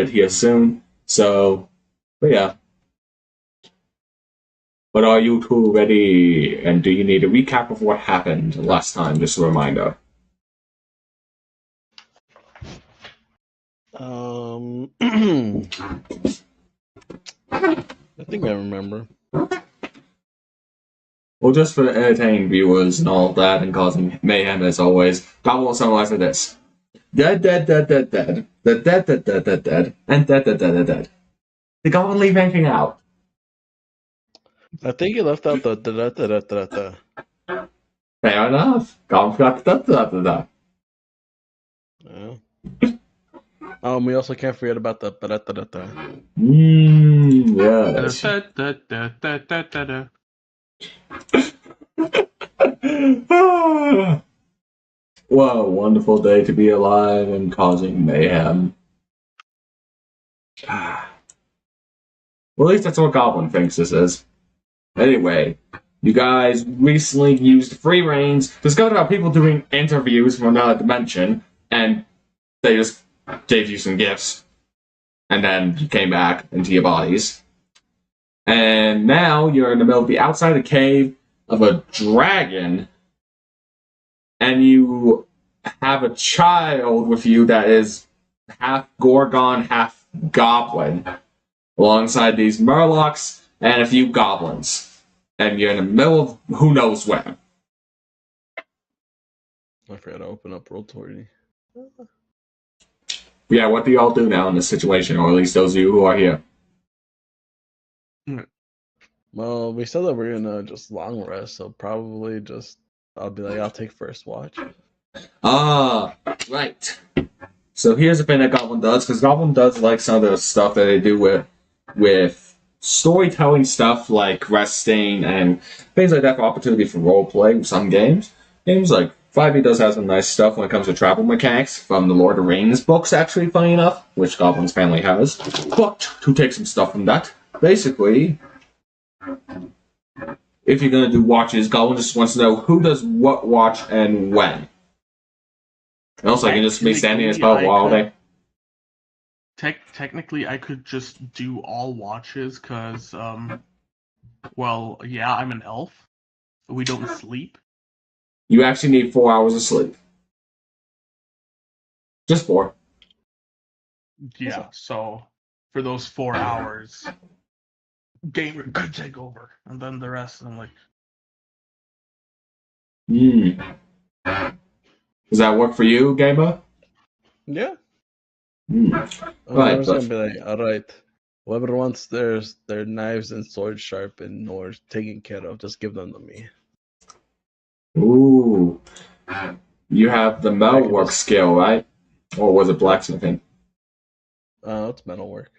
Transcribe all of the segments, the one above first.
here soon. So, but yeah. But are you two ready? And do you need a recap of what happened last time? Just a reminder. I think I remember. Well, just for entertaining viewers and all that, and causing mayhem as always, Goblin will summarize for this: dead, dead, dead, dead, dead, dead, dead, dead, dead, dead, dead, and dead, dead, dead, dead, dead. Did Goblin leave anything out? I think he left out the da da da da da da. Fair enough. Goblin forgot the da da da da. Yeah. We also can't forget about the da da da da. Yes. What a wonderful day to be alive and causing mayhem. Well, at least that's what Goblin thinks this is. Anyway, you guys recently used free reigns, discovered about people doing interviews from another dimension, and they just gave you some gifts. And then you came back into your bodies. And now you're in the middle of the outside of the cave of a dragon, and you have a child with you that is half Gorgon, half goblin, alongside these Murlocs and a few goblins. And you're in the middle of who knows where. I forgot to open up Roll20. Yeah, what do y'all do now in this situation, or at least those of you who are here? Well, we said that we're gonna just long rest, so probably just I'll be like, I'll take first watch. Ah, right. So here's the thing that Goblin does, because Goblin does like some of the stuff that they do with storytelling stuff like resting and things like that for opportunity for roleplay with some games. Games like 5e does have some nice stuff when it comes to travel mechanics from the Lord of the Rings books, actually, funny enough, which Goblin's family has. But to take some stuff from that, basically, if you're going to do watches, Goblin just wants to know who does what watch and when. And also, I can just be standing in his boat all day. Technically, I could just do all watches, because, well, yeah, I'm an elf. We don't sleep. You actually need 4 hours of sleep. Just 4. Yeah, so for those 4 hours, gamer could take over, and then the rest, I'm like... Does that work for you, Gamer? Yeah. Right, I was gonna be like, alright, whoever wants their knives and swords sharpened or taken care of, just give them to me. Ooh. You have the metalwork skill, right? Or was it blacksmithing? It's metalwork.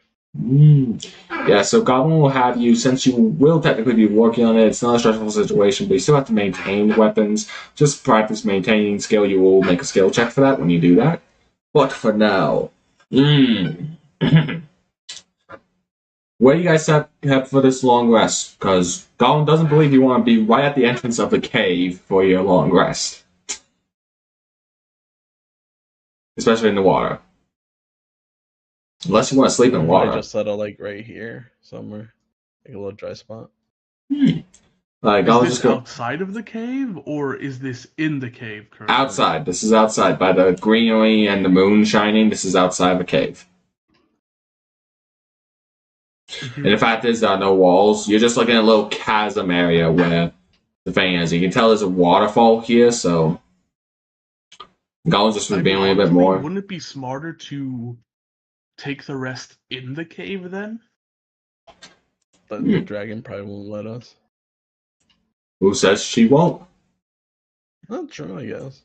Yeah, so Goblin will have you, since you will technically be working on it, it's not a stressful situation, but you still have to maintain weapons. Just practice maintaining skill, you will make a skill check for that when you do that. But for now, where do you guys have for this long rest? Because Goblin doesn't believe you want to be right at the entrance of the cave for your long rest. Especially in the water. Unless you want to sleep in water. I just settle like right here somewhere, like a little dry spot. Is this outside of the cave, or is this in the cave currently? Outside. This is outside. By the greenery and the moon shining, this is outside the cave. And the fact is, there are no walls. You're just looking at a little chasm area where the thing is. You can tell there's a waterfall here, so Goblin's just revealing a bit more. Wouldn't it be smarter to take the rest in the cave then? But the dragon probably won't let us. Who says she won't? Not true, I guess.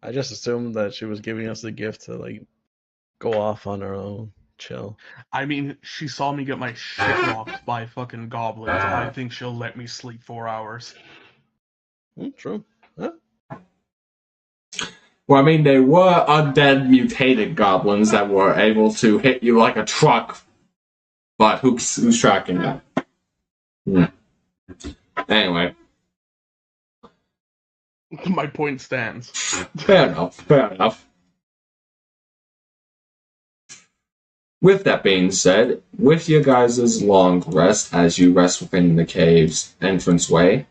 I just assumed that she was giving us the gift to like go off on her own, chill. I mean, she saw me get my shit rocked by fucking goblins. I think she'll let me sleep 4 hours. True. Huh? Well, I mean, they were undead mutated goblins that were able to hit you like a truck. But who's tracking that? Anyway. My point stands. Fair enough. With that being said, with your guys' long rest as you rest within the cave's entranceway,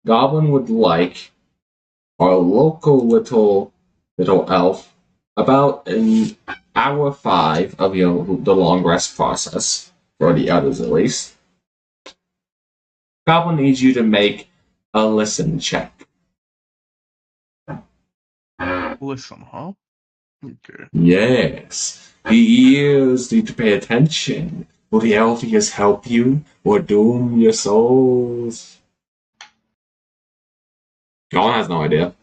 Goblin would like our local little elf about an hour 5 of the long rest process, for the others at least. Goblin needs you to make a listen check. Listen, huh? Okay. Yes, the ears need to pay attention. Will the Elfias help you or doom your souls? Goblin has no idea.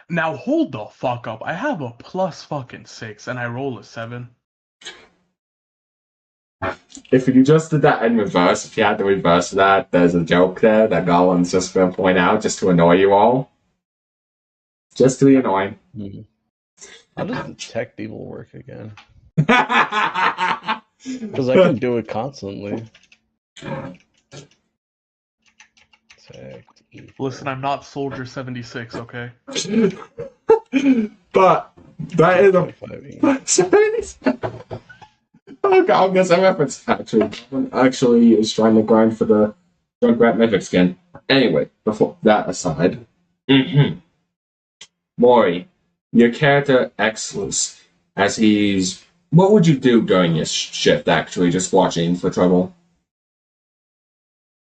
Now hold the fuck up. I have a plus fucking 6 and I roll a 7. If you just did that in reverse, if you had to reverse that, there's a joke there that Goblin's just going to point out just to annoy you all. Just to be annoying. Mm-hmm. How does detect evil work again? Because Because I can do it constantly. Detect evil. Listen, I'm not Soldier 76, okay? But that is a 25 oh god, I guess I reference actually is trying to grind for the Junkrat Mythic skin. Anyway, before that aside, Mori, your character Exlus, as he's what would you do during your shift actually, just watching for trouble?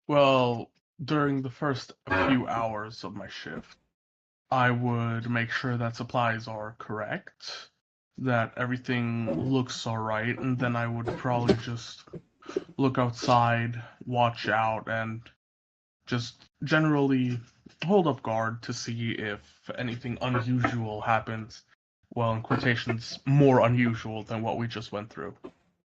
Well, during the first few hours of my shift, I would make sure that supplies are correct, that everything looks alright, and then I would probably just look outside, watch out, and just generally hold up guard to see if anything unusual happens. Well, in quotations, more unusual than what we just went through.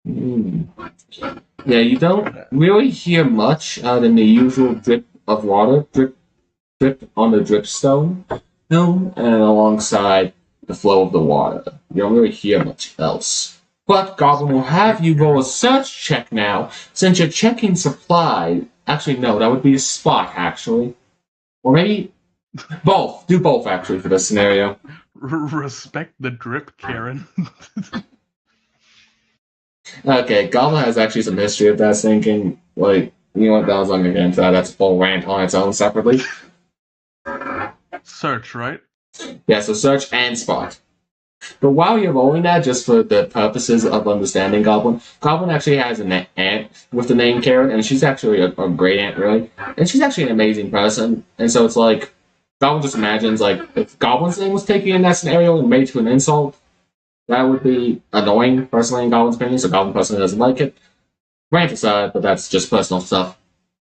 Yeah, you don't really hear much out in the usual drip of water, drip on the dripstone, and alongside the flow of the water. You don't really hear much else. But Goblin will have you roll a search check now, since you're checking supply. Actually, no, that would be a spot, actually. Or maybe both. Do both, actually, for this scenario. Respect the drip, Karen. Okay, Goblin has actually some history of that thinking. Like, you know what, that was not gonna get into that. That's a full rant on its own separately. Search, right? Yeah, so search and spot. But while you're rolling that, just for the purposes of understanding Goblin, Goblin actually has an aunt with the name Karen, and she's actually a great aunt, really. And she's actually an amazing person. And so it's like, Goblin just imagines, like, if Goblin's name was taken in that scenario and made to an insult, that would be annoying, personally, in Goblin's opinion, so Goblin personally doesn't like it. Rant aside, but that's just personal stuff,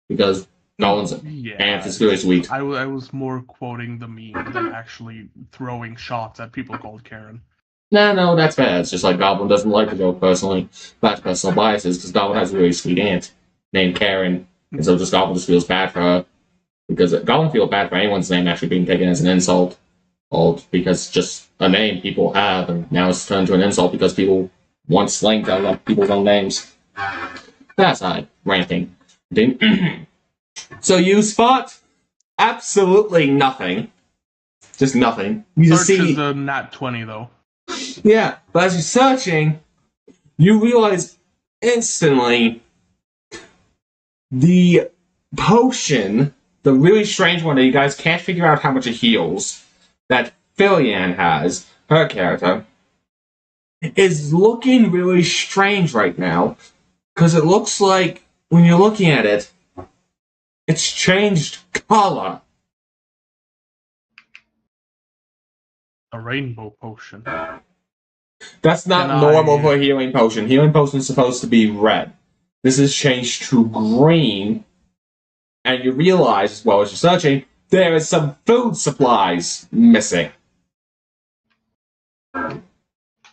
because Goblin's aunt is really sweet. I was more quoting the meme than actually throwing shots at people called Karen. No, that's fair. It's just like Goblin doesn't like to go personally back to personal biases, because Goblin has a really sweet aunt named Karen, and so just Goblin just feels bad for her. Because Goblin feels bad for anyone's name actually being taken as an insult, because it's just a name people have, and now it's turned to an insult because people want slang out of people's own names. That aside, ranting. So you spot absolutely nothing. Just nothing. You just Search see is a nat 20, though. yeah, but as you're searching, you realize instantly the potion, the really strange one that you guys can't figure out how much it heals, that Philian has, her character, is looking really strange right now, because it looks like, when you're looking at it, it's changed color. A rainbow potion. That's not normal for a healing potion. Healing potion is supposed to be red. This is changed to green, and you realize, as well as you're searching, there is some food supplies missing.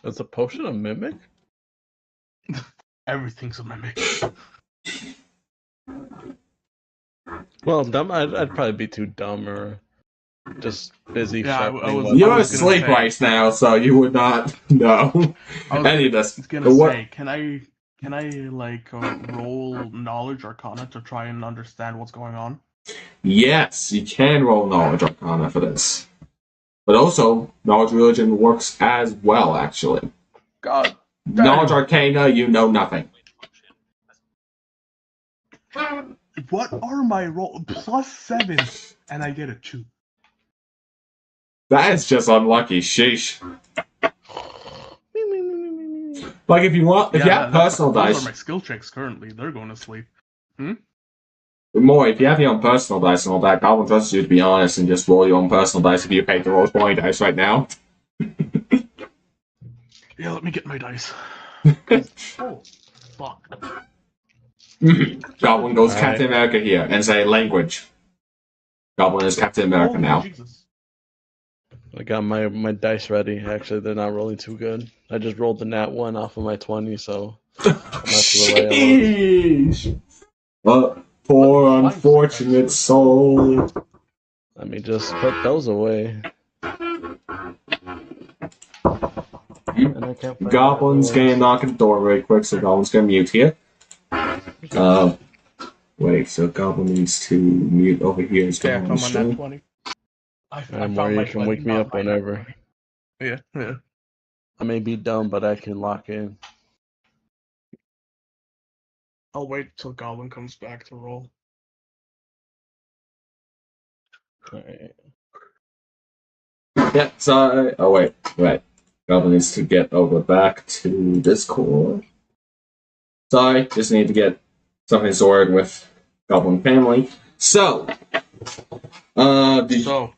Is a potion a mimic? Everything's a mimic. Well, dumb. I'd probably be too dumb or just busy. Yeah, I was- You're was gonna asleep say- right now, so you would not know any of this. I was gonna What- say, can I like roll knowledge arcana to try and understand what's going on? Yes, you can roll Knowledge Arcana for this. But also, Knowledge Religion works as well, actually. God Knowledge damn. Arcana, you know nothing. What are my roll? +7, and I get a 2. That is just unlucky, sheesh. Like, if you want, if you have personal those dice, are my skill checks currently. They're going to sleep. more, if you have your own personal dice and all that, Goblin trusts you to be honest and just roll your own personal dice if you pay to roll 20 dice right now. Yeah, let me get my dice. Oh, fuck. Goblin goes Alright. Captain America here and say language. Goblin is Captain America Holy now. Jesus. I got my dice ready. Actually, they're not rolling too good. I just rolled the nat 1 off of my 20, so I'm not Sheesh! Poor unfortunate soul. Let me just put those away. And I can't find Goblin's gonna knock at the door really quick, so Goblin's gonna mute here. Wait, so Goblin needs to mute over here. Yeah, if I'm on that 20. I Alright, found Maury, my you can wake me not up my whenever. 20. Yeah. I may be dumb, but I can lock in. I'll wait till Goblin comes back to roll. Alright. Yeah, sorry. Oh, wait. Goblin needs to get over back to Discord. Sorry, just need to get something sorted with Goblin family. So, The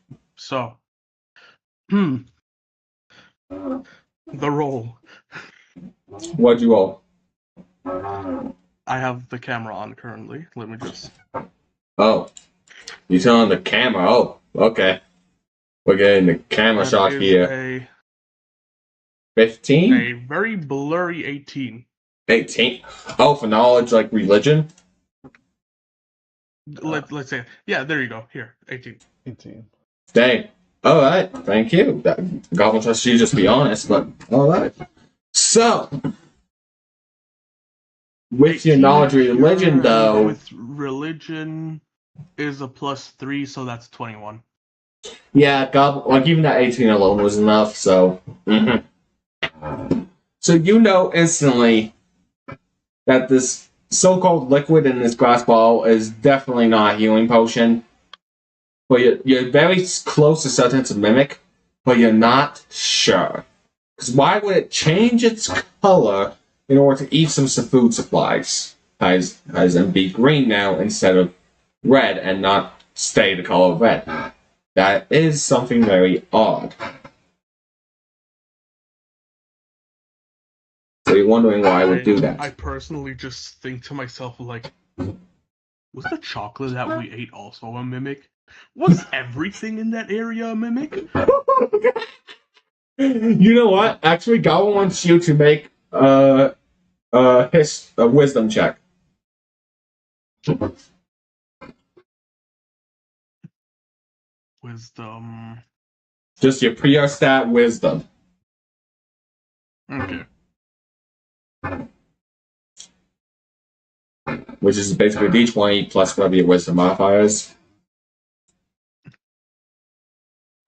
roll. What'd you roll? I have the camera on currently. Let me just. Oh, you turn on the camera. Oh, okay. We're getting the camera That shot is here. 15? a very blurry 18. 18. Oh, for knowledge like religion? Let's say, yeah, there you go. Here, 18. 18. Dang. Alright, thank you. Goblin trusts you, just be honest, but alright. So, with your knowledge religion, though. With religion is a +3, so that's 21. Yeah, like even that 18 alone was enough, so. Mm-hmm. So you know instantly that this so-called liquid in this glass bottle is definitely not a healing potion. But you're very close to certain to mimic, but you're not sure. Because why would it change its color in order to eat some food supplies? As and be green now instead of red and not stay the color of red. That is something very odd. So you're wondering why I would do that. I personally just think to myself, like, was the chocolate that we ate also a mimic? Was everything in that area a mimic? You know what? Actually, Goblin wants you to make a wisdom check. Wisdom. Just your pure stat wisdom. Okay. Which is basically D20 plus whatever your wisdom modifier is.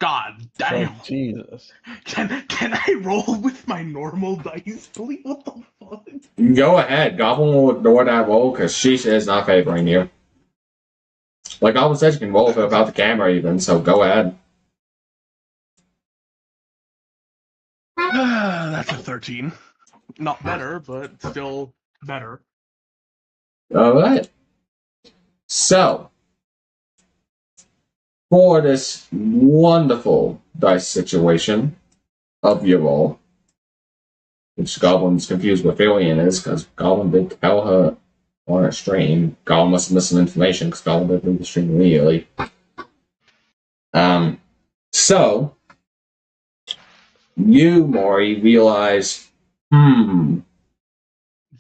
God damn. Oh, Jesus. Can I roll with my normal dice, please? What the fuck? Go ahead. Goblin will ignore that roll because she is not favoring you. Like Goblin said, you can roll without the camera even, so go ahead. That's a 13. Not better, but still better. Alright. So, for this wonderful dice situation of your roll, which Goblin's confused with Alien is, because Goblin did tell her on a stream. Goblin must have missed some information, because Goblin did leave the stream immediately. So, you, Maury, realize,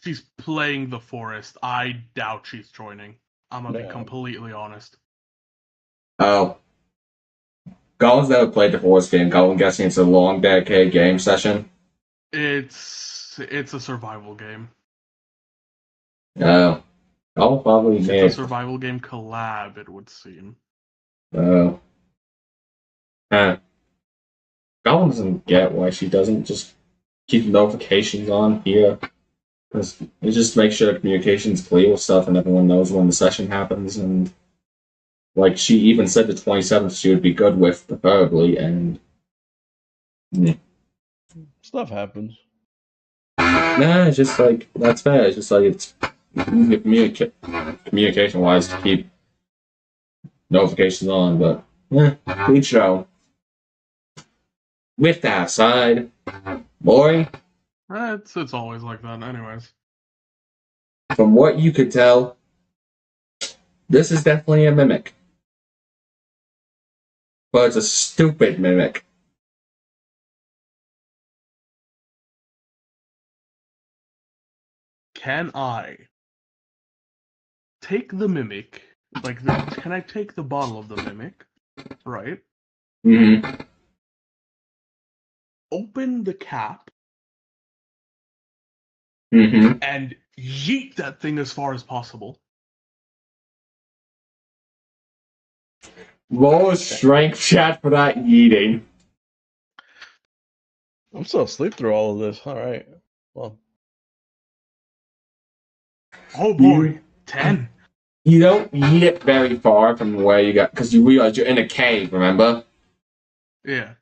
She's playing the forest. I doubt she's joining. I'm gonna be No. completely honest. Oh. Goblin's never played the forest game. Goblin guessing it's a long, dedicated game session. It's a survival game. Oh. Goblin Oh, probably It's did. a survival game collab, it would seem. Uh, Goblin doesn't get why she doesn't just keep notifications on here. It just makes sure the communication's clear with stuff and everyone knows when the session happens. And like she even said the 27th she would be good with, preferably. And Stuff happens. nah, it's just like that's fair. It's just like it's communication wise to keep notifications on, but each show. With that aside, boy, It's always like that, anyways. from what you could tell, this is definitely a mimic. But it's a stupid mimic. Can I take the mimic? Can I take the bottle of the mimic? Right? Mm-hmm. Open the cap Mm-hmm. and yeet that thing as far as possible. Roll a strength chat for that yeeting. I'm still asleep through all of this. All right. Well, Oh boy, 10. You don't yeet it very far from where you got, because you realize you're in a cave, remember? Yeah.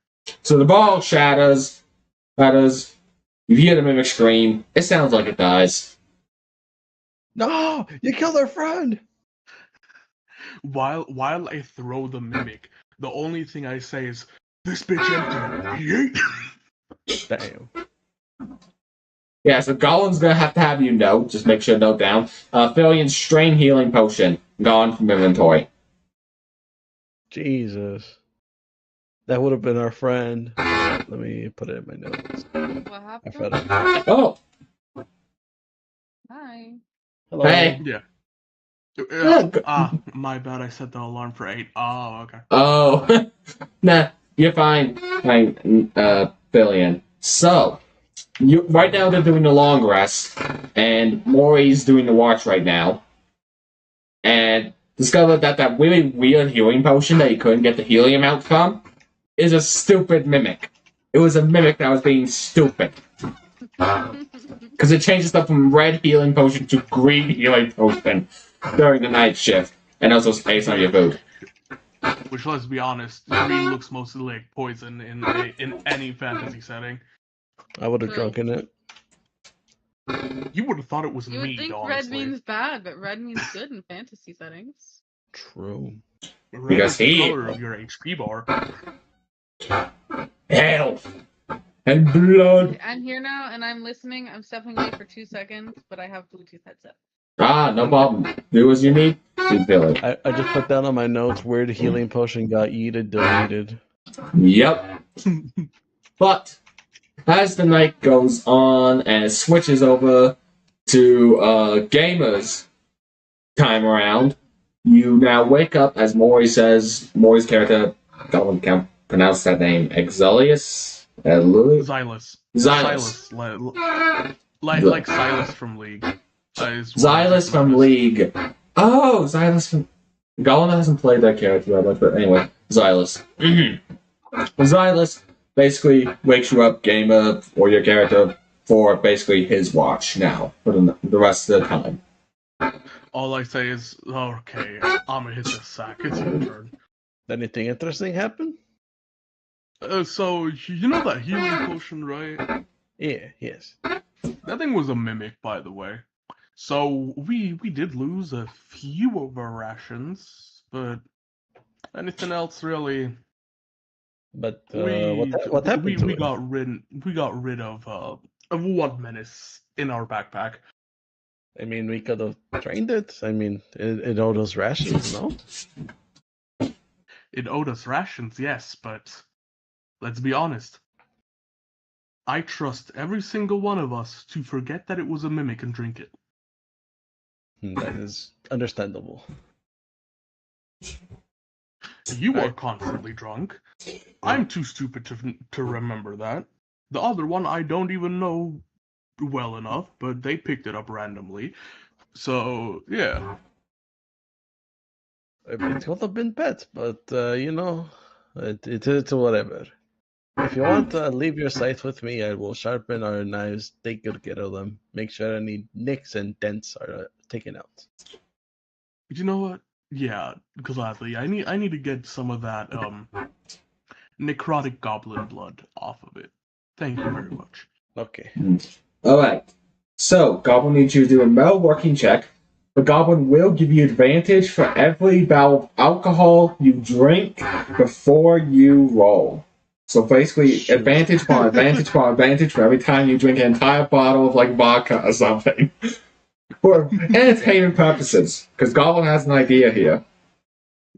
So the ball shatters. You hear the mimic scream. It sounds like it dies. no, you killed our friend. While I throw the mimic, the only thing I say is, "This bitch empty." Yeet. Damn. Yeah, so Goblin's gonna have to have you note. Just make sure to note down. Fillion's strain healing potion gone from inventory. Jesus. That would have been our friend. Let me put it in my notes. What I happened? fed it. Oh, Hi. Hello. hey. Yeah. Yeah, My bad. I set the alarm for 8. Oh, okay. Oh, nah, you're fine. Fine, Fillion. So, right now they're doing the long rest, and Maury's doing the watch right now. And discovered that that really weird healing potion that you couldn't get the helium out from is a stupid mimic. It was a mimic that was being stupid. Because it changes stuff from red healing potion to green healing potion during the night shift, and also stays on your food. Which, let's be honest, green looks mostly like poison in any fantasy setting. I would have True. drunken it. You would have thought it was You would mead, think honestly. red means bad, but red means good in fantasy settings. True. Red Because is the he- color of your HP bar. Health and blood. I'm here now and I'm listening. I'm stepping away for 2 seconds, but I have Bluetooth headset. Ah, no problem. Do as you need. You feel it. I just put down on my notes where the healing potion got yeeted, deleted. Yep. But as the night goes on and it switches over to gamers time around, you now wake up as Maury's character, Goblin can't pronounce that name, Exilius? Xylus. Xylus. Like Silas from League. Xylus from League. Oh, Xylus from... Goblin hasn't played that character that much, but anyway, Xylus. Xylus basically wakes you up, gamer, or your character, for basically his watch now, for the rest of the time. All I say is, okay, I'm gonna hit the sack. It's your turn. Anything interesting happen? So, you know that healing potion, right? Yeah, yes. That thing was a mimic, by the way. So, we did lose a few of our rations, but anything else really... But what happened to we it? got rid of one menace in our backpack. I mean, we could have trained it. I mean, it owed us rations, no? It owed us rations, yes, but let's be honest. I trust every single one of us to forget that it was a mimic and drink it. That is understandable. You are constantly drunk. I'm too stupid to remember that. The other one I don't even know well enough, but they picked it up randomly. So yeah, It could have been bad, but it's whatever. If you want to leave your scythe with me, I will sharpen our knives, take good care of them, make sure any nicks and dents are taken out. you know what? Yeah, gladly. I need to get some of that necrotic goblin blood off of it. Thank you very much. Okay. Alright. So, Goblin needs you to do a metal working check. The Goblin will give you advantage for every barrel of alcohol you drink before you roll. So basically, Shoot. advantage upon advantage upon advantage for every time you drink an entire bottle of like vodka or something. For entertainment purposes. Because Goblin has an idea here.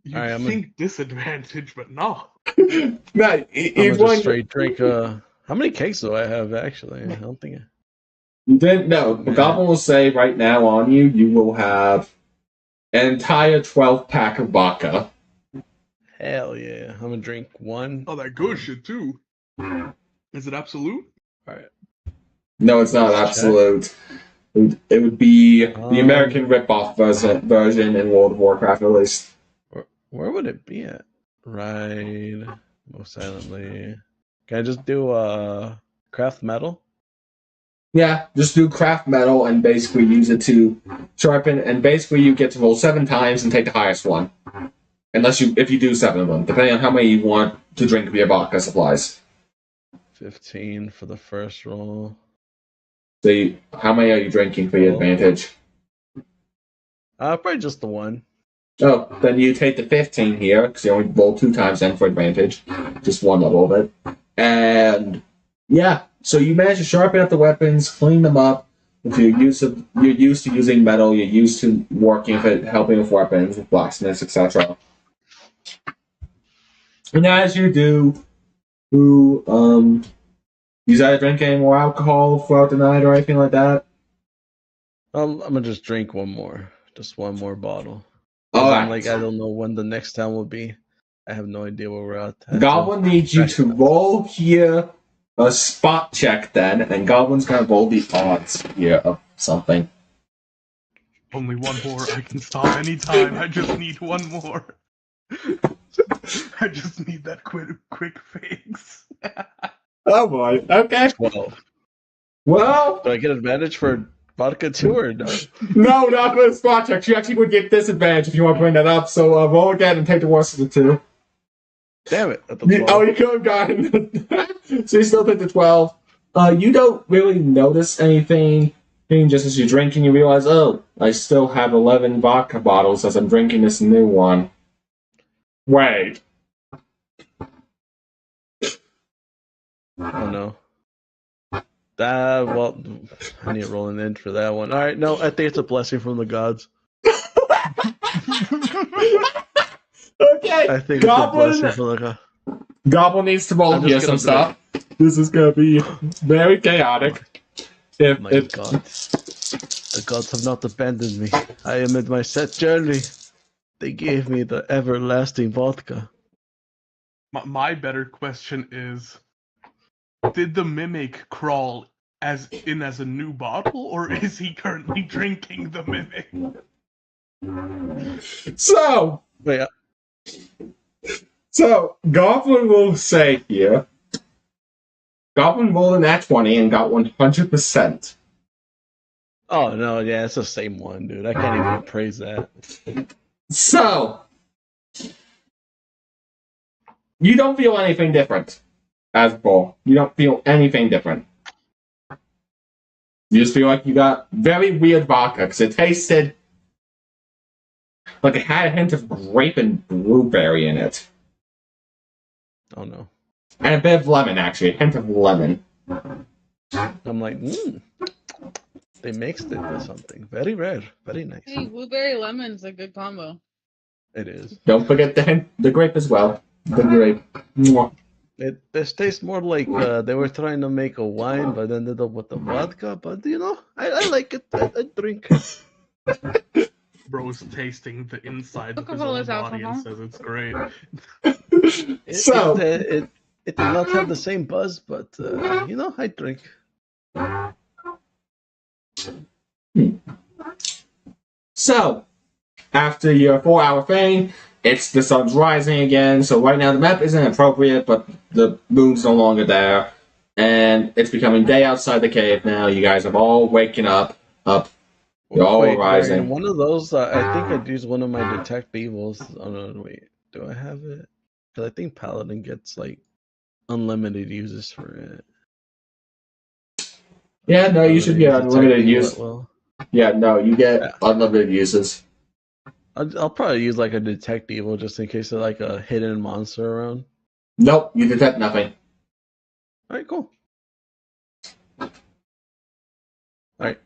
You Alright, think disadvantage, but no. No, I'm gonna he's just straight drink. How many cakes do I have actually? I don't think. You didn't know. The Goblin will say right now on you, you will have an entire 12-pack of vodka. Hell yeah! I'm gonna drink one. Oh, that good shit too. Is it absolute? All right. No, it's not Let's absolute. It would be the American rip-off version in World of Warcraft, at least. Where would it be at? Right. Most silently. Can I just do craft metal? Yeah, just do craft metal and basically use it to sharpen, and basically you get to roll 7 times and take the highest one. If you do 7 of them, depending on how many you want to drink via vodka supplies. 15 for the first roll. So how many are you drinking for your advantage? Probably just the one. Oh, then you take the 15 here, because you only roll 2 times then for advantage. Just one level of it. And yeah, so you manage to sharpen up the weapons, clean them up. If you're used to using metal, you're used to working with it, helping with weapons, with blacksmiths, etc. And as you do, you either drink any more alcohol throughout the night or anything like that? I'm gonna just drink one more. Just one more bottle. Alright. I don't know when the next time will be. I have no idea where we're at. Goblin needs you to roll here a spot check then, and Goblin's gonna roll the odds here of something. Only one more. I can stop anytime. I just need one more. I just need that quick fix. Oh boy. Okay. 12. Well, Do I get advantage for vodka too, or no? no, not for the spot check. You actually would get disadvantage if you want to bring that up. So roll again and take the worst of the two. Damn it! At the 12. You could have gotten. So you still take the 12. You don't really notice anything. Just as you're drinking, you realize, oh, I still have 11 vodka bottles as I'm drinking this new one. Wait. Oh no. Well, I need to roll an in for that one. All right, no, I think it's a blessing from the gods. Okay. I think it's a blessing from the gods. Goblin needs to roll here some stuff. This is gonna be very chaotic. My gods. The gods have not abandoned me. I am in my set journey. They gave me the everlasting vodka. My better question is, did the mimic crawl as a new bottle, or is he currently drinking the mimic? So, Wait, Goblin will say here, Goblin rolled an nat 20 and got 100%. oh no, yeah, it's the same one, dude. I can't even praise that. So, you don't feel anything different, Asbro. You don't feel anything different. You just feel like you got very weird vodka, because it tasted like it had a hint of grape and blueberry in it. Oh no. And a bit of lemon, actually. A hint of lemon. I'm like, they mixed it with something. Very rare. Very nice. Hey, blueberry lemon's a good combo. It is. Don't forget the grape as well. The grape. Mwah. This tastes more like they were trying to make a wine, but ended up with the vodka. But I like it. I drink it. Bro's tasting the inside of his Alcohol own is body and alcohol. says it's great. It did not have the same buzz, but I drink. So, after your 4-hour thing, the sun's rising again. So right now the map isn't appropriate, but the moon's no longer there, and it's becoming day outside the cave now. You guys have all waken up. You're all Wait, rising. Darian, one of those, I think I'd use one of my detect evils. Oh no, wait, do I have it? Because I think Paladin gets like unlimited uses for it. Yeah, no, you should get unlimited use. Well, Yeah, no, you get unlimited uses. I'll probably use like a detect evil just in case of like a hidden monster around. Nope, you detect nothing. All right, cool. All right.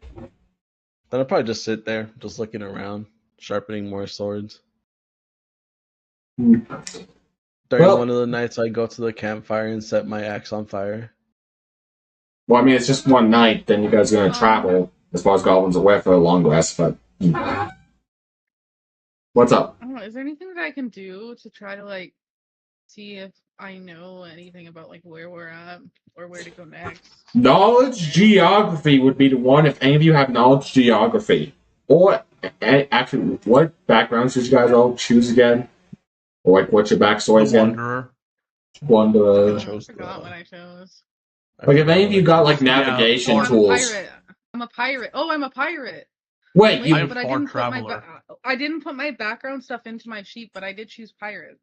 Then I'll probably just sit there, just looking around, sharpening more swords. During one of the nights, I go to the campfire and set my axe on fire. Well, I mean, it's just one night, then you guys are going to travel, as far as goblins are aware, for a long rest, but... What's up? I don't know, is there anything that I can do to try to, like, see if I know anything about, like, where we're at or where to go next? Knowledge geography would be the one if any of you have knowledge geography. Or, actually, what backgrounds did you guys all choose again? Or, like, what's your backstory again? Wanderer. I forgot what I chose. Like, if any of you got, like, navigation tools... I'm a pirate. Oh, I'm a pirate. Wait, but I didn't put my background stuff into my sheet, but I did choose pirate.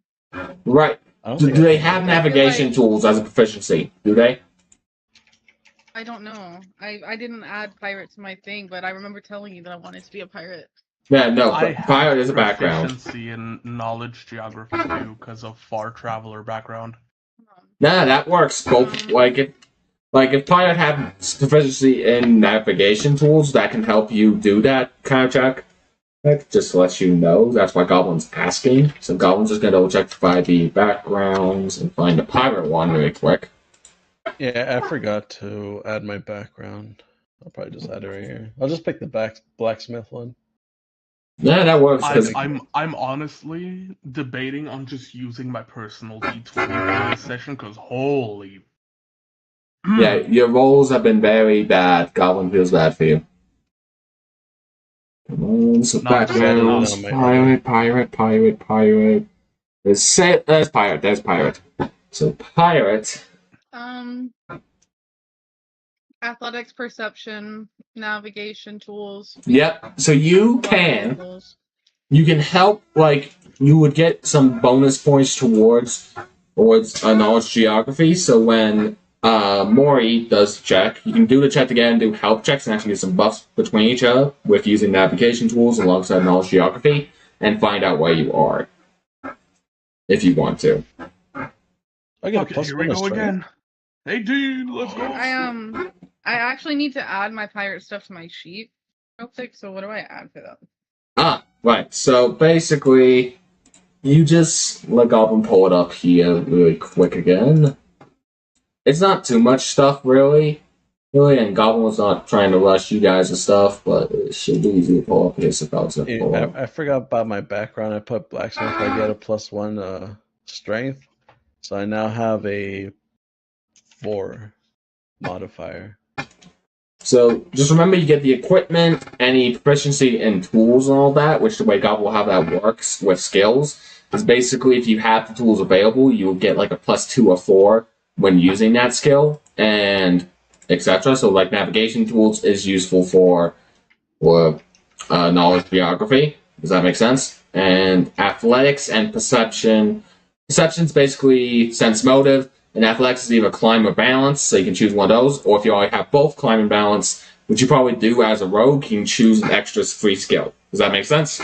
Right. Do they have navigation tools as a proficiency? Do they? I don't know. I didn't add pirate to my thing, but I remember telling you that I wanted to be a pirate. Yeah, no, but pirate is a background. Proficiency in knowledge geography too, because of far traveler background. Nah, that works. Both if pirate had proficiency in navigation tools, that can help you do that kind of check. Just to let you know, that's why Goblin's asking. So Goblin's just gonna double check by the backgrounds and find the pirate one really quick. Yeah, I forgot to add my background. I'll probably just add it right here. I'll just pick the blacksmith one. Yeah, that works. I'm honestly debating on just using my personal D20 for this session because holy. Yeah, your rolls have been very bad. Goblin feels bad for you. Come on, so backgrounds. Pirate. There's pirate. So pirate. Athletics, perception, navigation tools. Yep. So you can help, like, you would get some bonus points towards knowledge geography. So when Mori does the check, you can do the check again, do help checks, and actually get some buffs between each other with using navigation tools alongside knowledge geography, and find out where you are if you want to. Okay, here we go again. Hey, dude, let's go. I actually need to add my pirate stuff to my sheet real quick. So what do I add for that? Right. So basically, you just let Goblin pull it up here really quick again. It's not too much stuff, really, and Goblin's not trying to rush you guys and stuff, but it should be easy to pull up here. So I forgot about my background. I put blacksmith. I get a +1 strength, so I now have a 4 modifier. So just remember, you get the equipment, any proficiency in tools and all that, which the way Goblin will have that works with skills is basically if you have the tools available, you will get like a +2 or 4 when using that skill, and etc. So like navigation tools is useful for knowledge geography. Does that make sense? And athletics and perception. Perception's basically sense motive, and athletics is either climb or balance, so you can choose one of those. Or if you already have both climb and balance, which you probably do as a rogue, you can choose an extra free skill. Does that make sense?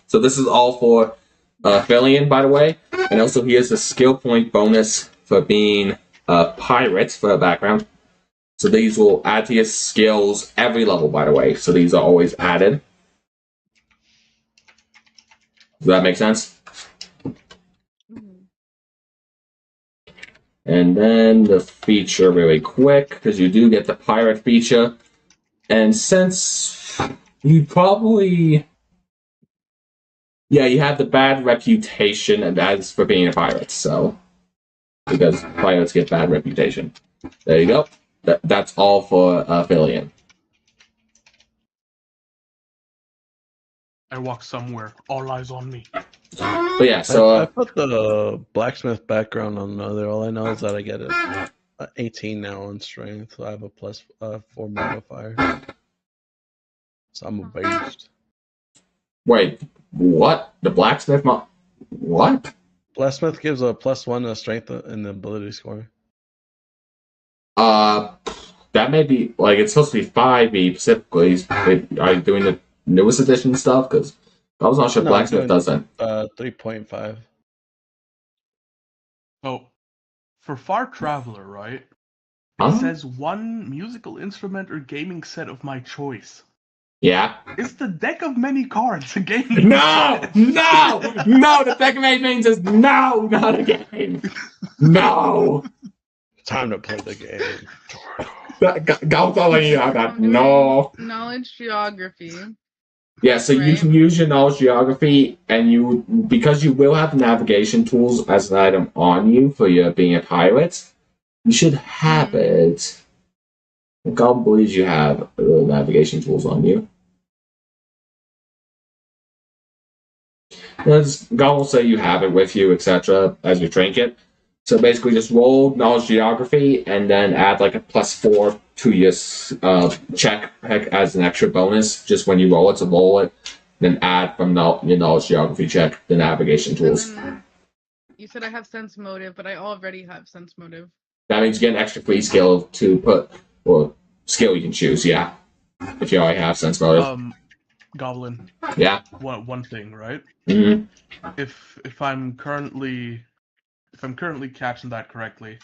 So this is all for Filian, by the way. And also here's a skill point bonus for being a pirate for a background. So these will add to your skills every level, by the way. So these are always added. Does that make sense? And then the feature really quick, because you do get the pirate feature. And since you probably... Yeah, you have the bad reputation, and that's for being a pirate, so... Because pirates get bad reputation. There you go. That's all for Filian. I walk somewhere. All eyes on me. But yeah, I so put the blacksmith background on there. All I know is that I get a 18 now on strength, so I have a plus 4 modifier. So I'm a beast. wait, what? The blacksmith what? Blacksmith gives a +1 to strength in the ability score. That may be like it's supposed to be 5e specifically. Are you doing the newest edition stuff? Because I was not sure No, I'm blacksmith doing does that. 3.5. So, for Far Traveler, right? It Huh? says one musical instrument or gaming set of my choice. Yeah. Is the deck of many cards a gaming No, set? no, no. The second main thing says no, not a game. No. Time to play the game. Go telling you I got I'm doing no. knowledge geography. Yeah, so you Right. can use your knowledge geography, and you because you will have the navigation tools as an item on you for your being a pirate. You should have it. God believes you have the navigation tools on you. God will say you have it with you, etc., as your trinket. So basically, just roll knowledge geography and then add like a +4 to your check as an extra bonus. Just when you roll it, to roll it, then add from your knowledge geography check the navigation tools. And then you said I have sense motive, but I already have sense motive. That means you get an extra free skill to put, or skill you can choose. Yeah, if you already have sense motive. Goblin. Yeah. One thing, right? Mm-hmm. If I'm currently catching that correctly,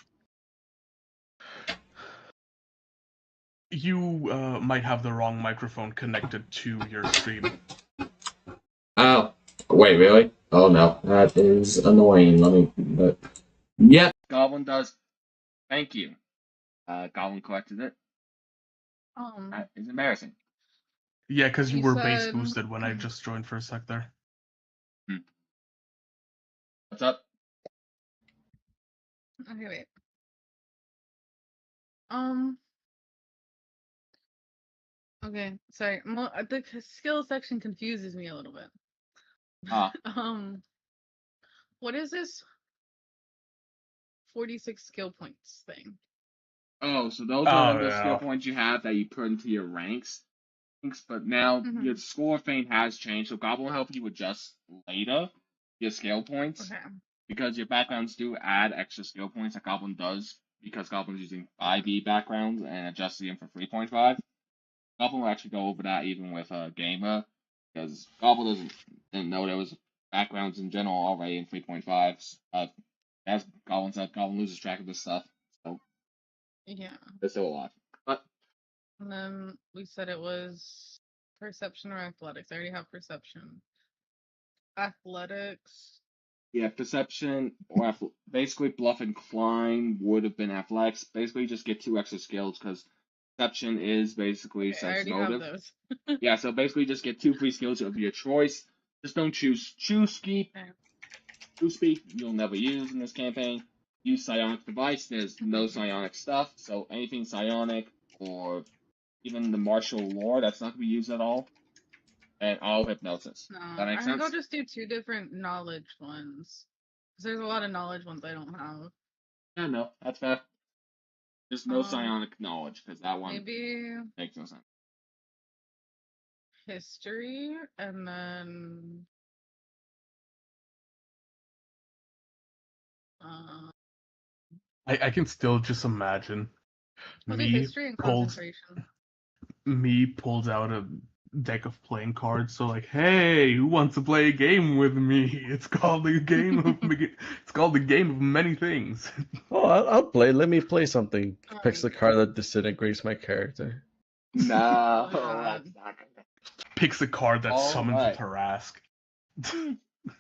you might have the wrong microphone connected to your stream. Oh, wait, really? Oh no, that is annoying. Let me. Yep. Goblin does. Thank you. Goblin collected it. That is embarrassing. Yeah, because you You were base said- boosted when I just joined for a sec there. What's up? Okay, wait. Okay, sorry. The skill section confuses me a little bit. What is this 46 skill points thing? Oh, so those are the skill points you have that you put into your ranks. But now your score fame has changed, so Goblin will help you adjust later your skill points. Okay. Because your backgrounds do add extra skill points that Goblin does, because Goblin's using 5e backgrounds and adjusting them for 3.5. Goblin will actually go over that even with Gamer, because Goblin didn't know there was backgrounds in general already in 3.5. As Goblin said, Goblin loses track of this stuff, so Yeah. there's still a lot. But And then we said it was perception or athletics. I already have perception. Athletics. yeah, perception or basically bluff and climb would have been athletics. Basically, you just get 2 extra skills because perception is basically Okay, I sense already motive. have those. Yeah, so basically just get 2 free skills of your choice. Just don't choose speak. Okay. True speak you'll never use in this campaign. Use psionic device. There's no psionic stuff, so anything psionic or even the martial law that's not gonna be used at all. And all hypnosis. No, That makes I think sense? I'll just do 2 different knowledge ones. Because there's a lot of knowledge ones I don't have. Yeah, no, that's fair. Just no psionic knowledge, because that one Maybe makes no sense. history, and then I can still just imagine I'll do me history and concentration. pulled out a deck of playing cards. So like, hey, who wants to play a game with me? It's called the game of it's called the game of many things. Oh, I'll play. Let me play something. Picks the Alright. card that disintegrates my character. No, God. that's not gonna. Picks a card that summons Alright. a Tarask.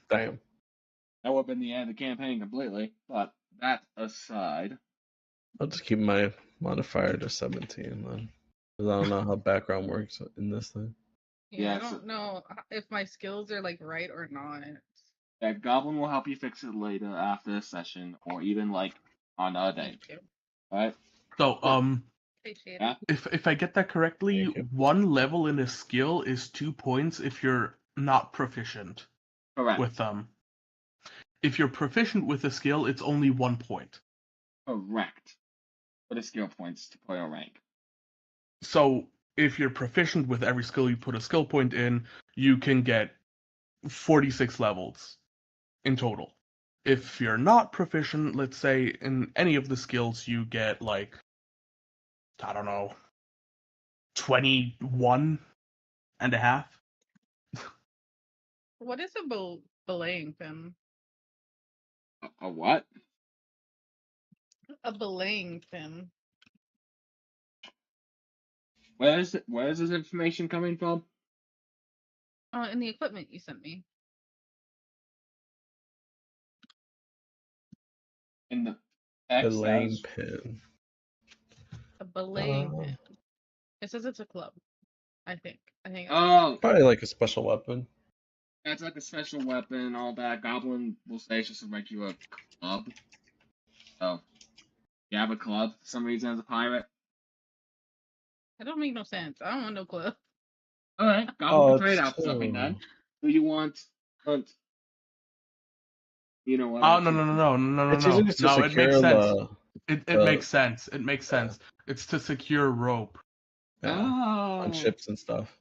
Damn. That would have been the end of the campaign completely. But that aside, I'll just keep my modifier to 17 then. Because I don't know how background works in this thing. Yeah, Yeah, I so- don't know if my skills are like right or not. that Goblin will help you fix it later after the session, or even like on another day. Thank you. Alright? So Appreciate Yeah. it. if I get that correctly, Thank you. 1 level in a skill is 2 points if you're not proficient Correct. with them. If you're proficient with a skill, it's only 1 point. Correct. For the skill points to play a rank. So if you're proficient with every skill you put a skill point in, you can get 46 levels in total. If you're not proficient, let's say in any of the skills, you get like, I don't know, 21 and a half. What is a belaying pin? A what? A belaying pin. Where is this information coming from? In the equipment you sent me. In the text that Belaying was- pin. A belaying Uh, pin. It says it's a club. I think. Oh, Probably like a special weapon. that's like a special weapon and all that. Goblin will say it's just a regular club. So, you have a club for some reason as a pirate? That don't make no sense. I don't want no club. Alright, Oh, Goblin can trade it's out for something true. then. Do you want hunt? You know what? Oh, no, actually- no, no, no, no, no, It's usually just to no. It makes secure sense. the. It makes sense. It makes Yeah. sense. It's to secure rope. Yeah, Oh, on ships and stuff.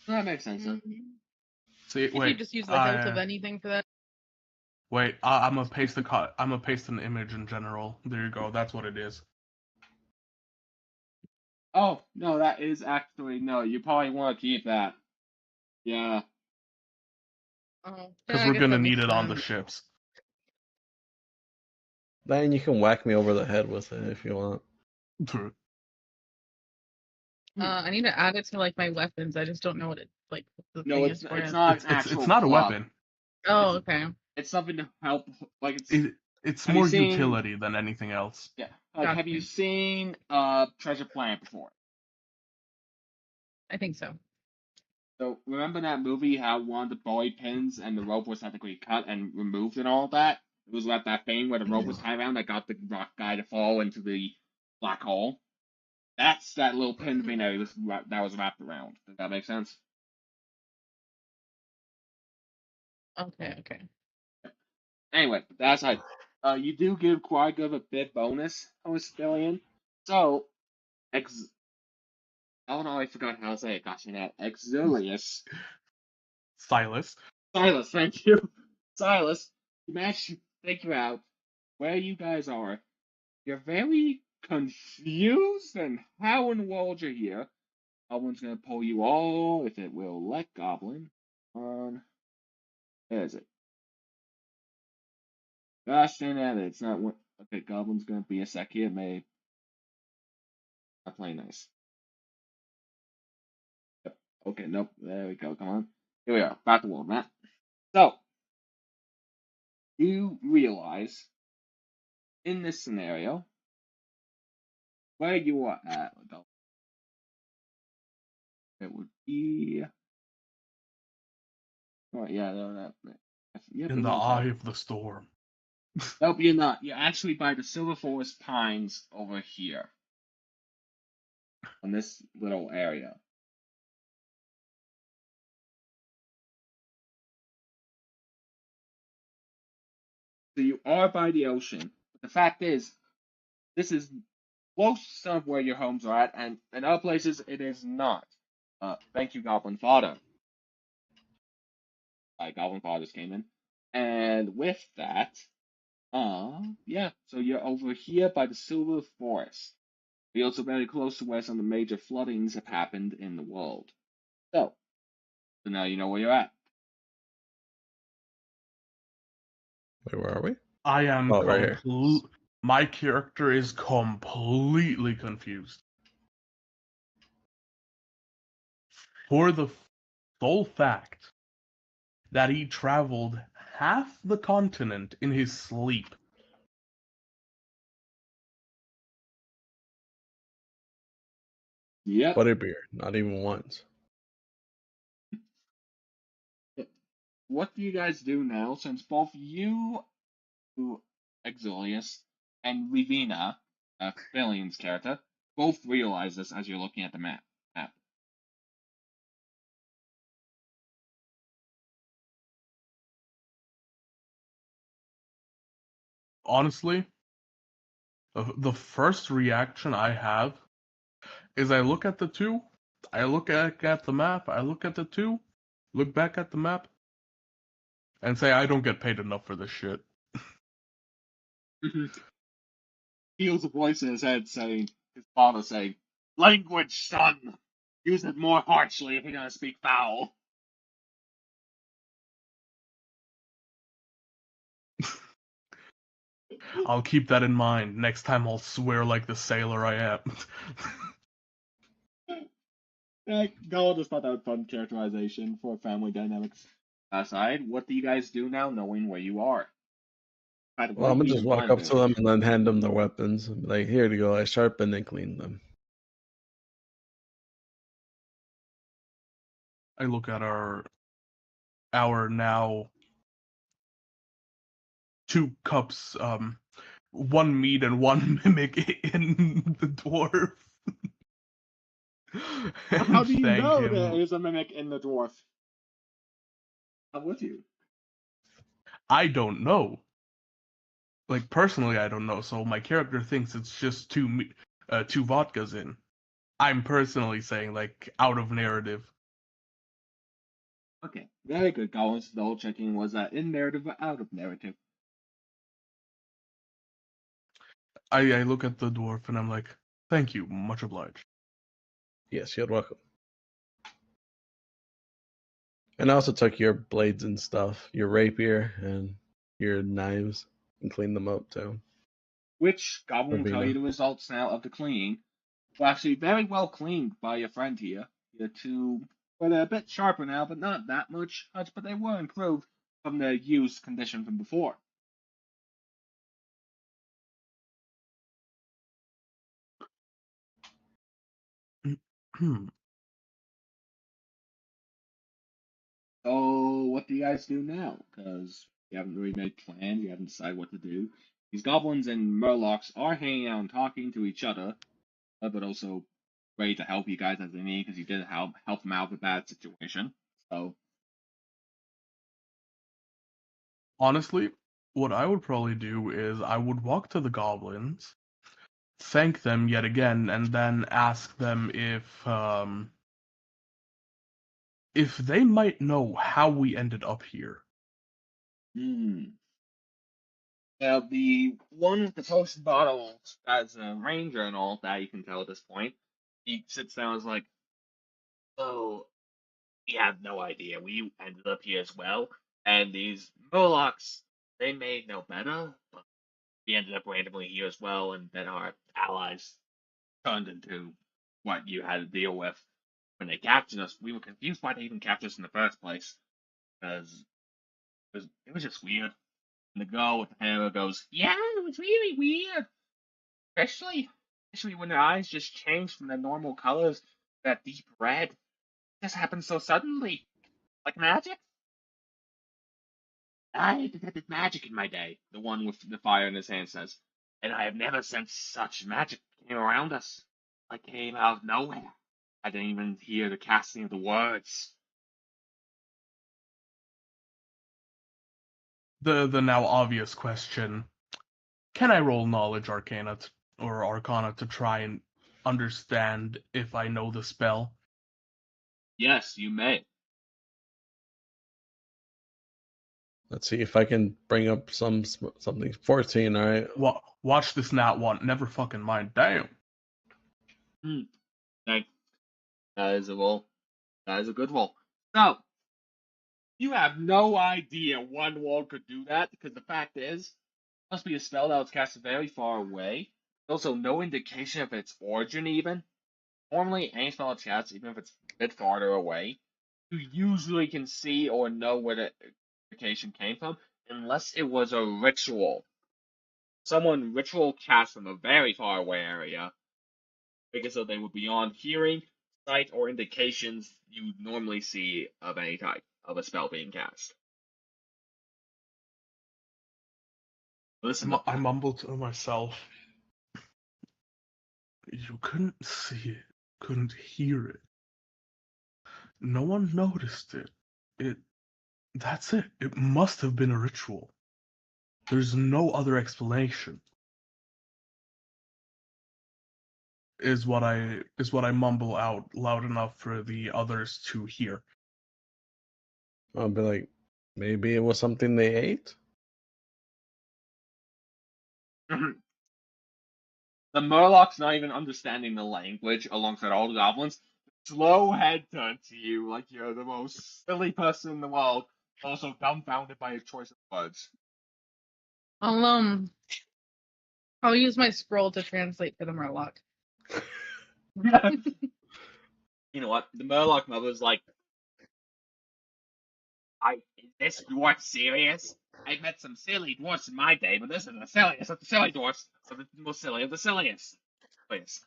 that makes sense. Then. See, If you wait. just use the hilt of anything for that. Wait. I'm gonna paste I'm gonna paste an image in general. There you go. That's what it is. Oh, no, that is actually, no, you probably want to keep that. Yeah. Oh, Because yeah, I we're guess gonna that need makes it on the sense. ships. Then you can whack me over the head with it if you want. I need to add it to like my weapons. I just don't know what it like what the No, thing it's is for it's it. not It's an actual it's not a club. weapon. Oh, okay. It's something to help, like, it's, It's Have you more seen- utility than anything else. yeah. Like, have you Gotcha. seen, Treasure Planet before? I think so. So, remember that movie, how one of the boy pins and the rope was technically cut and removed and all that? It was like that thing where the rope was tied around that got the rock guy to fall into the black hole? That's that little pin thing that was wrapped around. Does that make sense? Okay. Anyway, that's like, you do give quite good of a bit bonus on a civilian. So, oh no, I forgot how to say it. Gosh, that Exilius. Silas. Silas, thank you. Silas, you managed to figure out where you guys are. You're very confused and how in the world you're here. Goblin's gonna pull you all, if it will let Goblin. On. Where is it? Gosh dang it, it's not one. Okay, Goblin's gonna be a sec here. May not play nice. Yep. Okay, nope. There we go. Come on. Here we are. Back to world map. So, you realize in this scenario where you are at. It would be. Oh, yeah, no, that. Yep, In the eye of the storm. Nope, you're not. You're actually by the Silver Forest Pines over here. On this little area. So you are by the ocean. But the fact is, this is most of where your homes are at, and in other places it is not. Thank you, Goblin Father. Goblin Fathers came in. And with that, yeah, so you're over here by the Silver Forest. You're also very close to where some of the major floodings have happened in the world. So now you know where you're at. Wait, where are we? I am Oh, right here. My character is completely confused. For the sole fact that he traveled half the continent in his sleep. Yep. Butterbeer, not even once. What do you guys do now, since both you, Exilius, and Livina, Fillion's character, both realize this as you're looking at the map? honestly, the first reaction I have is I look at the two, I look at the map, I look at the two, look back at the map, and say I don't get paid enough for this shit. Feels a voice in his head saying, his father saying, "Language, son! Use it more harshly if you're gonna speak foul." I'll keep that in mind. Next time I'll swear like the sailor I am. Gala just thought that was fun characterization for family dynamics. Aside, what do you guys do now, knowing where you are? Well, I'm gonna just walk up to them and then hand them their weapons. And be like, here you go. I sharpened and cleaned them. I look at our now 2 cups, one meat and one mimic in the dwarf. How do you thank know him. there is a mimic in the dwarf? I'm with you. I don't know. Like, personally, I don't know. So my character thinks it's just 2 vodkas in. I'm personally saying, like, out of narrative. Okay, very good. Golin's double checking, was that in narrative or out of narrative? I look at the dwarf and I'm like, thank you, much obliged. Yes, you're welcome. And I also took your blades and stuff, your rapier and your knives, and cleaned them up too. Which Goblin will tell Ravina. you the results now of the cleaning. Well, actually, very well cleaned by your friend here. The two, well, they're a bit sharper now, but not that much. But they were improved from the used condition from before. So, what do you guys do now? Because you haven't really made plans, you haven't decided what to do. These goblins and murlocs are hanging out and talking to each other, but also ready to help you guys as they need, because you did help them out of a bad situation. So, Honestly, what I would probably do is I would walk to the goblins, thank them yet again, and then ask them if they might know how we ended up here. Now, the one with the potion bottles as a ranger and all that, you can tell at this point, he sits down and is like, "Oh, we have no idea. We ended up here as well. And these Murlocs, they made no better, but we ended up randomly here as well, and then our allies turned into what you had to deal with. When they captured us, we were confused why they even captured us in the first place, because it was just weird." And the girl with the hair goes, "Yeah, it was really weird. Especially when their eyes just changed from their normal colors to that deep red. It just happened so suddenly. Like magic." "I detected magic in my day," the one with the fire in his hand says, "and I have never sensed such magic came around us. Like came out of nowhere. I didn't even hear the casting of the words." The now obvious question: can I roll knowledge or arcana to try and understand if I know the spell? Yes, you may. Let's see if I can bring up something. 14, all right. Watch this nat one. Never fucking mind. Damn. That is a roll. That is a good roll. So, you have no idea one wall could do that, because the fact is, it must be a spell that was cast very far away. Also, no indication of its origin, even. Normally, any spell that's cast, even if it's a bit farther away, you usually can see or know where the indication came from, unless it was a ritual. Someone ritual cast from a very far away area, because so they would be beyond hearing, sight, or indications you normally see of any type of a spell being cast. Listen up. I mumbled to myself. You couldn't see it, couldn't hear it. No one noticed it. That's it. It must have been a ritual. There's no other explanation. Is what I mumble out loud enough for the others to hear. I'll be like, maybe it was something they ate? The Murloc's not even understanding the language alongside all the goblins. Slow head turn to you like you're the most silly person in the world, also dumbfounded by his choice of words. I'll use my scroll to translate for the Murloc. You know what? The Murloc mother's like, is this dwarf serious? I've met some silly dwarfs in my day, but this is the silliest of the silly dwarfs, so the most silly of the silliest. Please.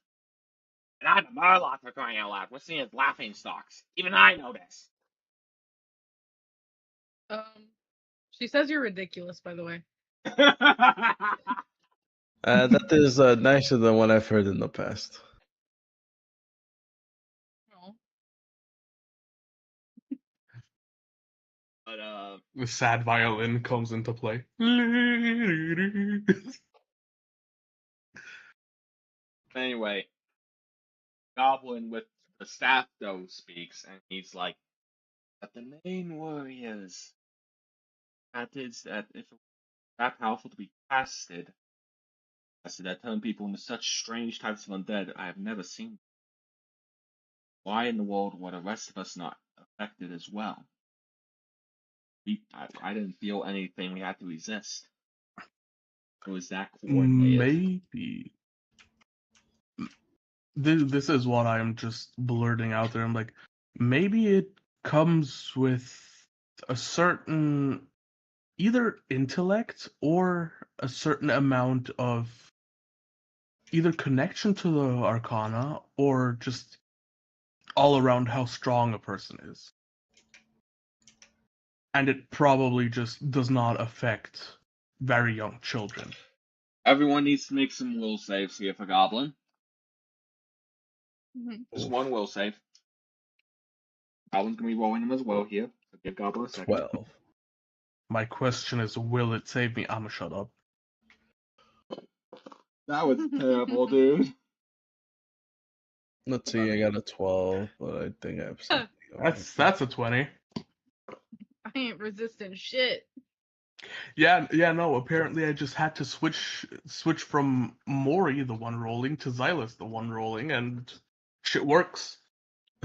And I'm a Murloc for crying out loud. We're seen as laughing stocks. Even I know this. She says you're ridiculous, by the way. That is nicer than what I've heard in the past. No. But The sad violin comes into play. anyway, Goblin with the staff though speaks, and he's like, "But the main warriors, that is that if that powerful to be casted, that turn people into such strange types of undead I have never seen. Why in the world were the rest of us not affected as well? I didn't feel anything we had to resist. It was that coordinated." Maybe. This is what I'm just blurting out there. I'm like, maybe it comes with a certain either intellect or a certain amount of either connection to the arcana or just all around how strong a person is. And it probably just does not affect very young children. Everyone needs to make some will saves here for Goblin. Mhm. Just one will save. Goblin's gonna be rolling them as well here. So give Goblin a second. 12. My question is, will it save me? I'ma shut up. That was terrible, dude. Let's see, I got a 12, but I think I have something. That's a 20. I ain't resisting shit. Yeah, no. Apparently, I just had to switch from Mori, the one rolling, to Xylus, the one rolling, and shit works.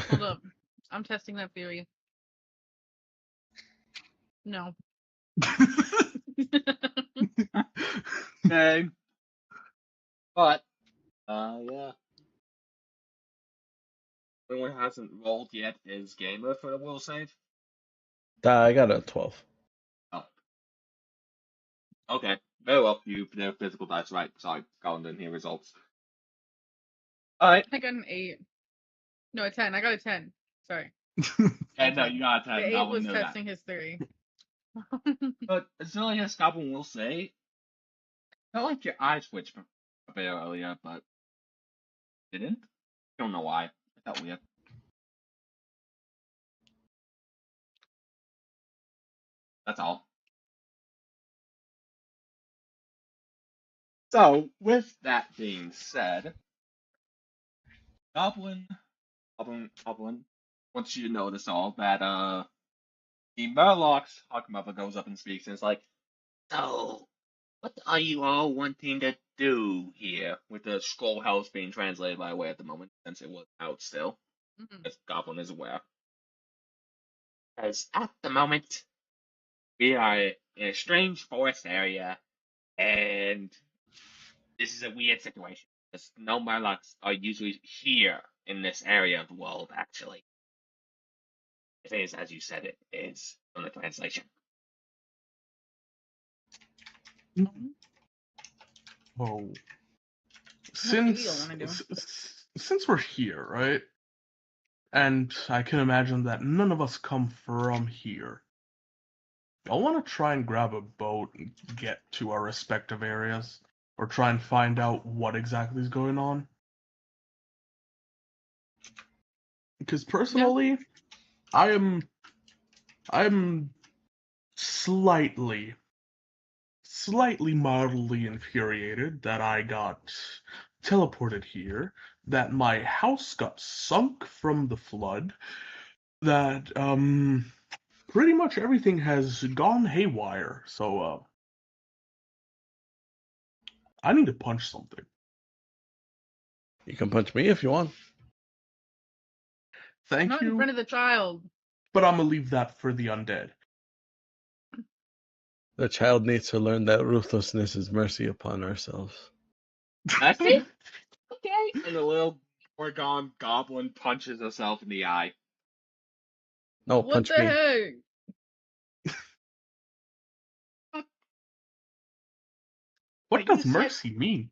Hold up. I'm testing that theory. No. Okay. But, yeah. Anyone hasn't rolled yet is Gamer for the will save. I got a 12. Oh. Okay. Very well. You put their physical dice right. Sorry, Goblin didn't hear results. Alright. I got an 8. No, a 10. I got a 10. Sorry. And no, you got a 10. The 8 Goblin was knew testing his theory. But as early as Goblin will say, I felt like your eyes twitched a bit earlier, but didn't. Don't know why. It felt weird. That's all. So, with that being said, Goblin, wants you to notice all that, the Murloc's Hawk Mother goes up and speaks and is like, "So, what are you all wanting to do here?" With the scroll house being translated by way at the moment, since it was out still, Mhm. as Goblin is aware. As at the moment, we are in a strange forest area, and this is a weird situation. Because no Murlocs are usually here in this area of the world, actually. It is, as you said, it is from the translation. Oh, What do you wanna do? since we're here, right? And I can imagine that none of us come from here. I want to try and grab a boat and get to our respective areas, or try and find out what exactly is going on. Because personally, I'm slightly slightly mildly infuriated that I got teleported here, that my house got sunk from the flood, that pretty much everything has gone haywire. So I need to punch something. You can punch me if you want. Thank Not in you, front of the child. but I'm gonna leave that for the undead. The child needs to learn that ruthlessness is mercy upon ourselves. Mercy? Okay. And the little Oregon goblin punches herself in the eye. No, What punch the me. heck? What But you does said mercy mean?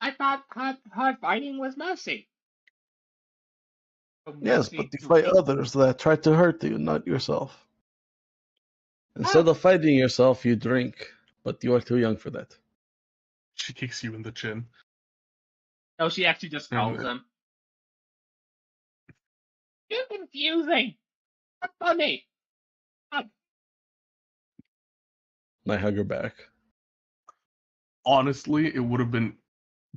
I thought her fighting was mercy. So Yes, mercy but you to fight me. others that try to hurt you, not yourself. Instead Oh, of fighting yourself, you drink, but you are too young for that. She kicks you in the chin. no, she actually just tells And him. You're confusing. Not funny. I hug her back. honestly, it would have been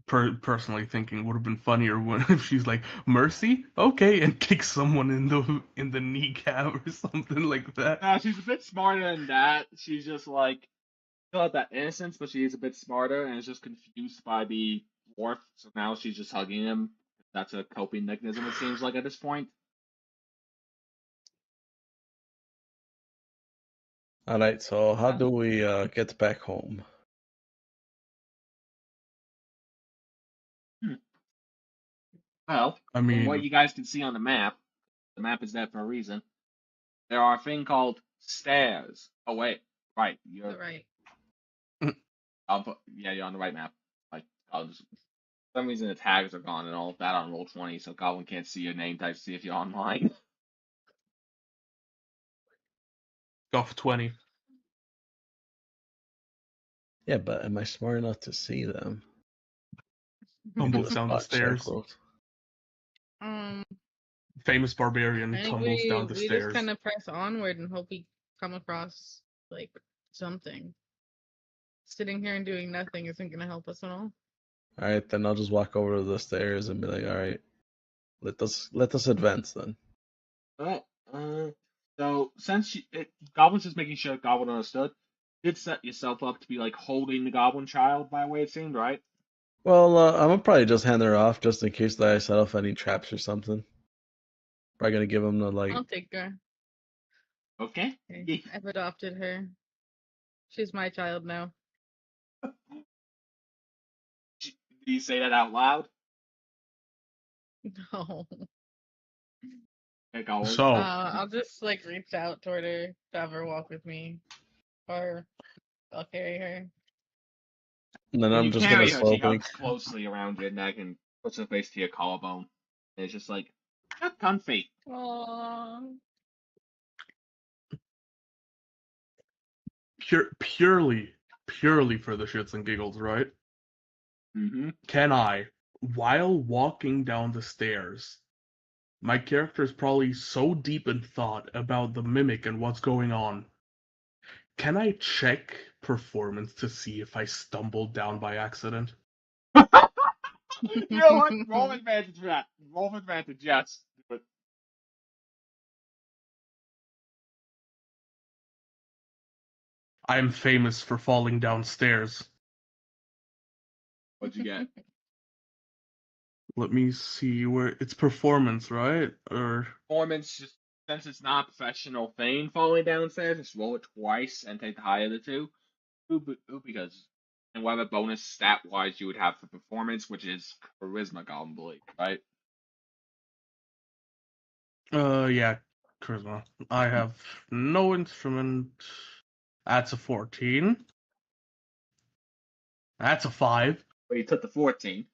personally thinking would have been funnier when if she's like mercy, okay, and kicks someone in the kneecap or something like that. No, she's a bit smarter than that. She's just like still have that innocence, but she's a bit smarter and is just confused by the dwarf. So now she's just hugging him. That's a coping mechanism, it seems like at this point. Alright, so how do we get back home? Well, I from what mean, you guys can see on the map is there for a reason. There are a thing called stairs. Oh wait, right. You're Right. yeah, you're on the right map. Like for some reason the tags are gone and all of that on Roll20, so Goblin can't see your name type to see if you're online. go for 20. Yeah, but am I smart enough to see them? Do Tumbles a down the spot check, stairs. quote. I Famous barbarian think tumbles down the we just stairs. kind of press onward and hope we come across like something. Sitting here and doing nothing isn't gonna help us at all. Alright, then I'll just walk over to the stairs and be like, alright, let us advance then. Alright. So since Goblin's just making sure Goblin understood, you did set yourself up to be like holding the Goblin child by the way it seemed, right? Well, I'm gonna probably just hand her off just in case that I set off any traps or something. Probably gonna give him the I'll take her. Okay. Okay, I've adopted her. She's my child now. Do you say that out loud? No. Okay, Goblin. So, I'll just like reach out toward her to have her walk with me, or I'll carry her. and then When I'm you just gonna carry her, she slowly. hugs closely around your neck and puts her face to your collarbone. And it's just like, not comfy. Aww. purely for the shits and giggles, right? Mm-hmm. Can I, while walking down the stairs, my character is probably so deep in thought about the mimic and what's going on. Can I check performance to see if I stumbled down by accident? You know what? Roll advantage for that. Roll advantage, yes. But I am famous for falling downstairs. what'd you get? Let me see where it's performance, right? Or Performance, just since it's not a professional thing falling downstairs, just roll it twice and take the higher of the two. Because and whatever bonus stat wise you would have for performance, which is charisma, Goblin believe, right? yeah, charisma. I have no instrument. That's a 14. That's a 5. But you took the 14.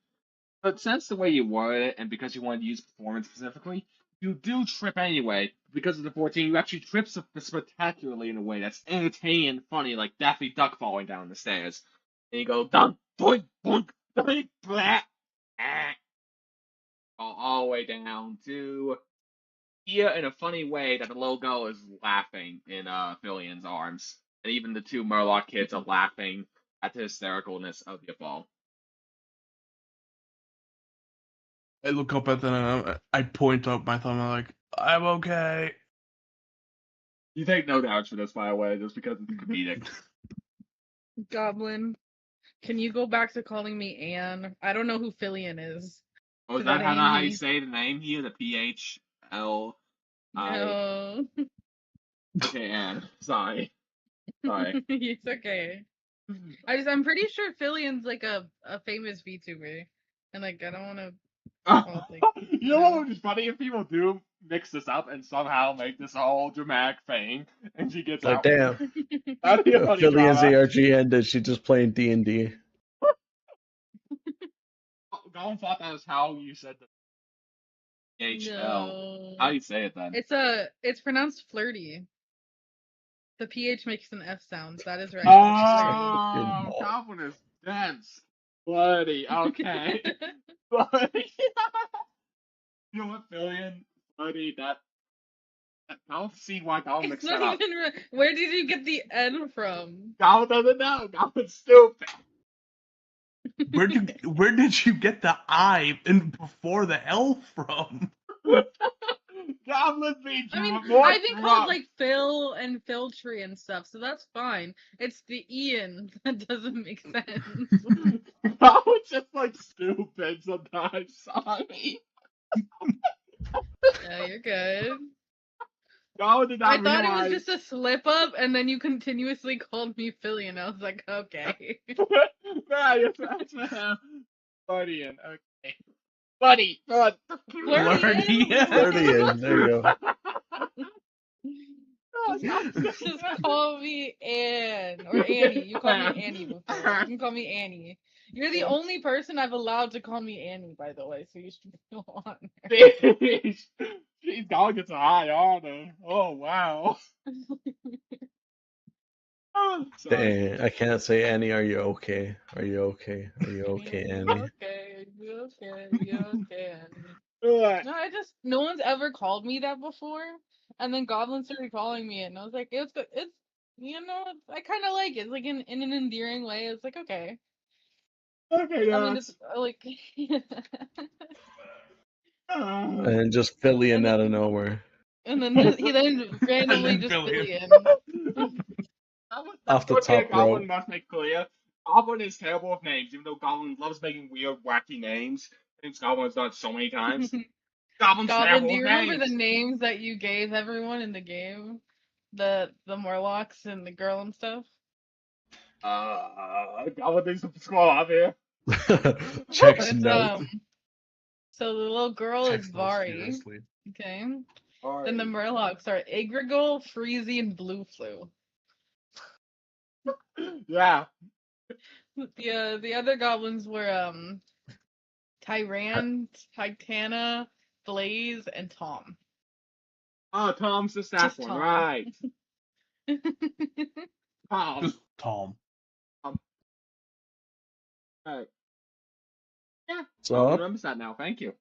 But since the way you worded it, and because you wanted to use performance specifically, you do trip anyway. Because of the 14, you actually trip spectacularly in a way that's entertaining and funny, like Daffy Duck falling down the stairs. And you go, dunk, boink, boink, boink, blah, ah, all the way down to here in a funny way that the little girl is laughing in Filian's arms. and even the two Murloc kids are laughing at the hystericalness of your fall. I look up at them and I point up my thumb. I'm like, I'm okay. You take no damage for this, by the way, just because it's comedic. Goblin, can you go back to calling me Anne? I don't know who Fillion is. Oh, is Is that that how you Amy? say the name here? The PHL? No. Okay, Anne. Sorry. Sorry. It's okay. I'm pretty sure Fillion's like a famous VTuber. And like I don't wanna You know what would be funny if people do mix this up and somehow make this a whole dramatic thing, and she gets Like, out. damn, That'd be a funny Philly drama. ARG ended. She just playing D&D. Gollum thought that was how you said the PHL. How do you say it then? It's pronounced flirty. The PH makes an F sound. That is right. Oh, Goblin is dense. Bloody. Okay. Bloody. You know what, Billion? Bloody, that I don't see why Gollum mixed It's that not up. even where did you get the N from? Gollum doesn't know. Goblin's stupid. Where did you get the I and before the L from? Goblin being I mean, more I've been called drunk. like Phil and Filtry and stuff, so that's fine. It's the Ian that doesn't make sense. Goblin's just like stupid sometimes. Sorry. Yeah, you're good. Goblin did I not thought it realize. was just a slip up, and then you continuously called me Philly, and I was like, okay. Yeah, that's Buddy and okay. Buddy, bud. Flirty. Flirty, there you go. Just call me Anne or Annie. You called me Annie before. You can call me Annie. You're the only person I've allowed to call me Annie, by the way, so you should go on. She's dog gets a high honor. Oh wow. Oh, sorry. Dang, I can't say Annie. Are you okay? Are you okay? Are you okay, Annie? Okay, you okay, you okay, Annie. Alright. No, no one's ever called me that before, and then Goblin started calling me it, and I was like, it's I kind of like it. It's like in an endearing way. It's like okay. Okay, I mean, guys. it's like. And just Philly And out of nowhere. And then he then randomly just Billion. Billion. Off the One thing top Goblin rope. must make clear. Goblin is terrible with names, even though Goblin loves making weird, wacky names. Things Goblin's done so many times. Goblin's Goblin, terrible do you with remember names. the names that you gave everyone in the game? The Morlocks and the girl and stuff? Goblin needs to scroll up here. Checks It's note. so the little girl is Text those Vari. furiously. Okay. Alright. Then the Murlocs are Igrigol, Freezy, and Blue Flu. Yeah. The other goblins were Tyran, Titana, Blaze, and Tom. Oh, Tom's the staff Just one, Tom. right. Tom. Just Tom. Alright. Yeah. So Goblin I'll, remembers that now, thank you.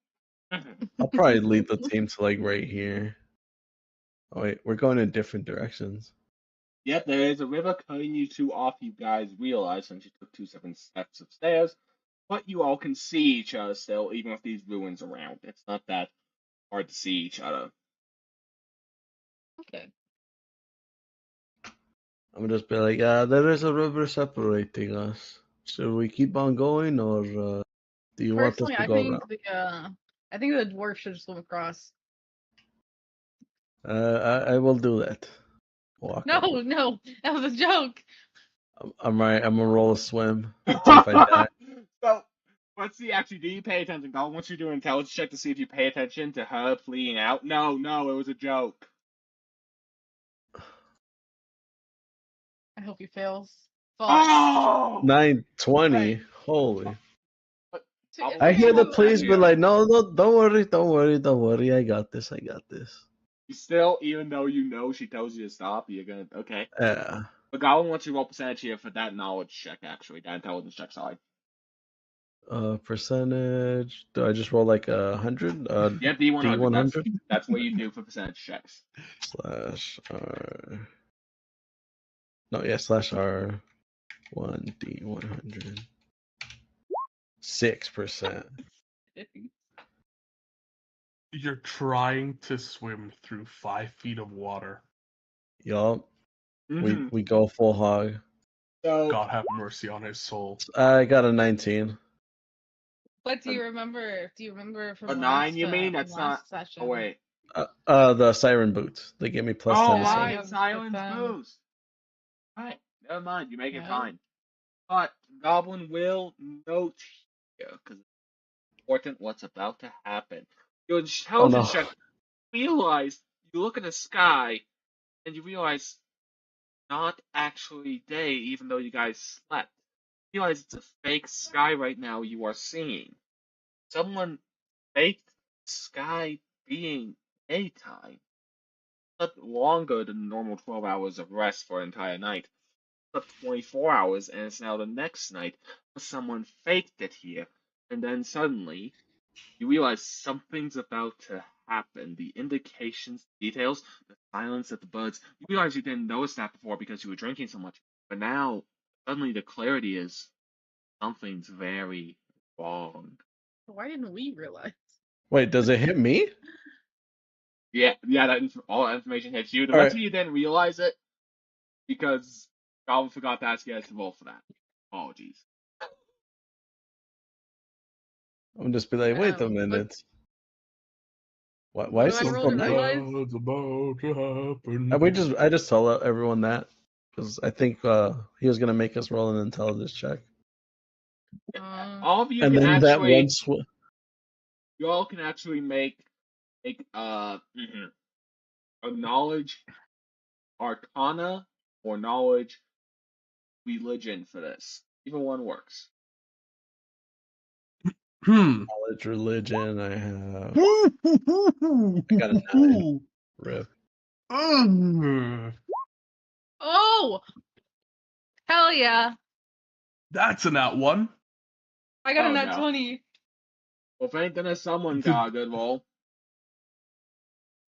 I'll probably lead the team to like right here. Oh wait, we're going in different directions. Yep, there is a river cutting you two off, you guys realize, since you took 2 steps of stairs. But you all can see each other still, even with these ruins around. It's not that hard to see each other. Okay. I'm gonna just be like, there is a river separating us. Should we keep on going, or do you want us Personally, to I go around? think the dwarf should swim across. I will do that. Walk No, over. no, that was a joke. I'm right. I'm gonna roll a swim. See if I die. So, let's see, actually, do you pay attention? Gollum wants you to do an intelligence check to see if you pay attention to her fleeing out. No, it was a joke. I hope he fails. Fuck. Oh! 920. Right. Holy. So it's I okay, hear the have- please, but like, no, don't worry. I got this. You still, even though you know she tells you to stop, you're gonna, okay. Yeah. But Gollum wants you to roll percentage here for that knowledge check, actually. That intelligence check, sorry. Percentage. Do I just roll like 100? Yeah, D100. D100 That's what you do for percentage checks. slash R. No, yeah, /R 1D100. 6%. You're trying to swim through 5 feet of water. Yup. Mhm. We go full hog. So God have mercy on his soul. I got a 19. But do you remember? Do you remember from a 9, you mean? from That's not. last session? Oh wait. The siren boots. They gave me plus Oh 10 to Yeah, swim. you right, have silence them. boost. Right, never mind. You make it Yeah. fine. But Goblin will note here because it's important what's about to happen. Your intelligence no. check realize you look at the sky and you realize not actually day, even though you guys slept. You realize it's a fake sky right now you are seeing. Someone faked sky being daytime. Slept longer than the normal 12 hours of rest for an entire night. Slept 24 hours and it's now the next night. But someone faked it here. And then suddenly, you realize something's about to happen. The indications, details, the silence of the birds. You realize you didn't notice that before because you were drinking so much. But now, suddenly the clarity is something's very wrong. Why didn't we realize? Wait, does it hit me? Yeah, all that information hits you. The All rest right. of you didn't realize it because Goblin forgot to ask you guys to roll for that. Apologies. I'm just be like, wait a But minute. Why what is do I it roll still to night? realize? Bad's about to happen. I just tell everyone that because I think he was gonna make us roll an intelligence check, All of you and can then that actually, one you all can actually make a knowledge arcana or knowledge religion for this. Either one works. knowledge religion. I have. I got a 9. Rip. Oh, hell yeah! That's a nat 1. I got a Oh, nat no. 20. Well, thank goodness someone got a good roll.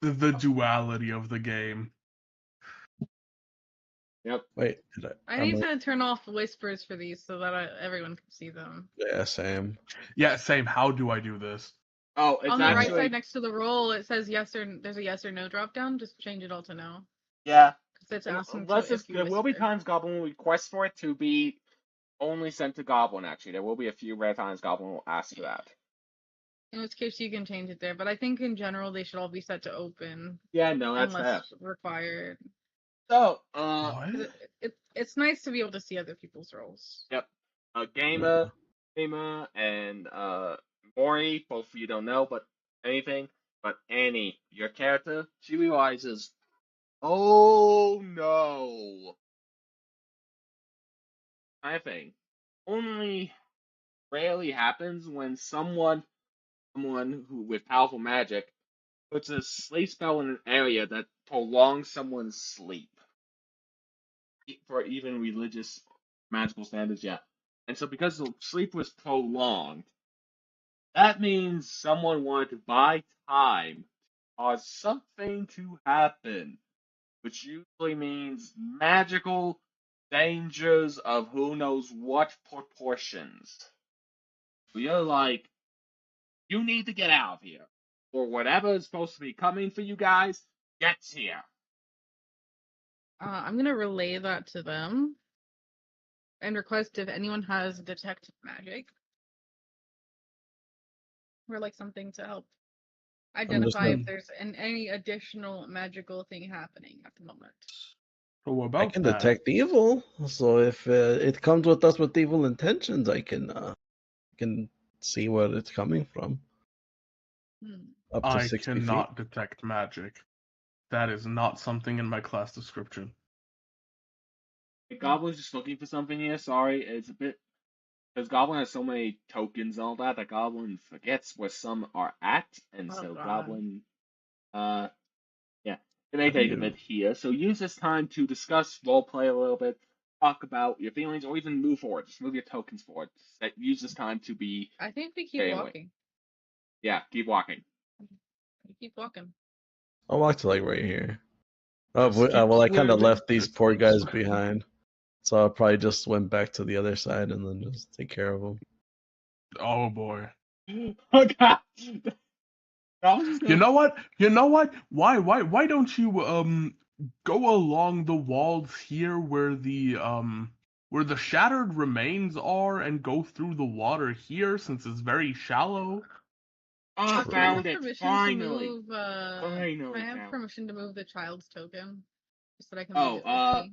The duality of the game. Yep. Wait, I need to turn off whispers for these so that everyone can see them. Yeah, same. Yeah, same. How do I do this? Oh, it's On the right actually side next to the roll, it says yes or there's a yes or no drop down. Just change it all to no. yeah. Because it's And asking unless to if you there will be whisper. times Goblin will request for it to be only sent to Goblin. Actually, there will be a few rare times Goblin will ask for that. In which case you can change it there. But I think in general they should all be set to open Yeah, no, that's fair. unless required. So, What? 'Cause it's nice to be able to see other people's rolls. yep. Gamer, and Mori, both of you don't know, but anything. But Annie, your character, she realizes, oh no, kind of thing. Only rarely happens when someone who with powerful magic puts a sleep spell in an area that prolongs someone's sleep. For even religious magical standards, yeah. And so because the sleep was prolonged, that means someone wanted to buy time to cause something to happen, which usually means magical dangers of who knows what proportions. You're like, you need to get out of here, or whatever is supposed to be coming for you guys gets here. I'm gonna relay that to them and request if anyone has detect magic or like something to help identify if there's any additional magical thing happening at the moment. So I about can that, detect evil, so if it comes with us with evil intentions, I can see where it's coming from. Up to I 60 cannot feet. detect magic. That is not something in my class description. The Goblin's just looking for something here. Sorry, it's a bit because Goblin has so many tokens and all that. That Goblin forgets where some are at, and Oh, so God. Goblin, yeah, it may take a bit here. So use this time to discuss roleplay a little bit, talk about your feelings, or even move forward. Just move your tokens forward. Use this time to be. I think we keep Anyway. walking. Yeah, keep walking. We keep walking. I'll walk to like right here. Oh, Just keep well, I kind of swimming, left these just poor keep guys swimming. behind. So I probably just went back to the other side and then just take care of them. Oh boy. Oh god. I was just You gonna. know what? You know what? Why don't you go along the walls here where the shattered remains are and go through the water here since it's very shallow? Oh, I True. Can I found have it. permission Finally. to move? Can Finally I have found it. permission to move the child's token, just so that I can move Oh, it with me?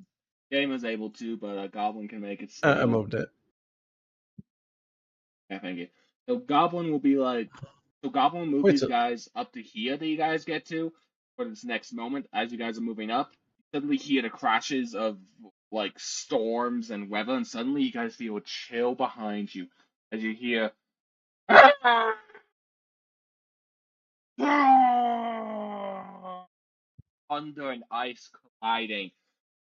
Game was able to, but a goblin can make it I still. moved it. Yeah, thank you. So Goblin will be like, so Goblin will move Wait, these so guys up to here that you guys get to for this next moment. As you guys are moving up, you suddenly hear the crashes of like storms and weather, and suddenly you guys feel a chill behind you as you hear thunder and ice colliding.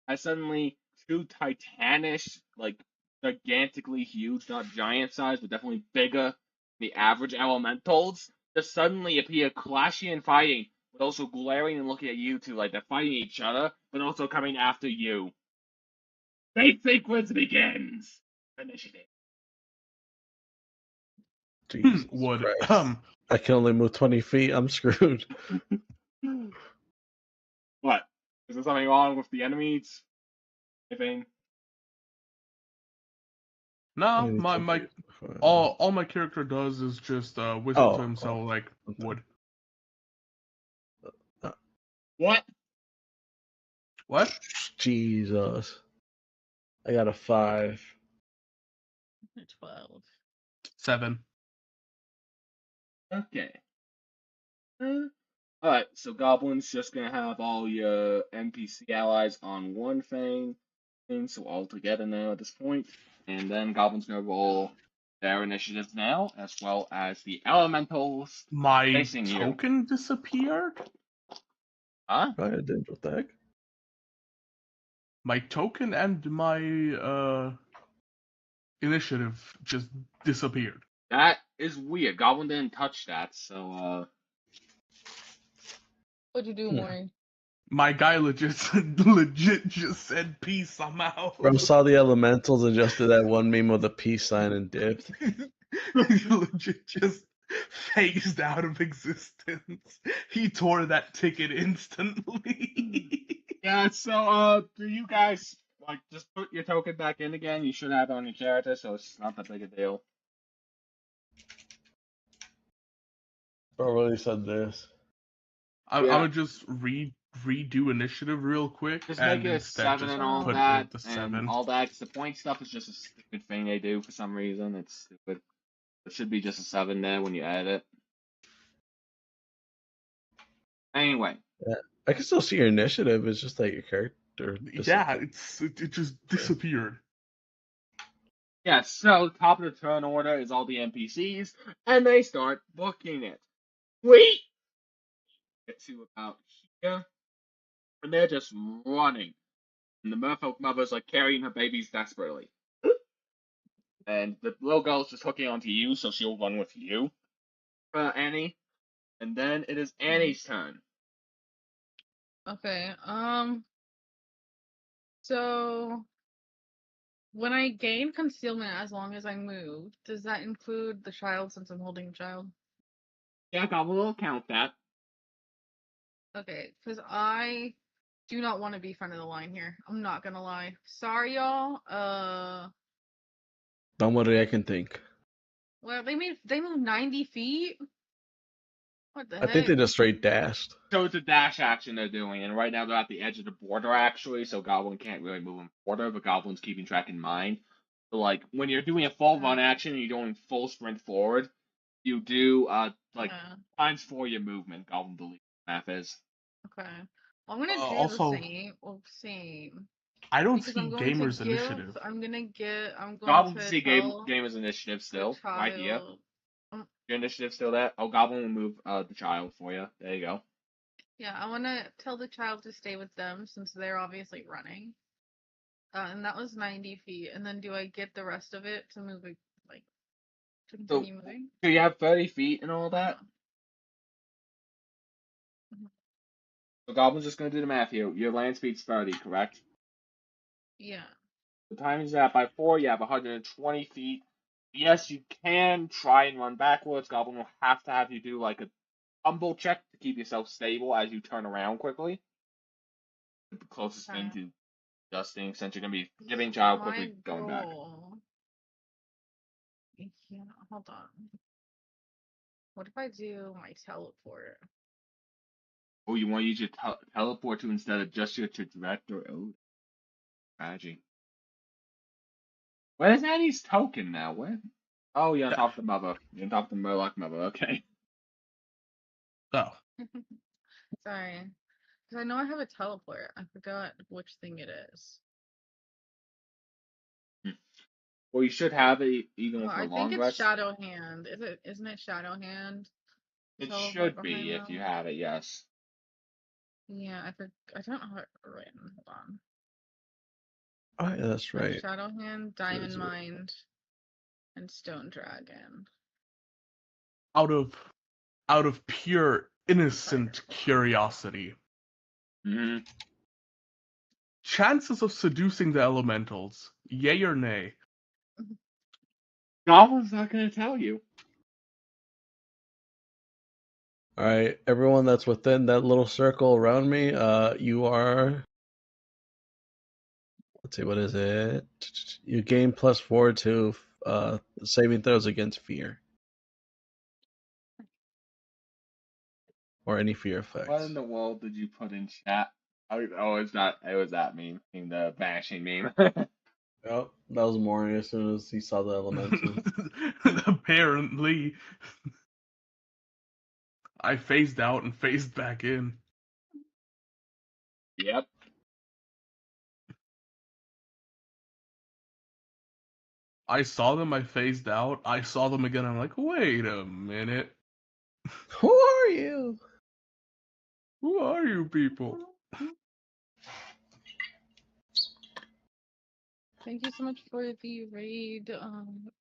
As suddenly two titanish, like gigantically huge, not giant size, but definitely bigger than the average elementals, just suddenly appear clashing and fighting, but also glaring and looking at you two like they're fighting each other, but also coming after you. Fate sequence begins. Initiative. Jesus Would Christ. I can only move 20 feet. I'm screwed. What? Is there something wrong with the enemies? Anything? No, Only my 10 my feet. all my character does is just whistle to himself like okay. wood. What? What? Jesus. I got a 5. 12. 7. Okay. Alright, so Goblin's just gonna have all your NPC allies on one thing, so all together now at this point. And then Goblin's gonna roll their initiatives now, as well as the elementals My facing you. token disappeared? Huh? Right, I did. What the heck? My token and my initiative just disappeared. That is weird. Goblin didn't touch that, so What'd you do, Hmm. Maury? My guy legit just said peace, I'm out. Bro saw the elementals and just did that one meme with a peace sign and dipped. He legit just phased out of existence. He tore that ticket instantly. yeah, do you guys like just put your token back in again? You should have it on your character, so it's not that big a deal. Bro really said this. Yeah. I would just redo initiative real quick Just and make it a instead 7 just and all put that, the and 7. all that. 'Cause the point stuff is just a stupid thing they do for some reason. It's stupid. It should be just a 7 there when you add it. Anyway, Yeah. I can still see your initiative. It's just that your character. Yeah, it just disappeared. yeah, so top of the turn order is all the NPCs, and they start booking it. Wait! Get to about here, and they're just running. And the merfolk mother's like carrying her babies desperately. And the little girl's just hooking onto you, so she'll run with you, Annie. And then it is Annie's turn. Okay. So when I gain concealment as long as I move, does that include the child since I'm holding a child? Yeah, Goblin will count that. Okay, because I do not want to be front of the line here. I'm not gonna lie. Sorry, y'all. Don't worry, I can think. Well, they moved 90 feet. What the I think they heck? just straight dashed. So it's a dash action they're doing, and right now they're at the edge of the border actually, so Goblin can't really move in border, but Goblin's keeping track in mind. So like when you're doing a full run action and you're doing full sprint forward, you do Yeah. times 4 your movement. Goblin believes math is. Okay. Well, I'm gonna do the Also, same. Well, same. I don't Because see I'm going to Gamer's give. initiative. I'm going Goblin to see tell Gamer's initiative the still right here. child. Your initiative still there. Oh, Goblin will move the child for you. There you go. Yeah, I want to tell the child to stay with them since they're obviously running. And that was 90 feet. And then do I get the rest of it to move it, like, to continue moving? So you have 30 feet and all that. Mhm. So Goblin's just gonna do the math here. Your land speed's 30, correct? Yeah. The times that by 4, you have 120 feet. Yes, you can try and run backwards. Goblin will have to have you do like a tumble check to keep yourself stable as you turn around quickly. The closest thing to adjusting, since you're going to be giving child quickly going back. Yeah, hold on. What if I do my teleport? Oh, you want to use your teleport to instead of just your to direct or strategy. Where's Annie's token now? Where? Oh, you're on top of the mother. You're on top of the Murloc mother. Okay. Oh, Sorry. Because I know I have a teleport. I forgot which thing it is. Well, you should have it even Well, with I a think long it's rest. Shadow Hand. Isn't it Shadow Hand? It Teleport should behind be if you them? have it. Yes. Yeah, I don't have it written. Hold on. Oh, yeah, that's right. Shadow Hand, Diamond is it? Mind, and Stone Dragon. out of pure innocent curiosity, Hmm. chances of seducing the elementals, yay or nay? Goblin's not going to tell you. All right, everyone that's within that little circle around me, you are. Let's see, what is it? You gain +4 to saving throws against fear or any fear What effects. in the world did you put in chat? Oh, it's not. It was that meme. The vanishing meme. Yep, that was Maury as soon as he saw the elemental. Apparently, I phased out and phased back in. Yep. I saw them, I phased out. I saw them again. I'm like, wait a minute. Who are you? Who are you people? Thank you so much for the raid,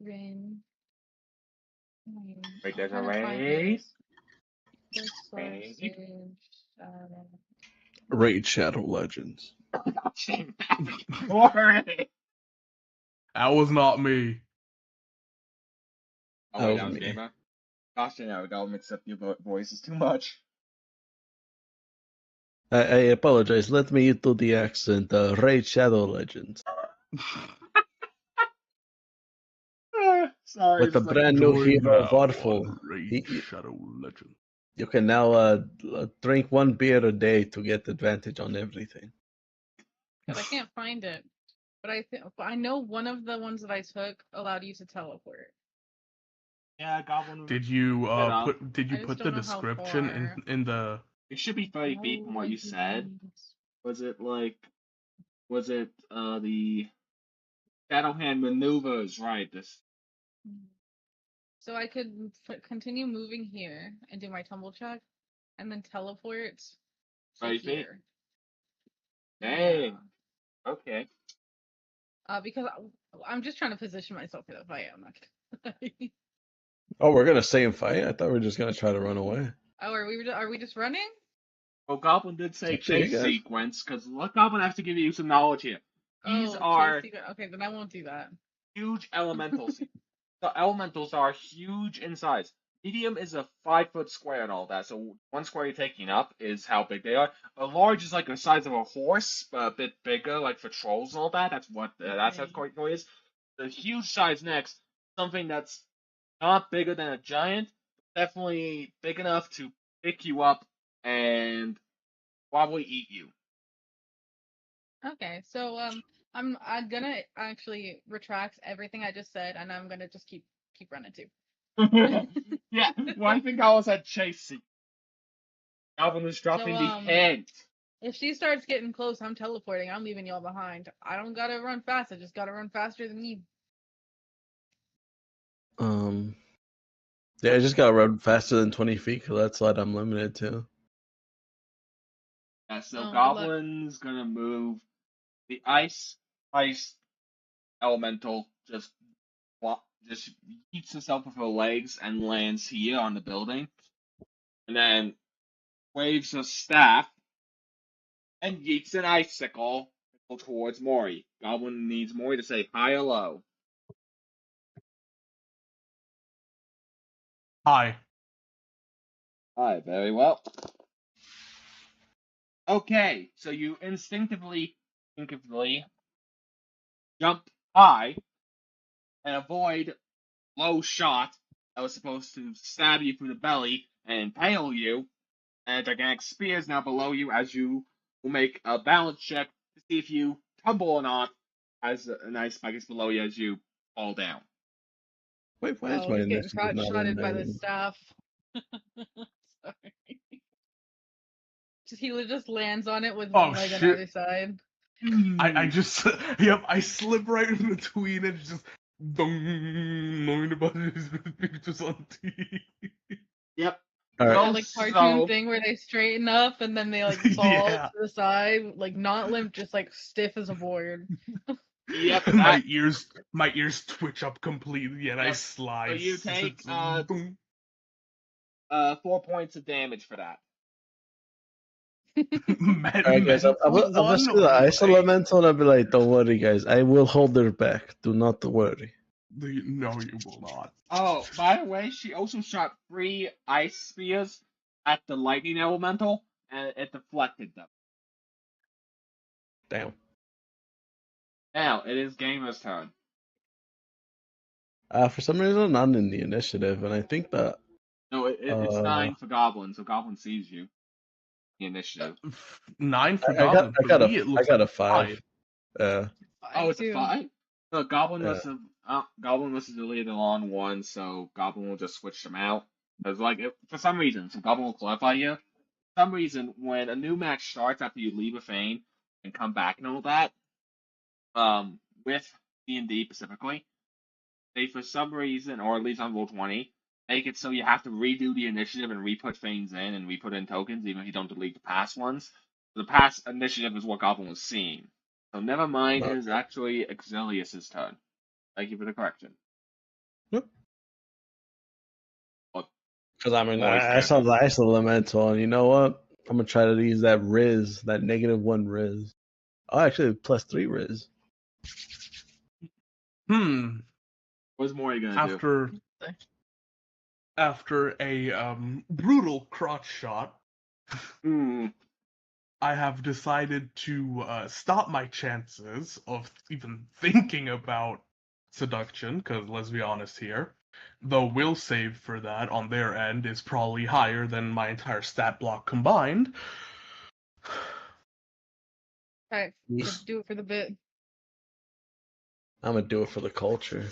Rin. Wait, I'm there's a trying to find raid. this Raid. sausage. Raid Shadow Legends. Alright. That was not me. Oh That wait, was that was me. Gamer. Gosh, I know. Don't mix up your voices too much. I apologize. Let me do the accent. Raid Shadow Legends. Sorry, With a it's like brand new Join hero, now Varful. on Raid Shadow Legend. You can now drink 1 beer a day to get advantage on everything. Because I can't find it. But I know one of the ones that I took allowed you to teleport. yeah, Goblin. Did you I put just the don't know how description far. in the It should be 30 feet from what you said. Was it the Shadow Hand maneuvers? Right. This. So I could continue moving here and do my tumble check, and then teleport to 30 feet. here. Dang. Okay. Because I'm just trying to position myself for the fight. I'm not gonna. Oh, we're gonna stay and fight? I thought we were just gonna try to run away. Oh, are we just running? Well, Goblin did say It's up to you chase guys. sequence, because let Goblin have to give you some knowledge here. These Oh, are chase sequence. Okay, then I won't do that. huge elementals. The elementals are huge in size. Medium is a 5-foot square and all that, so 1 square you're taking up is how big they are. A large is like the size of a horse, but a bit bigger, like for trolls and all that. That's what that's how Koi is. The huge size next, something that's not bigger than a giant, definitely big enough to pick you up and probably eat you. Okay, so I'm gonna actually retract everything I just said, and I'm gonna just keep running too. Yeah, well, I think I was at chase. Alvin was dropping the hint. If she starts getting close, I'm teleporting. I'm leaving y'all behind. I don't gotta run fast. I just gotta run faster than you. Yeah, I just gotta run faster than 20 feet because that's what I'm limited to. Yeah, so Oh, Goblin's gonna move the ice elemental just eats himself with her legs and lands here on the building, and then waves a staff and yeets an icicle. It towards Mori. Goblin needs Mori to say high or low. Hi. Hi, very well. Okay, so you instinctively jump high and avoid low shot that was supposed to stab you through the belly and impale you, and a gigantic spear is now below you as you will make a balance check to see if you tumble or not, as a nice spike is below you as you fall down. Wait, why is Oh, my he's getting initiative crotch not in shotted by there? the staff. Sorry. He just lands on it with Oh, one leg on shit. either side. I just, yep, I slip right in between and just, knowing about his pictures on TV. Yep. All right. That So, like cartoon so thing where they straighten up and then they like fall Yeah. to the side, like not limp, just like stiff as a board. yep, my that ears twitch up completely and I Yep. slide. So you take Boom. 4 points of damage for that. All right, guys. I'm just One gonna ice way. elemental and I'll be like, "Don't worry, guys. I will hold her back. Do not worry." No, you will not. Oh, by the way, she also shot 3 ice spears at the lightning elemental, and it deflected them. Damn. Now, it is Gamer's turn. For some reason, I'm not in the initiative, and I think that No, it's 9 for Goblin, so Goblin sees you. The initiative. 9 for I got Goblin. For me, it I looks got a like 5. 5. Oh, it's a Too. 5? No, Goblin Yeah. must have deleted the long one, so Goblin will just switch them out. Because, like, for some reason, so Goblin will clarify you. For some reason, when a new match starts after you leave a Fane and come back and all that, with D&D specifically, they for some reason, or at least on Roll20, make it so you have to redo the initiative and re-put Fanes in and re-put in tokens, even if you don't delete the past ones. The past initiative is what Goblin was seeing. So never mind, it is actually Exilius' turn. Thank you for the correction. Yep. What? Because I mean, Moist I it. saw the ice elemental, and you know what? I'm gonna try to use that Riz, that -1 Riz. Oh, actually, +3 Riz. What's Mori gonna do? After a brutal crotch shot, I have decided to stop my chances of even thinking about seduction, because let's be honest here, the will save for that on their end is probably higher than my entire stat block combined. Alright, let's do it for the bit. I'm gonna do it for the culture.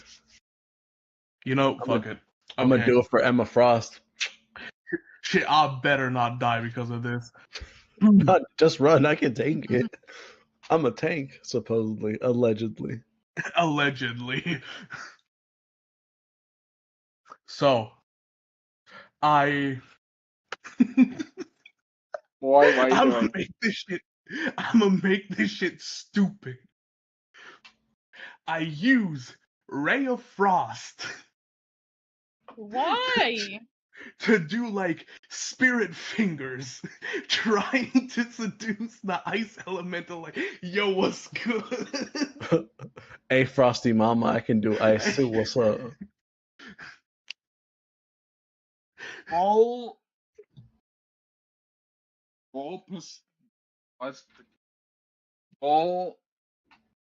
You know, I'm fuck gonna, it. I'm gonna Okay. do it for Emma Frost. Shit, I better not die because of this. Just run. I can tank it. I'm a tank, supposedly, allegedly. Allegedly. So, I. Boy, what are you I'm doing? gonna make this shit stupid. I use Ray of Frost Why? to do like spirit fingers, trying to seduce the ice elemental. Like, yo, what's good? Hey, Frosty Mama, I can do ice too. What's up? Roll roll.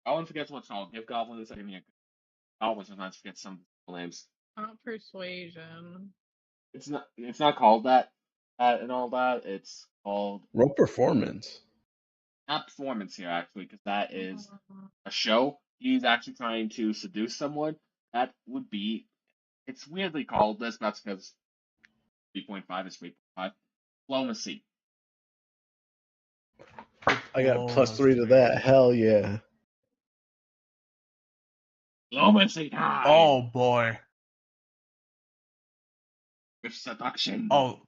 Goblin forgets what's called. Give Goblin a second here. Goblin sometimes forgets some names. Not persuasion. It's not called that and all that. It's called Rope performance. not performance here actually, because that is a show. He's actually trying to seduce someone. That would be. It's weirdly called this. That's because 3.5 is 3.5. Diplomacy. I got +3 to that. Hell yeah. Diplomacy time. Oh boy. With seduction. Oh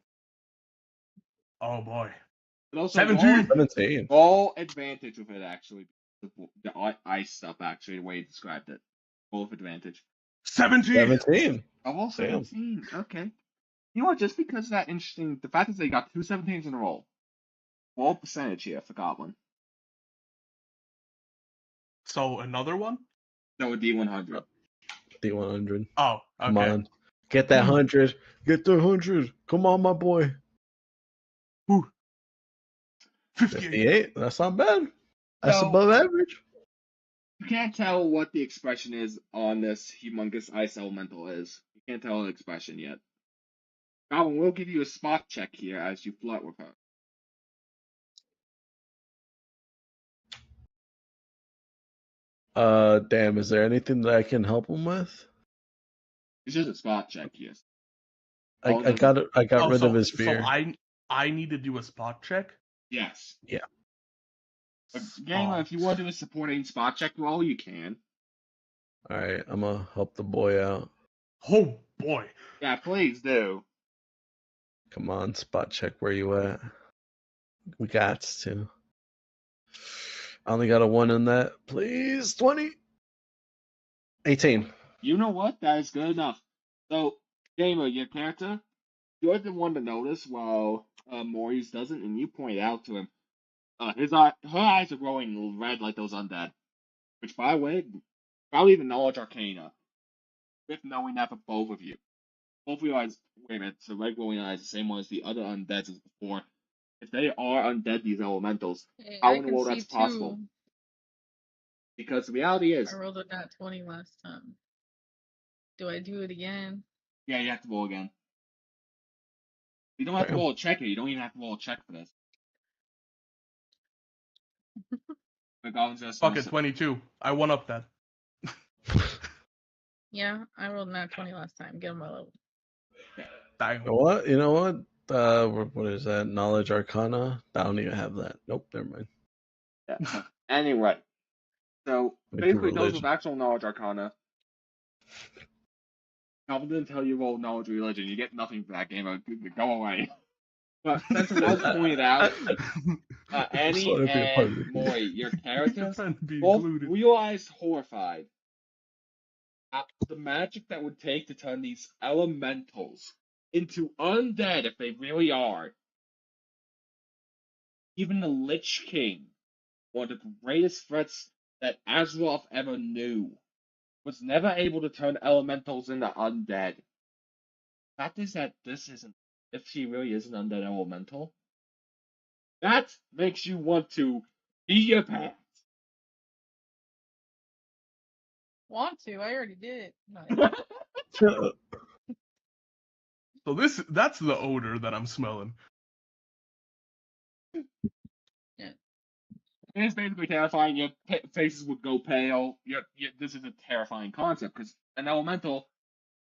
boy. And also 17. 17. roll advantage with it actually. The ice stuff actually, the way you described it. Roll with advantage. 17. 17. Oh, 17. Okay. You know what? Just because of that interesting, the fact that they got 2 17s in a row. Roll percentage here for Goblin. So another one? No, a D100. D100. Oh, Come okay. on. Get that 100. Get the 100. Come on, my boy. Ooh. 58. 58. That's not bad. That's So- above average. You can't tell what the expression is on this humongous ice elemental is. You can't tell the expression yet. Goblin will give you a spot check here as you flirt with her. Damn, is there anything that I can help him with? It's just a spot check, yes. I got rid of his fear. So I need to do a spot check? Yes. Yeah. But Gamer, if you want to do a supporting spot check roll, you can. Alright, I'm gonna help the boy out. Oh boy. Yeah, please do. Come on, spot check, where you at? We got to. I only got a 1 in that. Please, 20. 18. You know what? That is good enough. So, Gamer, your character, you're the one to notice while Maurice doesn't, and you point out to him. Her eyes are glowing red like those undead. Which, by the way, probably the knowledge arcana. With knowing that for both of you. Both of your eyes, wait a minute, so red glowing eyes, the same one as the other undeads as before. If they are undead, these elementals, Hey, how I in the can world see that's possible? two. Because the reality is, I rolled a nat 20 last time. Do I do it again? yeah, you have to roll again. You don't have to Damn. roll a check here. You don't even have to roll a check for this. The goblin's just Fuck it, 22. I won up that. Yeah, I rolled nat 20 last time. Get him my level. Damn. You know what? What is that? Knowledge Arcana? I don't even have that. Nope, never mind. Yeah. Anyway, so Let me do basically, those with religion. actual knowledge arcana. Goblin didn't tell you roll knowledge religion. You get nothing for that game. Go away. But since it was pointed out, Annie wanna be a part and of it. Mori, your characters, Defend being both included. realized horrified at the magic that would take to turn these elementals into undead if they really are. Even the Lich King, one of the greatest threats that Azeroth ever knew, was never able to turn elementals into undead. The fact is that this isn't, if she really is an undead elemental, that makes you want to be your pants. Want to? I already did it. No. So that's the odor that I'm smelling. It's basically terrifying. Your faces would go pale. This is a terrifying concept because an elemental,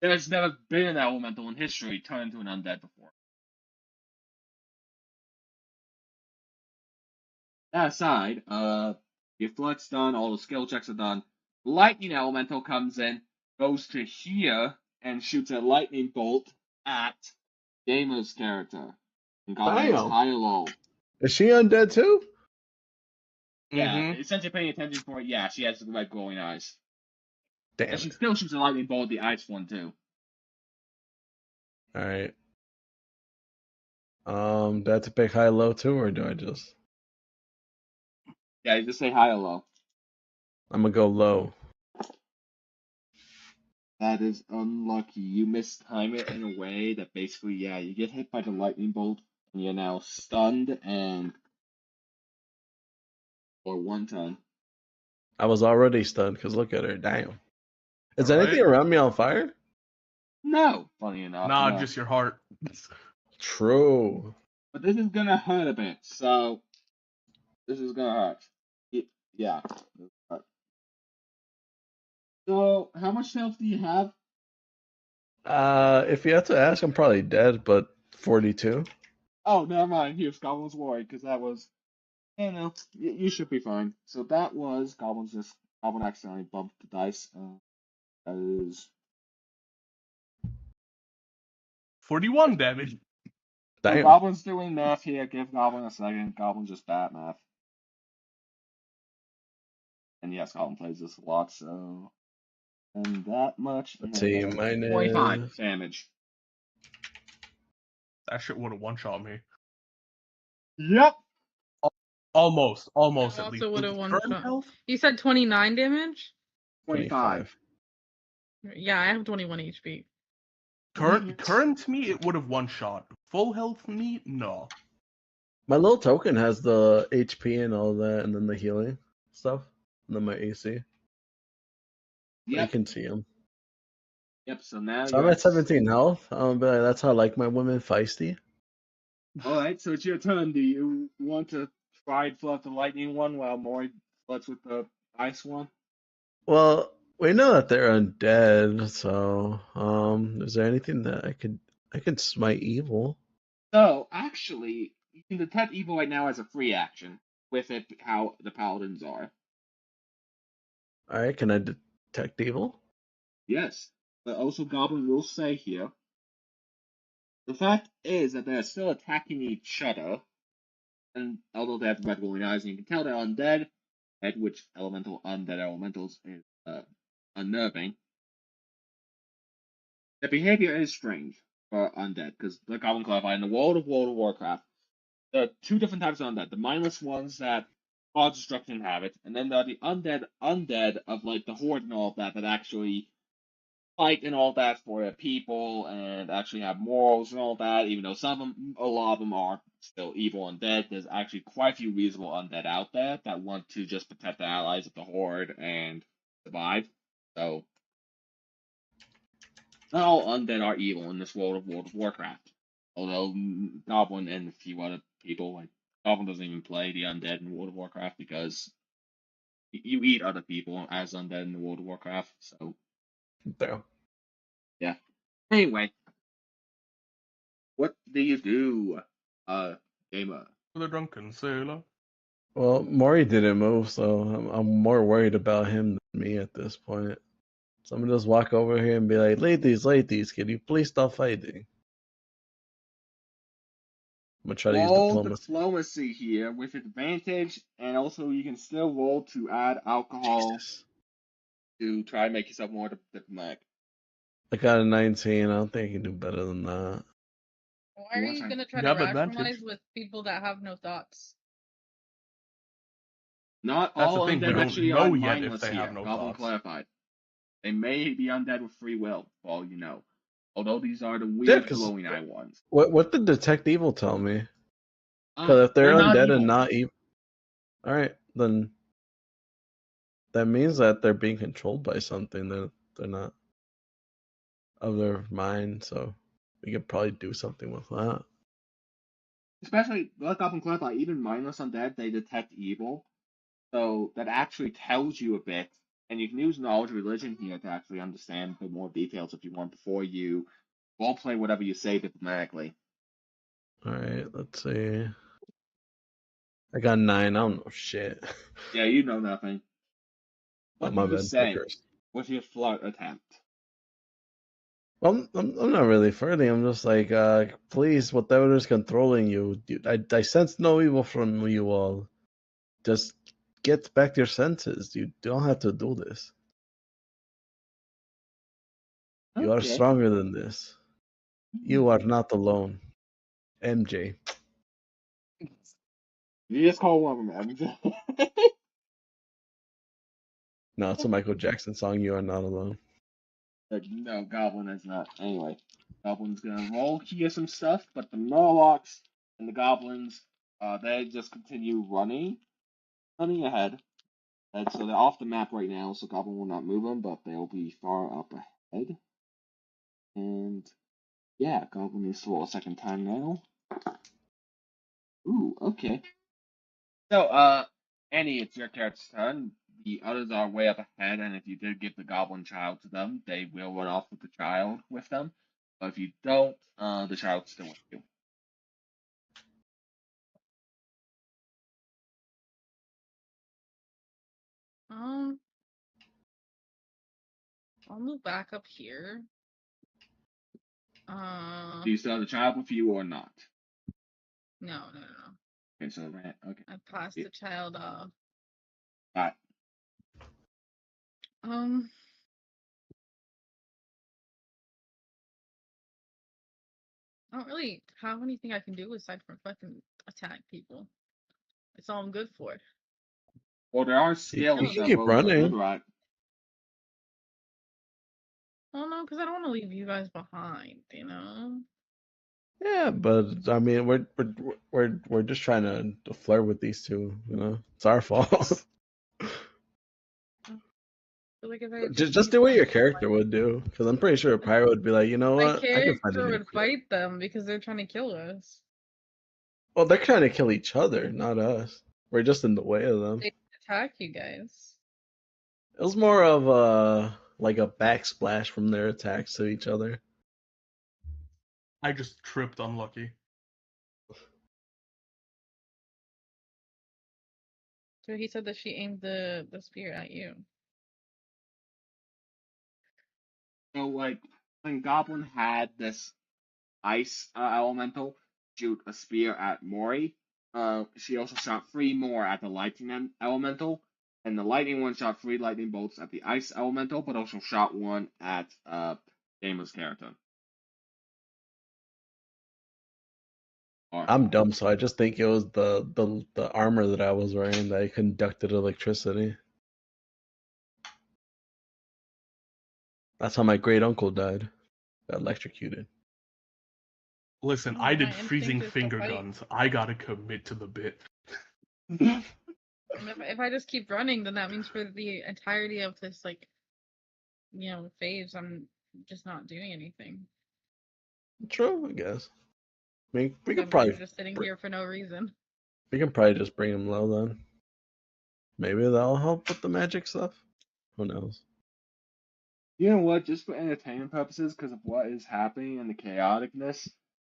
there's never been an elemental in history turned into an undead before. That aside, your flirt's done, all the skill checks are done. Lightning elemental comes in, goes to here, and shoots a lightning bolt at Gamer's character. And Goblin is Damn. high or low. Is she undead too? Yeah, since you're paying attention for it, yeah, she has red glowing eyes. Damn. And she still shoots a lightning bolt at the ice one too. Alright. Do I have to pick high low too, or do I just? Yeah, you just say high or low. I'm gonna go low. That is unlucky. You mistime it in a way that basically, yeah, you get hit by the lightning bolt, and you're now stunned and or one ton. I was already stunned because look at her. Damn. Is Alright. anything around me on fire? No, funny enough. Nah, no. just your heart. True. But this is gonna hurt a bit, so this is gonna hurt. Yeah. So, how much health do you have? If you have to ask, I'm probably dead, but 42. Oh, never mind. Here's Goblin's worried because that was. No, you should be fine. So that was Goblin accidentally bumped the dice. That is 41 damage. So Damn. Goblin's doing math here. Give Goblin a second. Goblin's just bad at math. And yes, Goblin plays this a lot, so. And that much. Let's see, minus 45 damage. That shit would have one-shot me. Yep. Almost I at least. also would With have one current shot. health, You said 29 damage? 25. Yeah, I have 21 HP. current me, it would have one shot. Full health me, no. My little token has the HP and all that, and then the healing stuff, and then my AC. You Yep. can see them. Yep. So now So I'm you're at 17 health. But that's how I like my women feisty. All right. So it's your turn. Do you want to try and flood the lightning one while Mori floods with the ice one? Well, we know that they're undead, so is there anything that I could smite evil? So actually, you can detect evil right now as a free action with it how the paladins are. All right, can I detect evil? Yes, but also Goblin will say here. The fact is that they're still attacking each other, and although they have red glowing eyes, and you can tell they're undead, at which undead elementals is unnerving. Their behavior is strange for undead, because the Goblin clarified in the world of Warcraft, there are two different types of undead. The mindless ones that cause destruction inhabit, and then there are the undead of like the horde and all of that actually fight and all that for their people and actually have morals and all that, even though a lot of them are still evil undead. There's actually quite a few reasonable undead out there that want to just protect the allies of the horde and survive. So, not all undead are evil in this world of Warcraft. Although Goblin and a few other people, like Goblin doesn't even play the undead in World of Warcraft because you eat other people as undead in the World of Warcraft. So, There. yeah. Anyway, what do you do, gamer? The drunken sailor. Well, Maury didn't move, so I'm more worried about him than me at this point. So I'm gonna just walk over here and be like, ladies, can you please stop fighting? I'm gonna try to use Roll diplomacy. diplomacy here with advantage, and also you can still roll to add alcohol Jesus. to try and make yourself more diplomatic. I got a 19. I don't think I can do better than that. Why are you gonna try You to have rationalize advantage. with people that have no thoughts? Not That's the all thing, we undead don't actually are know yet if mindless they have here. no Goblin thoughts. clarified. They may be undead with free will, for all you know. Although these are the Yeah, weird 'cause glowing eye ones. what did detect evil tell me? Because if they're They're not undead and evil. not evil, all right, then that means that they're being controlled by something that they're not of their mind. So we could probably do something with that. Especially, like Goblin clarified, even mindless undead, they detect evil. So that actually tells you a bit, and you can use knowledge of religion here to actually understand the more details if you want before you roleplay whatever you say diplomatically. All right, let's see. I got 9. I don't know shit. Yeah, you know nothing. Oh, What do my you bad. I say cursed. with your flirt attempt? Well, I'm not really flirting. I'm just like, please, whatever is controlling you, I sense no evil from you all. Just get back to your senses. You don't have to do this. You are Okay. stronger than this. You are not alone. MJ. You just call one of them MJ. No, it's a Michael Jackson song. You are not alone. No, Goblin is not. Anyway, Goblin's gonna roll here some stuff, but the Murlocs and the Goblins, they just continue running ahead. And so they're off the map right now, so Goblin will not move them, but they'll be far up ahead. And yeah, Goblin needs to roll a second time now. Ooh, okay. So, Annie, it's your character's turn. The others are way up ahead, and if you did give the Goblin child to them, they will run off with the child with them. But if you don't, the child's still with you. Um, I'll move back up here. Do you still have the child with you or not? No. Okay, so okay. I passed Yeah. the child off. Alright. Um, I don't really have anything I can do aside from fucking attack people. It's all I'm good for. Well, there are You skills can that keep both are good, running. right? Oh no, because I don't want to leave you guys behind. You know. Yeah, but I mean, we're just trying to flirt with these two. You know, it's our fault. But like if I Just keep do what your running, character would do, because I'm pretty sure a pirate would be like, you know my what, I can find a character new would crew. fight them because they're trying to kill us. Well, they're trying to kill each other, not us. We're just in the way of them. They attack you guys. It was more of a like a backsplash from their attacks to each other. I just tripped unlucky. So he said that she aimed the spear at you. So, like, when Goblin had this ice elemental shoot a spear at Mori, she also shot 3 more at the lightning elemental, and the lightning one shot 3 lightning bolts at the ice elemental, but also shot 1 at Damon's character. Or, I'm dumb, so I just think it was the armor that I was wearing that conducted electricity. That's how my great uncle died. Got electrocuted. Listen, Oh, I did my freezing instinct is to finger fight. guns. I gotta commit to the bit. And if I just keep running, then that means for the entirety of this, like, phase, I'm just not doing anything. True, I guess. I mean, we could I'm probably just sitting here for no reason. we can probably just bring him low then. Maybe that'll help with the magic stuff. Who knows? you know what? Just for entertainment purposes, because of what is happening and the chaoticness,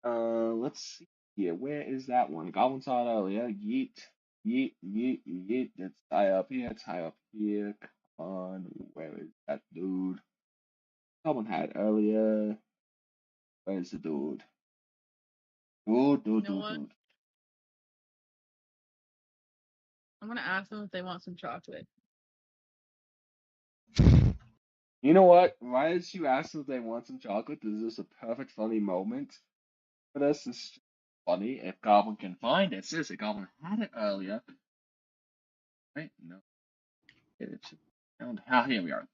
let's see here. Where is that one? Goblin saw it earlier. Yeet, yeet, yeet, yeet. Let's tie up here. Tie up here. Come on. Where is that dude? Goblin had earlier. Where's the dude? You know what? I'm gonna ask them if they want some chocolate. You know what? Why did you ask if they want some chocolate? This is just a perfect funny moment for this. It's just funny if Goblin can find it. Seriously, Goblin had it earlier. Wait, no. Here we are.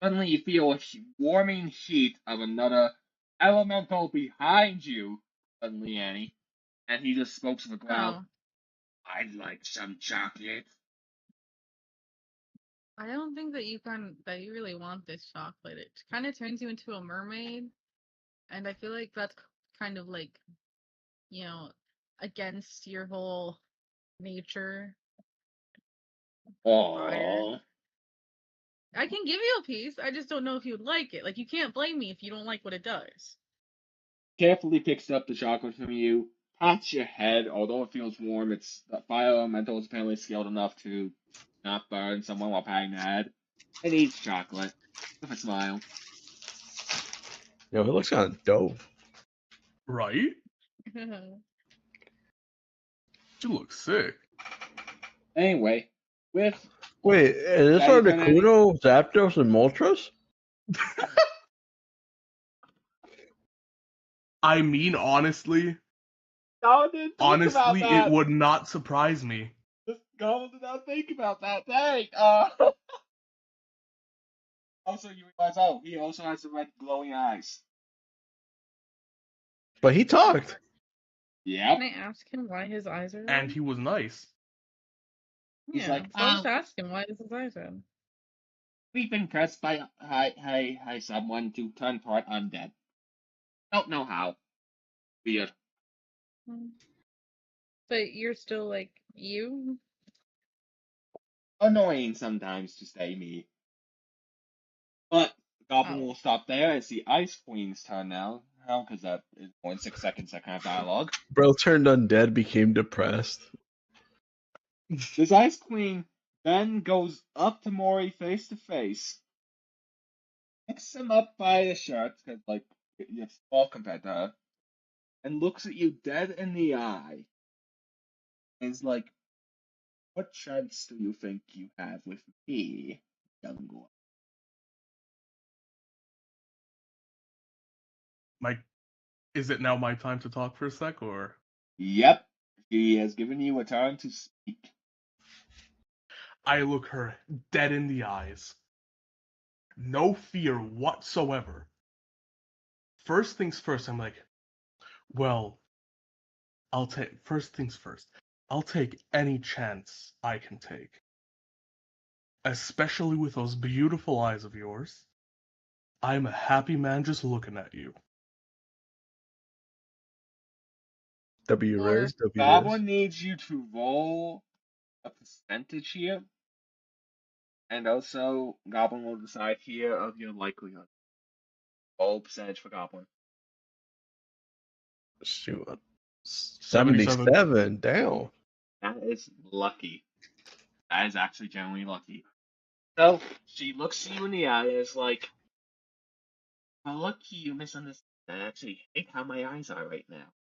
Suddenly you feel a warming heat of another elemental behind you. Suddenly, Annie. And he just spoke to the ground. Oh, I'd like some chocolate. I don't think that you really want this chocolate. It kind of turns you into a mermaid, and I feel like that's kind of like, against your whole nature. Fire. Aww. I can give you a piece. I just don't know if you would like it. Like, you can't blame me if you don't like what it does. Carefully picks up the chocolate from you, pats your head, although it feels warm, it's the fire elemental is apparently skilled enough to not burn someone while patting the head. It eats chocolate. With a smile. Yo, it looks kind of dope. Right? You look sick. Anyway, with Wait, and this Yeah, are you the can, Annie. Kudo, Zapdos, and Moltres? I mean, honestly, Goblin didn't think about it that. would not surprise me. Goblin did not think about that. Dang. Also, you realize, he also has the red glowing eyes. But he talked. Yep. Can I ask him why his eyes are red? And he was nice. He's Yeah, like, so I'll just ask him why is his eyes red. we've been cursed by someone to turn part undead. Don't know how. Weird. But you're still like you? Annoying sometimes to say me. But Goblin Oh. will stop there. It's the Ice Queen's turn now. Because that is 0.6 seconds that kind of dialogue. Bro turned undead, became depressed. This Ice Queen then goes up to Mori face to face, picks him up by the shirt, because, like, you're small compared to her, and looks at you dead in the eye. And is like, what chance do you think you have with me, young one? Is it now my time to talk for a sec, or? Yep. He has given you a turn to speak. I look her dead in the eyes. No fear whatsoever. First things first, I'm like, well, first things first. I'll take any chance I can take. Especially with those beautiful eyes of yours. I'm a happy man just looking at you. W Riz, W Riz. Goblin needs you to roll a percentage here. And also, Goblin will decide here of your likelihood. Roll percentage for Goblin. Shoot. 77. 77. Damn. That is lucky. That is actually genuinely lucky. So, she looks you in the eye and is like, "How lucky you misunderstood. I actually hate how my eyes are right now.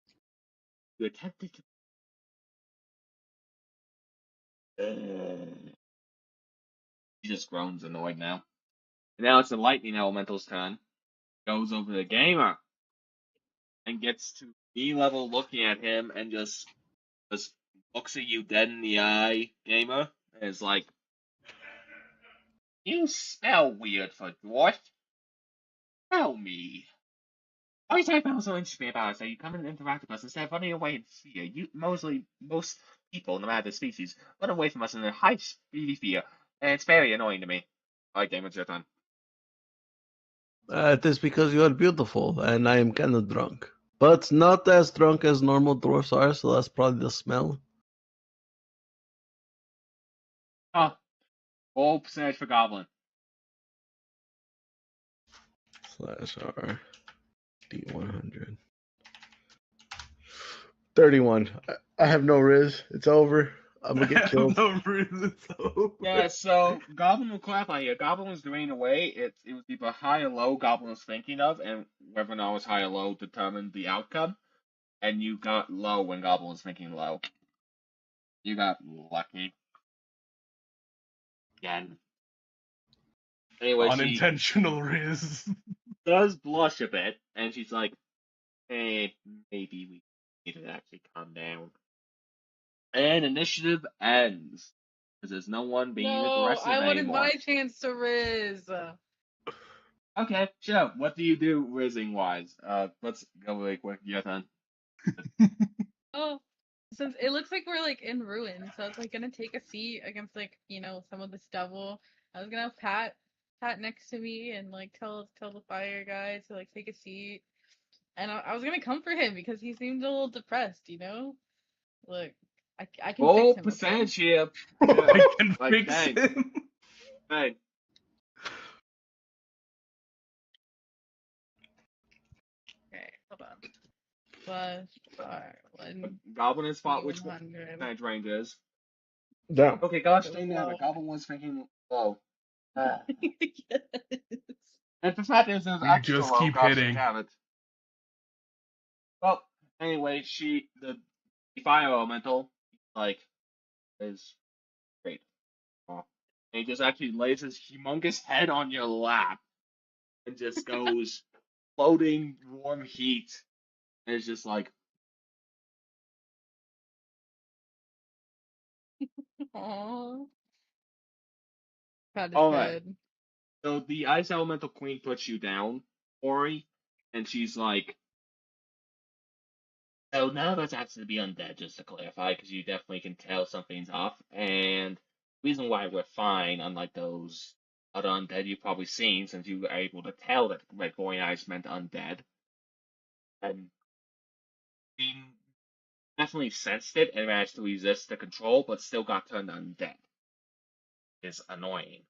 You attempted to." She just groans annoyed now. And now it's the lightning elemental's turn. Goes over to the gamer and gets to B level looking at him and just looks at you dead in the eye, gamer, and is like, "You smell weird for dwarf. Tell me. Every time I found so interesting about us that you come and interact with us instead of running away in fear. Most people, no matter the species, run away from us in their high speedy fear, and it's very annoying to me." Alright, gamer, it's your turn. It is because you are beautiful, and I am kind of drunk. But not as drunk as normal dwarfs are, so that's probably the smell. Roll percentage for Goblin. /R D100. 31. I have no Riz. It's over. I'm gonna get killed. No reason so. Yeah, so Goblin will clarify here. Goblin was green away. It was either high or low Goblin was thinking of, and whether or not it was high or low determined the outcome. And you got low when Goblin was thinking low. You got lucky. Again. Anyway, she Unintentional Riz. does blush a bit, and she's like, "Hey, maybe we need to actually calm down." And initiative ends. Because there's no one being No, aggressive I wanted anymore. my chance to Riz. Okay, sure. What do you do rizzing wise? Let's go really quick. Your turn. Oh, since it looks like we're like in ruins, so I was like gonna take a seat against like some of the stubble. I was gonna pat next to me and like tell the fire guy to like take a seat, and I was gonna comfort him because he seemed a little depressed. Look, I can Roll fix him. percentage here. I can Like, fix dang. him. Hey, Okay, hold on. Plus one Goblin is fought which 100. percentage range is. Damn. Okay, gosh So dang that. low. Goblin was thinking low. And Yes. the fact is, there's You actually just low. keep Gosh hitting. damn it. Well, anyway, the fire elemental, like, is great. And he just actually lays his humongous head on your lap and just goes floating warm heat. And it's just like, Aww. Pat his alright. head. So the Ice Elemental Queen puts you down, Ori, and she's like, "So none of us has to be undead, just to clarify, because you definitely can tell something's off. And the reason why we're fine, unlike those other undead you've probably seen, since you were able to tell that red glowing eyes meant undead, and we definitely sensed it and managed to resist the control, but still got turned undead. Is annoying."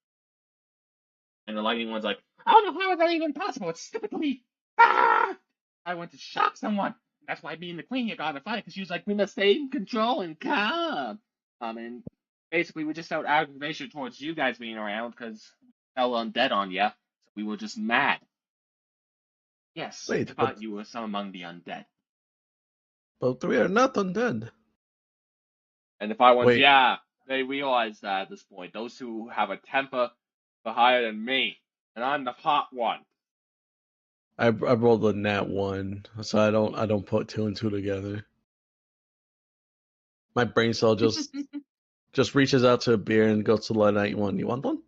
And the lightning one's like, "I don't know how is that even possible. It's stupidly. Ah! I went to shock someone. That's why me and the queen here got in a fight, because she was like, we must stay in control and calm." And basically we just felt aggravation towards you guys being around because we fell undead on you. So we were just mad. Yes, Wait, I thought you were some among the undead. but we are not undead. And the fire ones, Wait. yeah, they realize that at this point. Those who have a temper are higher than me. And I'm the hot one. I rolled a nat 1, so I don't put 2 and 2 together. My brain cell just reaches out to a beer and goes to the lightning one. You want one?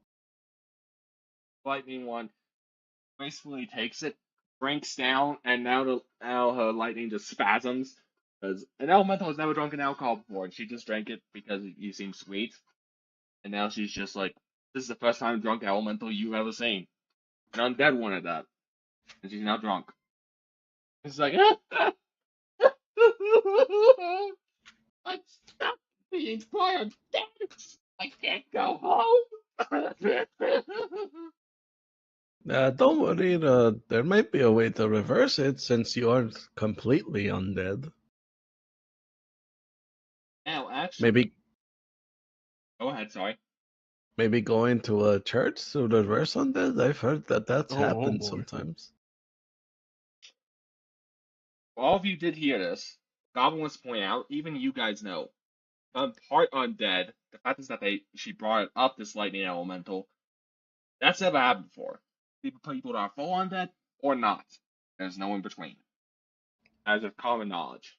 Lightning one gracefully takes it, drinks down, and now her lightning just spasms. Because an elemental has never drunk an alcohol before, and she just drank it because you seem sweet. And now she's just like, this is the first time drunk elemental you've ever seen. An undead one at that. And she's now drunk. It's like, I'm stuck being part dead. I can't go home. Don't worry. There might be a way to reverse it since you aren't completely undead. Now, actually, Maybe go ahead. Sorry. going to a church to reverse undead. I've heard that that's Oh happened boy. sometimes. All of you did hear this. Goblin wants to point out, even you guys know, I'm part undead. The fact is that she brought up this lightning elemental. That's never happened before. People that are full undead or not. There's no in between. As of common knowledge.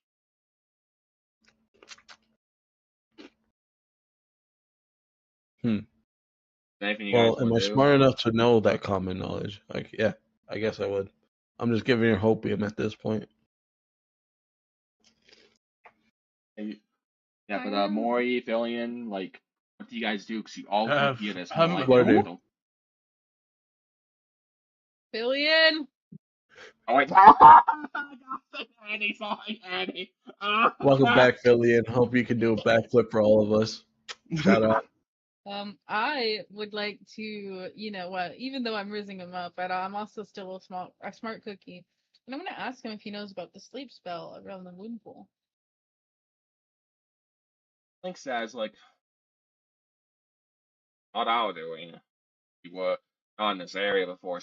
Anything you guys Well, am want I to do? smart enough to know that common knowledge? Like, yeah, I guess I would. I'm just giving you hopium at this point. Yeah, but Mori, Fillion, like, what do you guys do? Because you all could hear this. What do I do? Elemental. Billion. Oh wait. Annie, sorry, Annie. Welcome back, Philly, and hope you can do a backflip for all of us. Shout out. I would like to, even though I'm rizzing him up, but I'm also still a smart cookie. And I'm gonna ask him if he knows about the sleep spell around the moon pool. Link says, like, not our doing. We were not in this area before.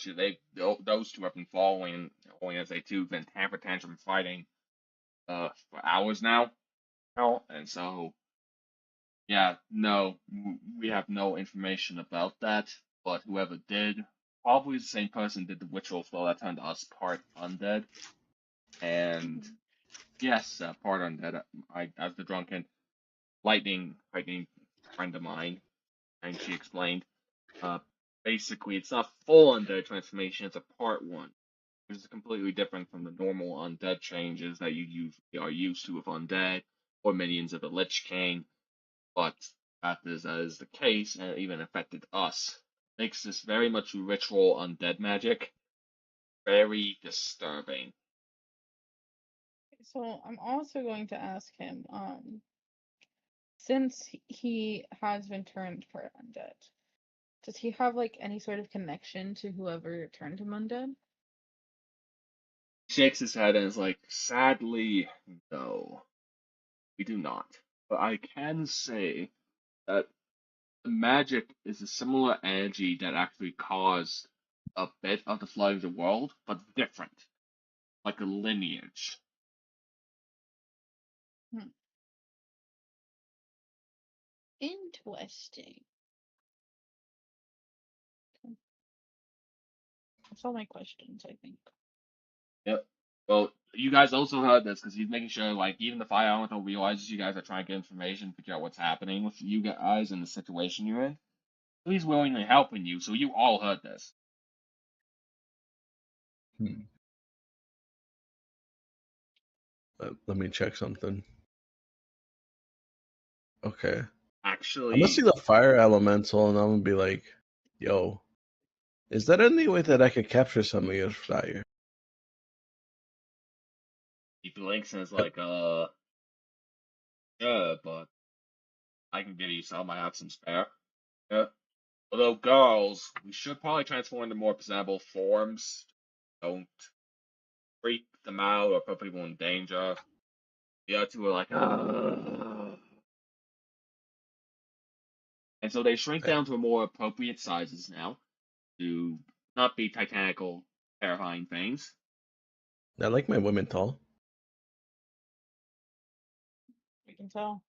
Those two have been following, only as they two have been tamper tantrum fighting, for hours now. And so, yeah, no, we have no information about that. But whoever did, probably the same person did the ritual spell that turned us part undead. And yes, part undead. As the drunken lightning friend of mine, and she explained. Basically, it's not full undead transformation; it's a part one, which is completely different from the normal undead changes that you usually are used to with undead or minions of the Lich King. But that is the case, and it even affected us. Makes this very much ritual undead magic very disturbing. So I'm also going to ask him, since he has been turned part undead, does he have like any sort of connection to whoever turned him undead? Shakes his head and is like, sadly, no, we do not. But I can say that the magic is a similar energy that actually caused a bit of the flood of the world, but different, like a lineage. Interesting. That's all my questions, I think. Yep. Well, you guys also heard this because he's making sure, like, even the Fire Elemental realizes you guys are trying to get information, figure out what's happening with you guys and the situation you're in. So he's willingly helping you, so you all heard this. Let me check something. Okay. Actually, I'm gonna see the fire elemental, and I'm gonna be like, "Yo, is there any way that I could capture some of your fire?" he blinks and is like, yeah, but I can give you some. I have some spare. Yeah. Although, girls, we should probably transform into more presentable forms. Don't freak them out or put people in danger. The other two are like, ugh. And so they shrink down to more appropriate sizes now to not be titanical, terrifying things. I like my women tall. We can tell.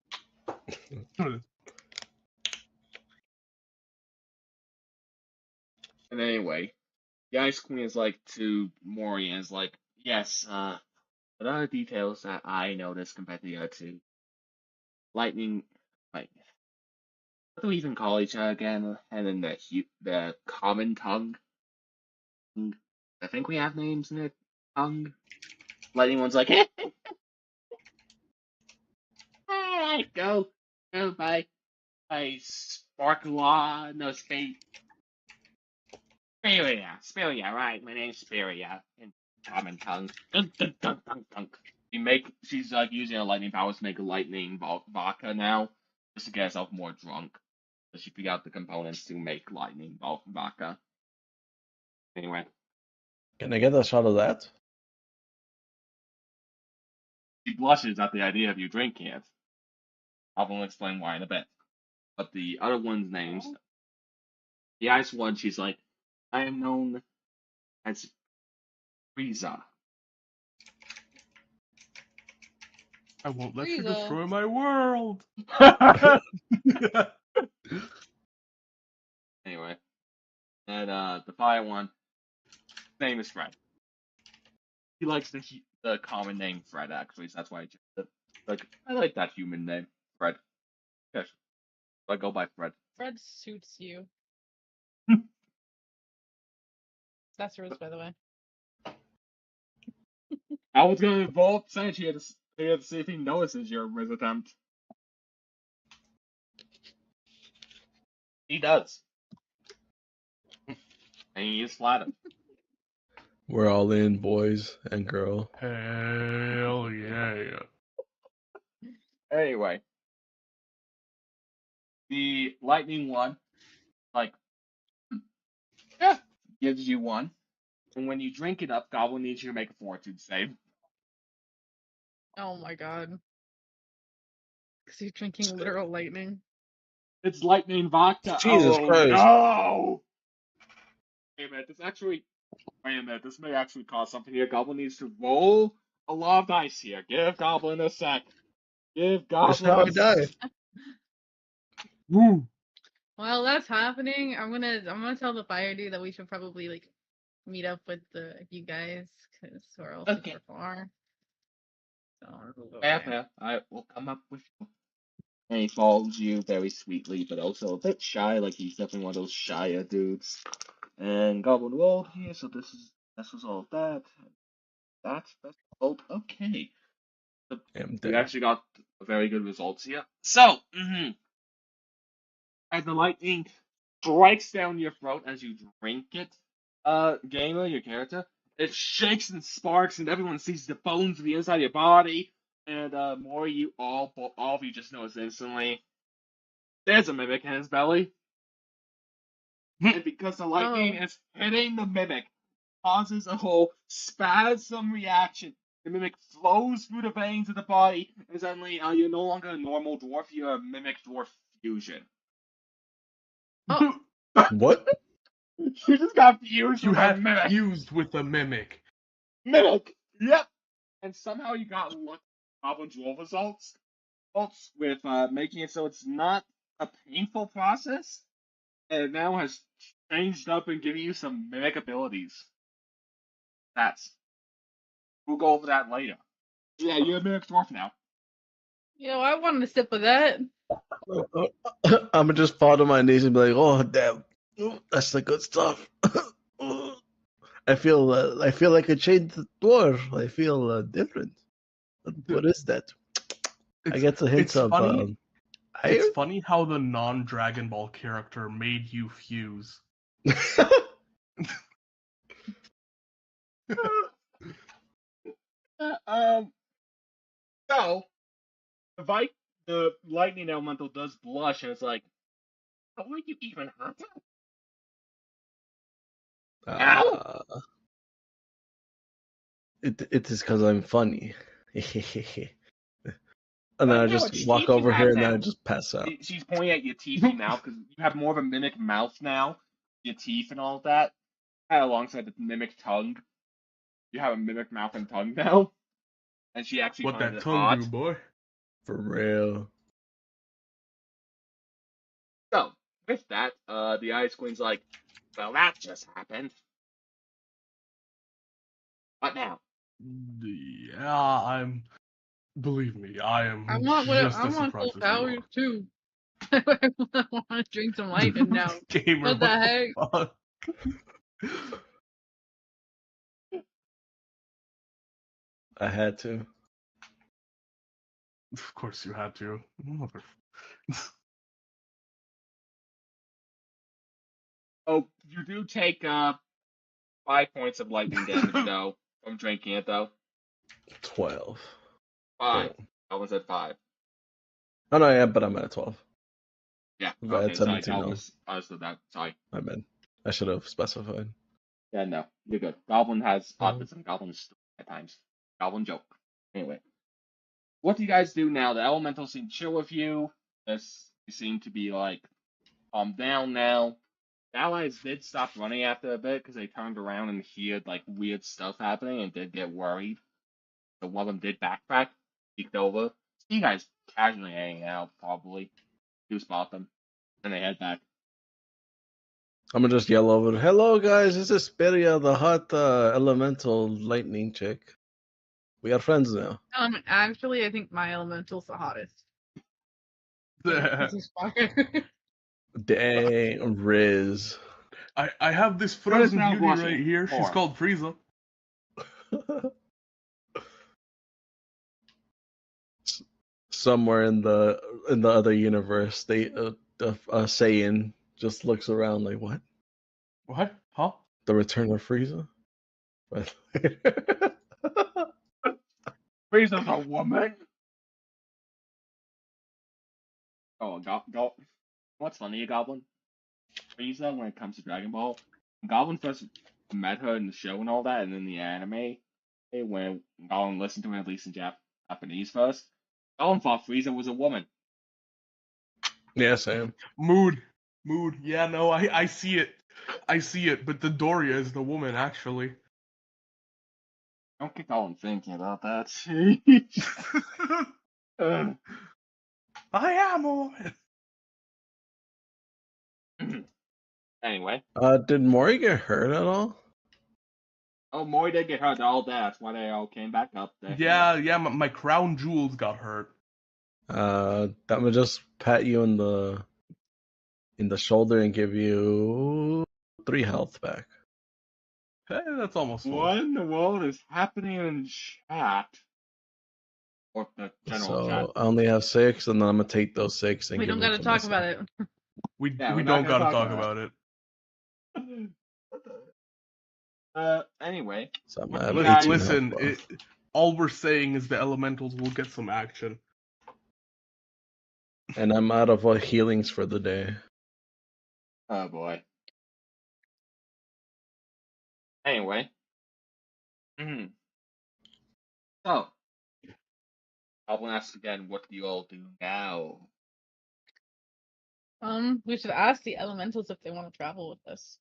And anyway, the Ice Queen is like to Mori and is like, yes, what are the details that I noticed compared to the other two? lightning, like, what do we even call each other again? And then the common tongue. I think we have names in it. Tongue. Lightning one's like, go by Sparkla, no, Spiria, right, my name's Spiria, in common tongue. Dun, dun, dun, dun, dun. She's like using her lightning powers to make a lightning vodka now, just to get herself more drunk. So she figured out the components to make lightning vodka. Anyway, Can I get a shot of that? she blushes at the idea of you drinking it. I'll explain why in a bit. But the other one's names, the ice one, she's like, I am known as Frieza. I won't let you Frieza. destroy my world. Anyway, and the fire one, his name is Fred. He likes the common name Fred, actually, so that's why I chose it. Like, I like that human name, Fred. Yes, I go by Fred. Fred suits you. That's yours, by the way. I was gonna involve Sanch here to see if he notices your Riz attempt. He does. And he is flattered. We're all in, boys and girl. Hell yeah. Anyway. The lightning one, like, yeah, gives you one. And when you drink it up, Goblin needs you to make a fortitude save. Oh my god. Because you're drinking literal lightning. It's lightning vodka. Jesus oh Christ. no! Wait a minute, this may actually cause something here. Goblin needs to roll a lot of dice here. Give Goblin a sec. Give That's how I Goblin a die. Woo! While that's happening, I'm gonna tell the fire dude that we should probably like meet up with you guys because we're all Okay. super far. So Fair. I will come up with you. And he follows you very sweetly, but also a bit shy, like he's definitely one of those shyer dudes. And Goblin rolled here, so this was all that. That's best result. Okay. I'm We dead. actually got very good results here. So, as the lightning strikes down your throat as you drink it, Gamer, your character, it shakes and sparks, and everyone sees the bones of the inside of your body. And all of you just notice instantly, there's a mimic in his belly. And because the lightning is hitting the mimic, causes a whole spasm reaction. The mimic flows through the veins of the body, and suddenly you're no longer a normal dwarf, you're a mimic dwarf fusion. Oh. What? You just got fused You with a have mimic. fused with the mimic. Mimic! Yep! And somehow you got lucky Goblin roll results with making it so it's not a painful process, and it now has changed up and giving you some mimic abilities. We'll go over that later. Yeah, you're a mimic dwarf now. Yo, I wanted a sip of that. I'm gonna just fall to my knees and be like, "Oh damn, ooh, that's the good stuff." I feel like a changed dwarf. I feel different. What is that? I get the hints it's of funny. iron. It's funny how the non-Dragon Ball character made you fuse. So the lightning elemental does blush, and it's like, how are you even hurt? It is because I'm funny. And then Right I now, just it's walk teeth you over have here and then now. I just pass out. She's pointing at your teethy mouth because you have more of a mimic mouth now, your teeth and all that. And alongside the mimic tongue, you have a mimic mouth and tongue now. And she actually What finds that it tongue hot. do, boy? For real. So, with that, the Ice Queen's like, well, that just happened. What now? Yeah, Believe me, I am I want just I as want full surprised as you powers are. too. I want to drink some lightning now. Gamer, What the heck? fuck? I had to. Of course you had to. Mother. Oh, you do take 5 points of lightning damage though from drinking it though. 12. 5. Damn. I was at 5. Oh no, yeah, but I'm at 12. Yeah. If I had Okay. Sorry. 17 That now. was understood that. Sorry. My bad. I should have specified. Yeah. No. You're good. Goblin has Mhm. autism. Goblin's stupid at times. Goblin joke. Anyway, what do you guys do now? The elementals seem chill with you. This you seem to be like calm down now. The allies did stop running after a bit because they turned around and heard like weird stuff happening and did get worried. So one of them did backtrack, peeked over. See you guys casually hanging out, probably. You spot them, and they head back. I'm gonna just yell over. Hello, guys. This is Speria, the hot elemental lightning chick. We are friends now. Actually, I think my elemental's the hottest. This is fire. Dang, Riz. I have this What is frozen now beauty blushing right here. She's for? called Frieza. Somewhere in the other universe, they Saiyan just looks around like, what? What? Huh? The Return of Frieza? But Frieza's a woman. Oh, go. What's funny, Goblin? Frieza, when it comes to Dragon Ball, when Goblin first met her in the show and all that, and in the anime, when Goblin listened to her, at least in Japanese first, Goblin thought Frieza was a woman. yeah, same. Mood. Yeah, no, I see it. I see it, but the Doria is the woman, actually. Don't get Goblin thinking about that. Uh, I am a woman. anyway, Did Mori get hurt at all? oh, Mori did get hurt all day. That's why they all came back up. Yeah, my crown jewels got hurt. I'm gonna just pat you in the shoulder and give you 3 health back. Hey, that's almost full. What in the world is happening in chat? Or the general chat. So I only have 6, and then I'm gonna take those 6 and We give don't them gotta to talk myself. about it. We Yeah, we we're not don't gonna gotta talk talk about it. Anyway, So I'm what at do you have guys- 18 Listen, health left. all we're saying is the elementals will get some action. And I'm out of healings for the day. Oh boy. Anyway. So, Goblin asks again, what do you all do now? We should ask the elementals if they want to travel with us.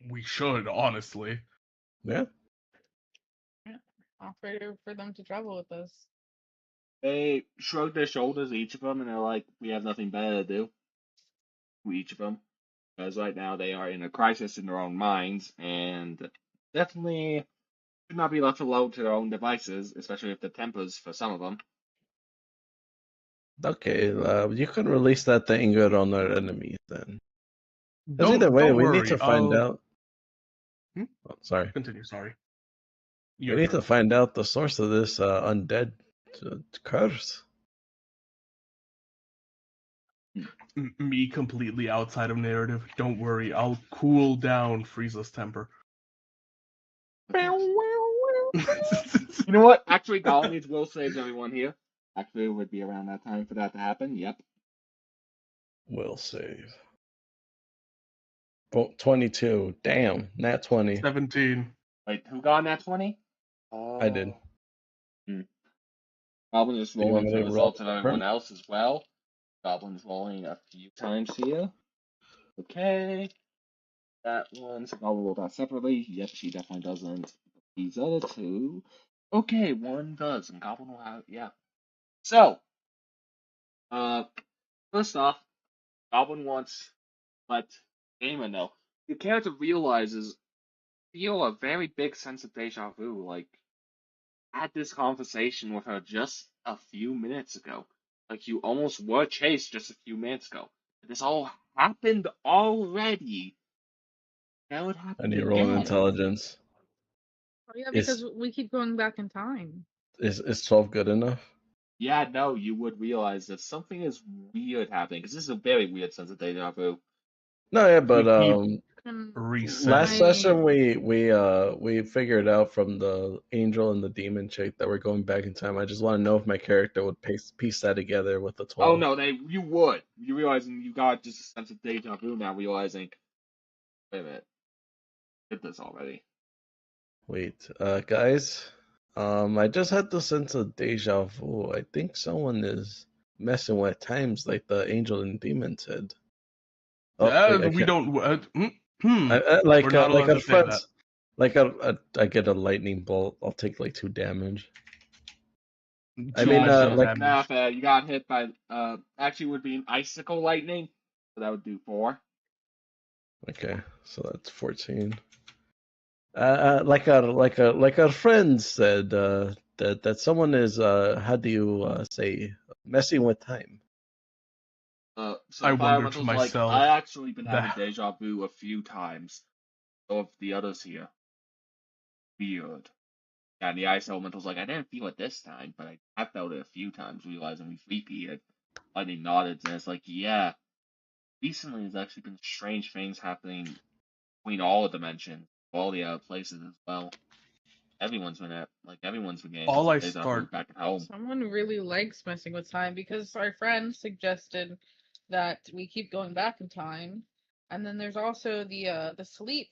We should, honestly. Yeah. Offer for them to travel with us. They shrug their shoulders, each of them, and they're like, we have nothing better to do. To each of them. Because right now they are in a crisis in their own minds, and definitely should not be left alone to their own devices, especially if the tempers for some of them. Okay, you can release that anger on our enemies then. Because either way, Don't we worry. need to find out. Hmm? Oh, sorry. Continue. Sorry. We Your need turn. to find out the source of this undead curse. Me completely outside of narrative. Don't worry. I'll cool down Frieza's temper. You know what? Actually, Gollum needs will saves everyone here. Actually, it would be around that time for that to happen. Yep. Will save. 22. Damn, nat 20. 17. Wait, who got that 20? I did. Goblin is You want rolling me for to the roll results of everyone else as well. Goblin's rolling a few times here. Okay. That one, so Goblin rolled that separately. Yep, she definitely doesn't. These other two. Okay, one does, and Goblin will have, yeah. So, first off, Goblin wants to let Gamer know. The character realizes, feel a very big sense of deja vu, like, had this conversation with her just a few minutes ago. Like you almost were chased just a few minutes ago. This all happened already. Now it I happened need roll an again. intelligence. Oh, yeah, Is because we keep going back in time. is 12 good enough? Yeah, no, you would realize that something is weird happening because this is a very weird sense of deja vu. No, yeah, but keep Can last resetting. session we figured out from the angel and the demon chick that we're going back in time. I just want to know if my character would piece that together with the Oh 12. no, you would. You realizing you got just a sense of deja vu now, realizing, wait a minute, did this already. Wait, guys, I just had the sense of deja vu. I think someone is messing with times, like the angel and demon said. Oh, wait, I We can't. don't. Like We're not like allowed our to say that. friends, I get a lightning bolt. I'll take like 2 damage. I mean, Jules Gotcha. does like Now, damage. if you got hit by actually would be an icicle lightning, so that would do 4. okay, so that's 14. Like our friend said, that someone is how do you say, messing with time. So I the fire wonder to elemental's like, I myself actually been having that deja vu a few times. So of the others here, weird. Yeah, and the ice elemental's like, I didn't feel it this time, but I have felt it a few times, realizing we've repeated. Lightning nodded, and it's like, yeah, recently there's actually been strange things happening between all the dimensions, all the other places as well. Everyone's been getting all just a I deja vu start. back at home. someone really likes messing with time because our friend suggested that we keep going back in time, and then there's also the sleep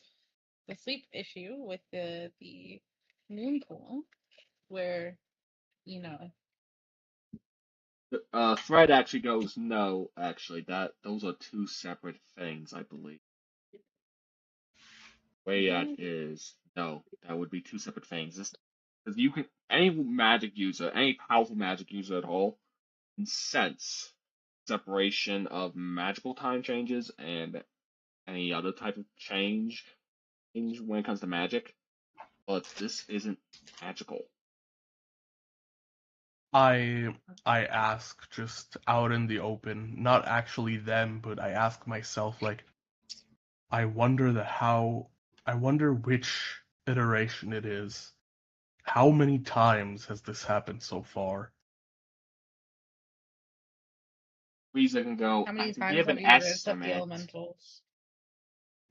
issue with the moon pool, where you know Fred actually goes, no, actually, those are 2 separate things, I believe. Way that is, no, that would be 2 separate things. This, because you can, any magic user, any powerful magic user at all, can sense separation of magical time changes and any other type of change when it comes to magic. But this isn't magical. I ask just out in the open, not actually them, but I ask myself like, I wonder I wonder which iteration it is. How many times has this happened so far? Frieza can go, how I many can times give have an you ripped up the estimate. elementals?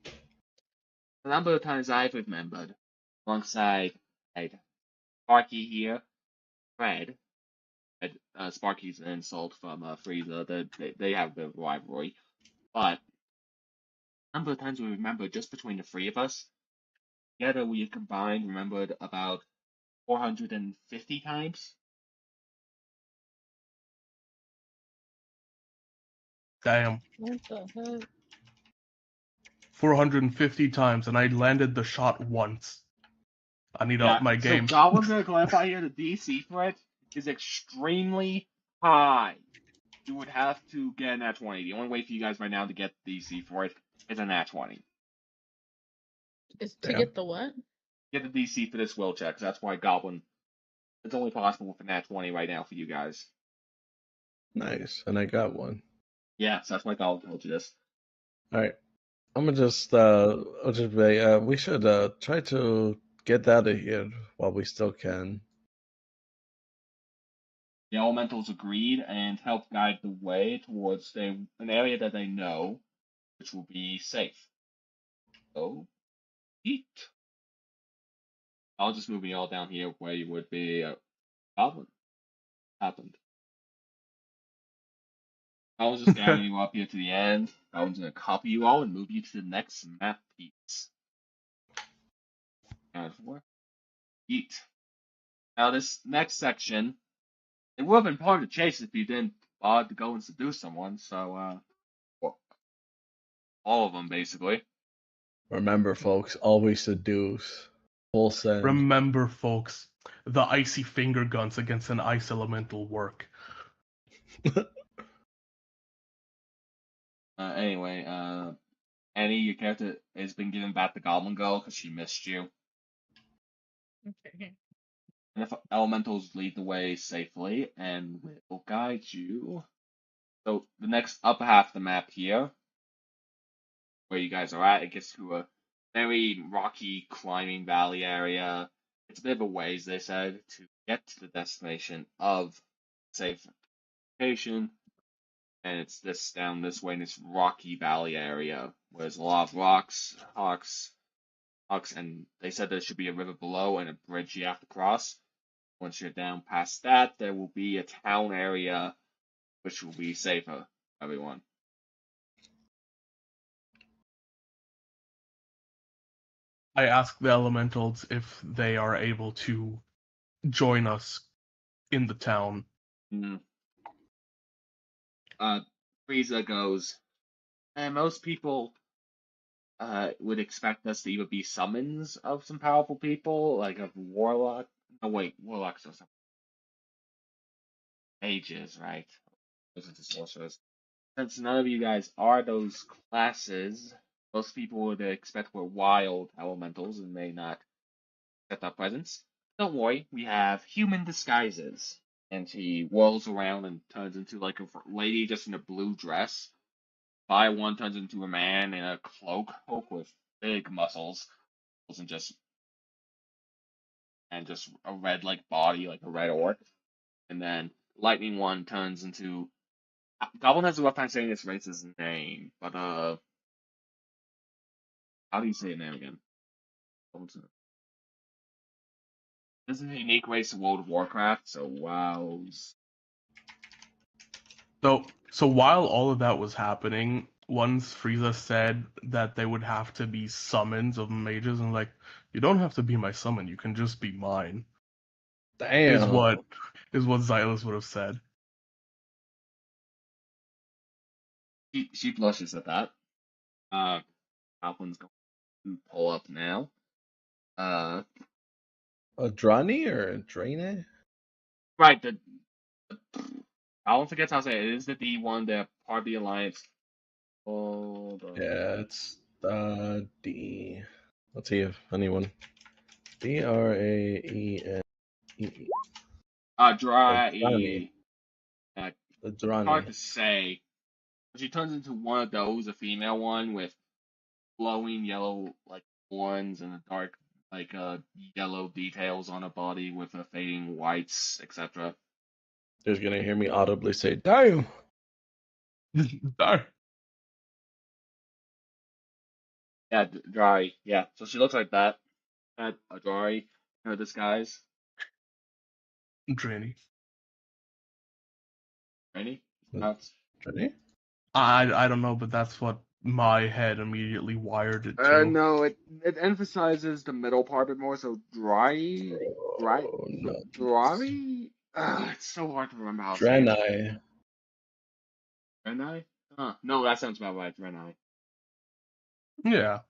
The number of times I've remembered, alongside Sparky here, Fred. Sparky's an insult from Frieza. They have a bit of a rivalry. But the number of times we remember just between the 3 of us, together we have combined remembered about 450 times. Damn, What the heck? 450 times, and I landed the shot once. I need to Yeah, up my so game. Goblin's gonna clarify here the DC for it is extremely high. You would have to get a nat 20. The only way for you guys right now to get the DC for it is a nat 20. Is to Damn. get the what? Get the DC for this will check, 'cause that's why Goblin, it's only possible with a nat 20 right now for you guys. Nice, and I got one. Yeah, so that's why Goblin told you this. All right, I'm gonna just I'll just say we should try to get out of here while we still can. The elementals agreed and helped guide the way towards an area that they know, which will be safe. So, eat. I'll just move you all down here where you would be. Goblin happened. I was just gathering you up here to the end. I was gonna copy you all and move you to the next map piece. And for eat. Now this next section, it would have been part of the chase if you didn't bother to go and seduce someone. So, well, all of them basically. Remember, folks, always seduce. Full send. Remember, folks, the icy finger guns against an ice elemental work. Anyway, Annie, your character has been given back the Goblin Girl because she missed you. Okay. And if elementals lead the way safely and will guide you. So the next upper half of the map here, where you guys are at, it gets to a very rocky climbing valley area. It's a bit of a ways, they said, to get to the destination of safe location. And it's this down this way in this rocky valley area where there's a lot of rocks, hawks, and they said there should be a river below and a bridge you have to cross. Once you're down past that, there will be a town area which will be safer, everyone. I ask the elementals if they are able to join us in the town. Mm. Frieza goes, and most people would expect us to either be summons of some powerful people, like a warlock. No, wait, warlocks are some mages, right? Those are the sorcerers. Since none of you guys are those classes, most people would expect we're wild elementals and may not accept our presence. Don't worry, we have human disguises. And she whirls around and turns into like a lady just in a blue dress. By one turns into a man in a cloak with big muscles, and just a red like body, like a red orc. And then Lightning One turns into Goblin has a rough time saying this race's name, but how do you say the name again? This is a unique race of World of Warcraft, so wows. So while all of that was happening, once Frieza said that they would have to be summons of mages, and like, you don't have to be my summon, you can just be mine. Damn. Is what Xylus would have said. She blushes at that. Goblin's going to pull up now. A Drani or a Draine? Right, Goblin forgets how to say it. It is the D1, they're part of the Alliance. Hold on. Yeah, it's D. Let's see if anyone. Draene. Dry. The It's hard Drani. to say. She turns into one of those, a female one with glowing yellow like horns and a dark like yellow details on her body with a fading whites, etc. There's gonna hear me audibly say, "Damn." Yeah, dry. Yeah, so she looks like that. Had a dry in her disguise. Drainy. Ready? Drani? I don't know, but that's what my head immediately wired it to. No, it emphasizes the middle part a bit more. So dry. Oh, no. Dry. It's so hard to remember how to say it. Draenei. Renai? No, that sounds about right. Renai. Yeah.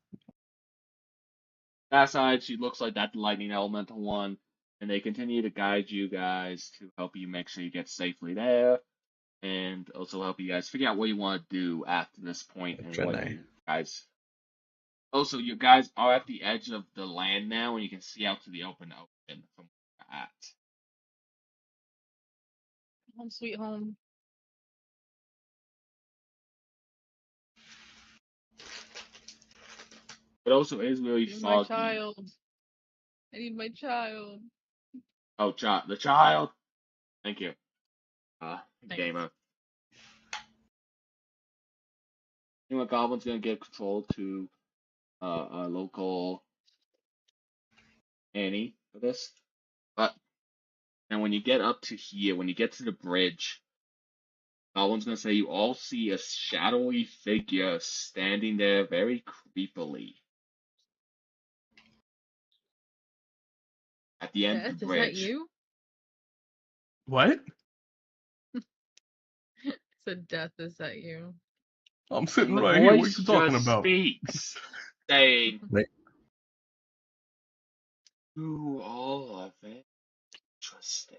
That side, she looks like that lightning elemental one, and they continue to guide you guys to help you make sure you get safely there, and also help you guys figure out what you want to do after this point and what Draenei. you guys. Also, you guys are at the edge of the land now, and you can see out to the open from where you're at. Home sweet home. It also is really I need my foggy. child. I need my child. Oh, the child. Thank you, Thanks. gamer. You know what? Goblin's gonna give control to a local Annie for this. But and when you get up to here, when you get to the bridge, Goblin's gonna say you all see a shadowy figure standing there very creepily at the end of Death, the is that bridge. you? What? Said Death, is that you? I'm sitting And the right here. What are voice you talking just about? speaks, saying, Wait. "You all are very interesting.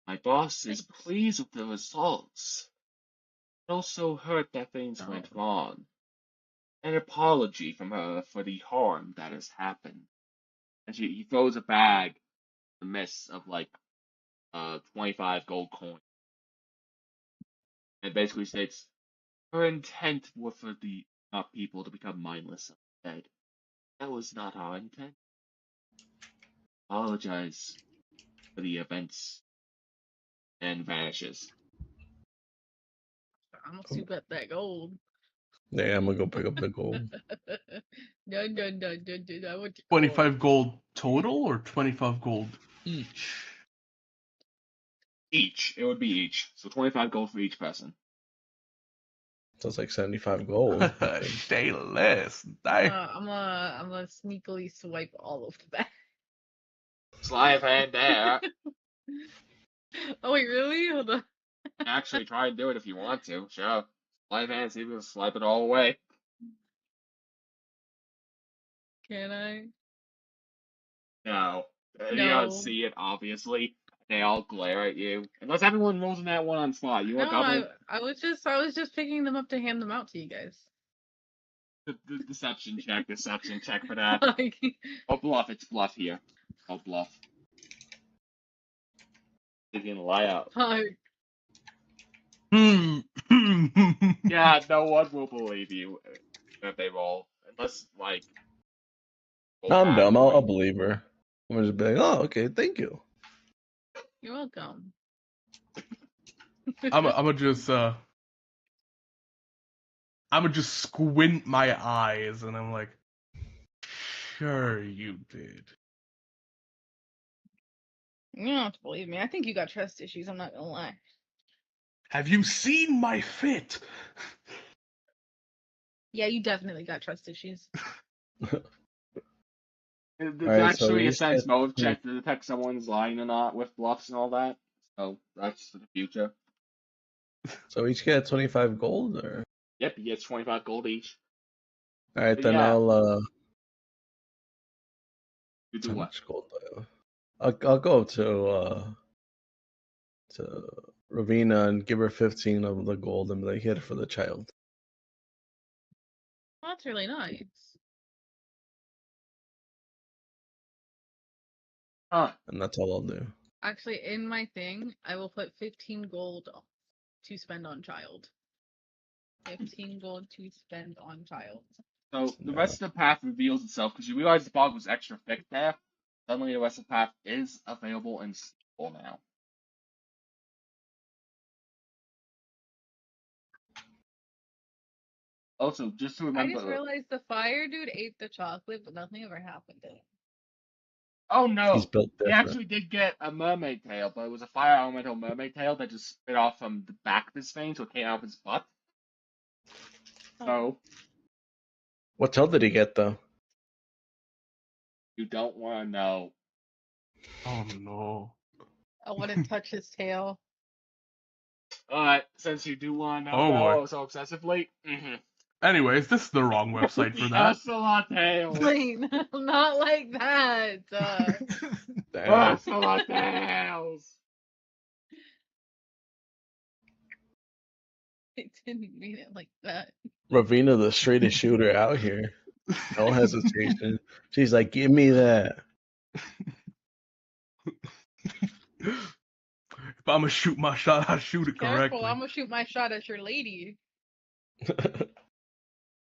My boss is Thanks. pleased with the results. It also hurt that things Oh. went wrong. An apology from her for the harm that has happened. and he throws a bag in the midst of like 25 gold coins. And basically states, her intent was for the people to become mindless instead. That was not our intent. Apologize for the events, and vanishes. I'm gonna soup up that gold. Yeah, I'm gonna go pick up the gold. No, I want the 25 gold total or 25 gold each? Each. It would be each. So 25 gold for each person. So it's like 75 gold. I think. Say less. I'm gonna sneakily swipe all of that. Sleight of hand there. Oh wait, really? Hold on. Actually, try and do it if you want to. Sure. Sleight of hand, see if you can swipe it all away. Can I? No. You No. don't see it, obviously. They all glare at you. Unless everyone rolls in that one on spot. You want No, double I was just picking them up to hand them out to you guys. the deception check for that. Like, Oh, bluff. It's bluff here. Oh, bluff. He's gonna lie out. like, Yeah, no one will believe you if they roll. Unless, like... No, I'm dumb. I'll badly. believe her. I'm gonna just be like, oh, okay, thank you. you're welcome. I'm gonna just squint my eyes and I'm like, sure you did. You don't have to believe me. I think you got trust issues. I'm not gonna lie. Have you seen my fit? Yeah, you definitely got trust issues. There's Alright, so actually we a sense said- motive check to detect someone's lying or not with bluffs and all that. So that's for the future. So each get 25 gold, or Yep, he gets 25 gold each. all right, But then yeah. You do how what? much gold do I have? I'll go to Ravina and give her 15 of the gold and be like, hit it for the child. Well, that's really nice. Huh. And that's all I'll do. Actually, in my thing, I will put 15 gold to spend on child. 15 gold to spend on child. So the rest of the path reveals itself because you realize the bog was extra thick there. Suddenly the rest of the path is available and seeable now. Also, just to I remember... just realized the fire dude ate the chocolate, but nothing ever happened to him. Oh no! He's built He different. actually did get a mermaid tail, but it was a fire elemental mermaid tail that just spit off from the back of his vein, so it came out of his butt. So, What tail did he get though? you don't want to know. Oh no. I wouldn't touch his tail. Alright, since you do want to know Oh, boy. so obsessively, Anyways, this is the wrong website for the that. ocelot tails! Wait, not like that. Damn. Ocelot tails! I didn't mean it like that. Ravina, the straightest shooter out here. No hesitation. She's like, give me that. If I'm gonna shoot my shot, I shoot it correctly. Careful, I'm gonna shoot my shot at your lady.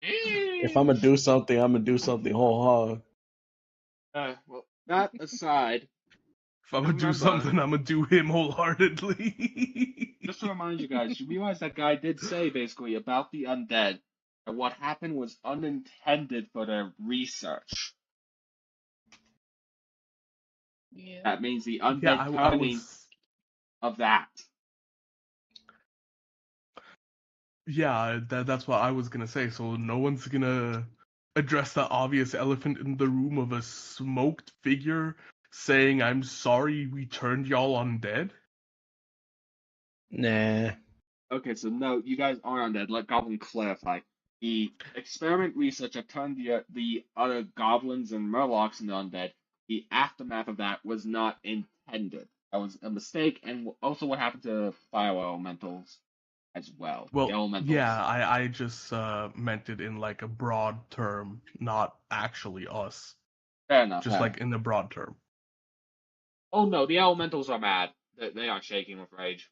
If I'm gonna do something, I'm gonna do something whole hog. Well, that aside, If I'm gonna do remember- something, I'm gonna do him wholeheartedly. just to remind you guys, you realize that guy did say basically about the undead that what happened was unintended for their research. Yeah. That means the undead Yeah, I turning was. of that. Yeah, that's what I was gonna say. So no one's gonna address the obvious elephant in the room of a smoked figure saying, "I'm sorry, we turned y'all undead." Nah. Okay, so no, you guys are undead. Let Goblin clarify. The experiment researcher turned the other goblins and murlocs into undead. The aftermath of that was not intended. That was a mistake, and also what happened to fire elementals as well. Well, the elementals. yeah, I just meant it in like a broad term, not actually us. Fair enough. just fair like in the broad term. Oh no, the elementals are mad. They are shaking with rage.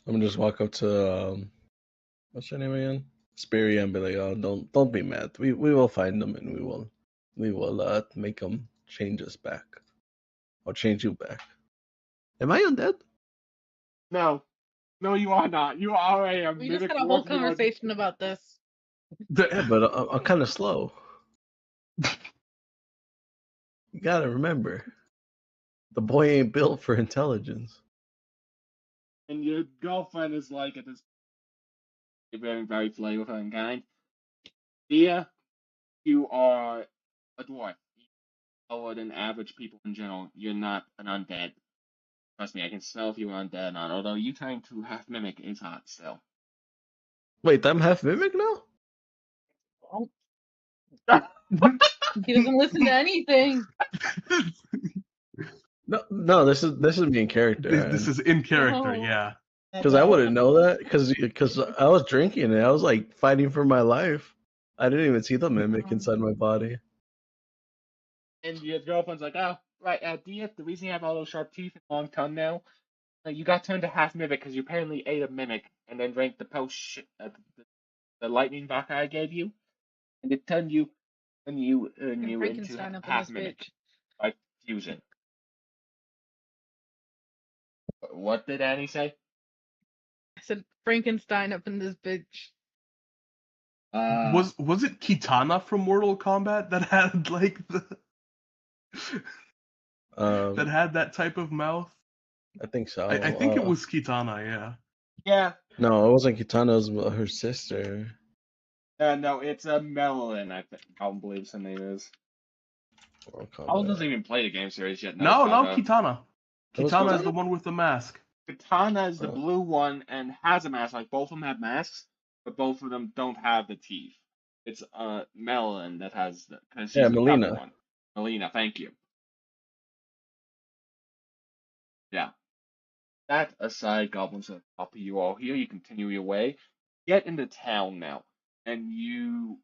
I'm gonna just walk up to what's your name again? Speary, and be like, "Oh, don't be mad. We will find them and we will make them change us back. I'll change you back. Am I undead? No, no, you are not. You are a We just mimic had a whole warlord. conversation about this. Yeah, but I'm kind of slow. You gotta remember, the boy ain't built for intelligence. And your girlfriend is like at this very, very flavorful and kind. Dia, you are a dwarf. Lower than average people in general. You're not an undead. Trust me, I can smell if you're undead or not. Although you turning to half mimic is hot still. Wait, I'm half mimic now? He doesn't listen to anything. No. This is me in character. This is in character, Oh. yeah. Because I wouldn't know that because I was drinking and I was like fighting for my life. I didn't even see the mimic inside my body. And your girlfriend's like, oh, right, Dia, the reason you have all those sharp teeth and long tongue now, you got turned to half mimic because you apparently ate a mimic and then drank the the lightning vodka I gave you, and it turned you into Frankenstein up in half this mimic bitch. by fusion. What did Annie say? I said Frankenstein up in this bitch. Was it Kitana from Mortal Kombat that had like the that had that type of mouth? I think so. I think it was Kitana, yeah. Yeah. No, it wasn't Kitana. It was her sister. No, it's a Melon, I think. I don't believe her name is. Mortal I doesn't Kombat. even play the game series yet. No, about her. Kitana. It was Kitana is Kitana? the one with the mask. Katana is the Oh. blue one and has a mask. Like both of them have masks, but both of them don't have the teeth. It's Melon that has because she's Yeah, the Melina. tougher one. Melina, thank you. Yeah. That aside, goblins are up you all here. You continue your way. Get into town now, and you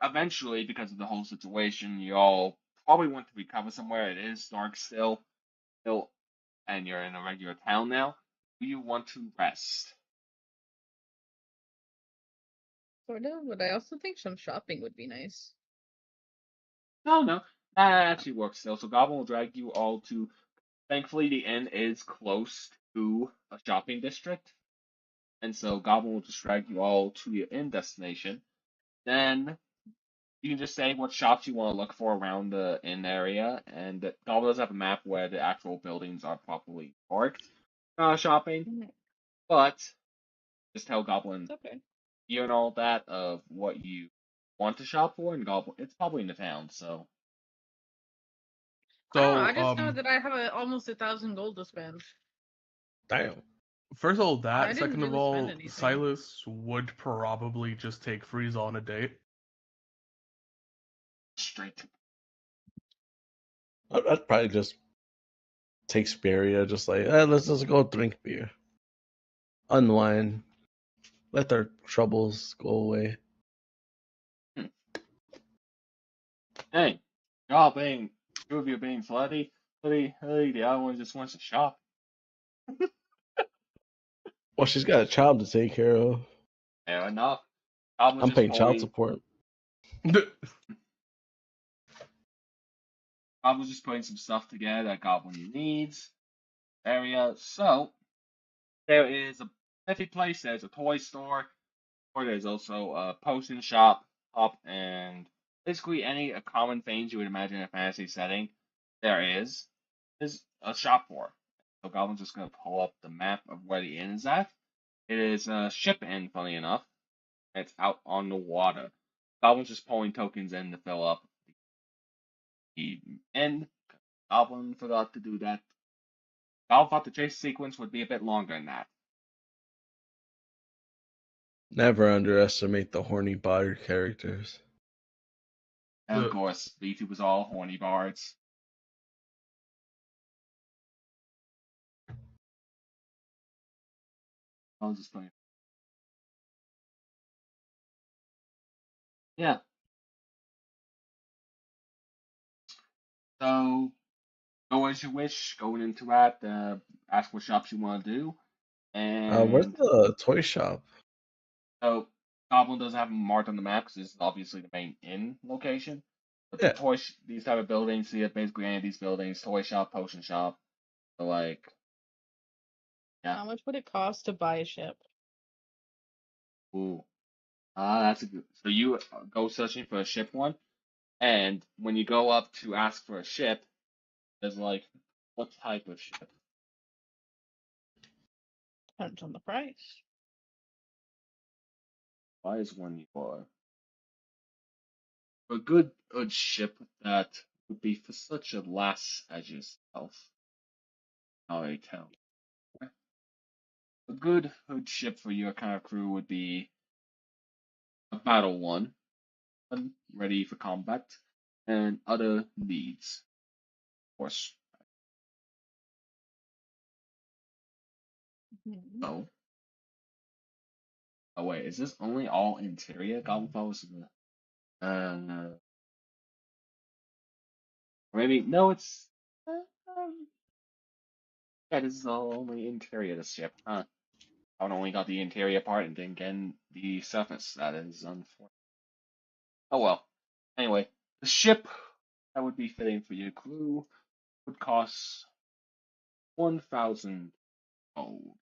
eventually, because of the whole situation, you all probably want to recover somewhere. It is dark still, and you're in a regular town now. Do you want to rest? Sort of, but I also think some shopping would be nice. No, that actually works still. So Goblin will drag you all to. Thankfully, the inn is close to a shopping district, and so Goblin will just drag you all to your inn destination. Then you can just say what shops you want to look for around the inn area, and Goblin does have a map where the actual buildings are properly marked. Shopping, but just tell Goblin It's okay. you and all that of what you want to shop for, and Goblin it's probably in the town, so. I don't know. So, I just know that I have almost 1,000 gold to spend. Damn. first of all, I that. didn't Second of really spend all, anything. Silas would probably just take Frieza on a date. Straight to. I'd probably just take Speria, just like, let's just go drink beer. Unwind. Let their troubles go away. Hey, y'all being two of you being flirty, the other one just wants to shop. Well, she's got a child to take care of. Fair enough. Goblin I'm just paying child pulling. support. Goblin's just putting some stuff together that Goblin needs. Area. So there is a coffee place. There's a toy store. Or there's also a potion shop, and basically any common things you would imagine in a fantasy setting. There is a shop for. So Goblin's just gonna pull up the map of where the inn is at. It is a ship inn, funny enough. It's out on the water. Goblin's just pulling tokens in to fill up the inn. Goblin forgot to do that. Goblin thought the chase sequence would be a bit longer than that. Never underestimate the horny bard characters. And of course, B2 was all horny bards. I was just playing. Yeah. So go as you wish. Going into that, ask what shops you want to do, Where's and the toy shop? so Goblin doesn't have them marked on the map because this is obviously the main inn location. But Yeah. these type of buildings, see it basically any of these buildings, toy shop, potion shop. So like, yeah. How much would it cost to buy a ship? Ooh. That's a good. So you go searching for a ship one, and when you go up to ask for a ship, there's like, what type of ship? Depends on the price. Why is one you are? A good ship that would be for such a lass as yourself. How I tell. A good hood ship for your kind of crew would be a battle one ready for combat, and other needs. Of course. Mhm. Oh. Oh wait, is this only all interior Goblin Falls? Maybe no, it's yeah, this is all only interior this ship, huh? I only got the interior part and didn't get the surface. That is unfortunate. Oh well. Anyway, the ship that would be fitting for your crew would cost 1,000 gold.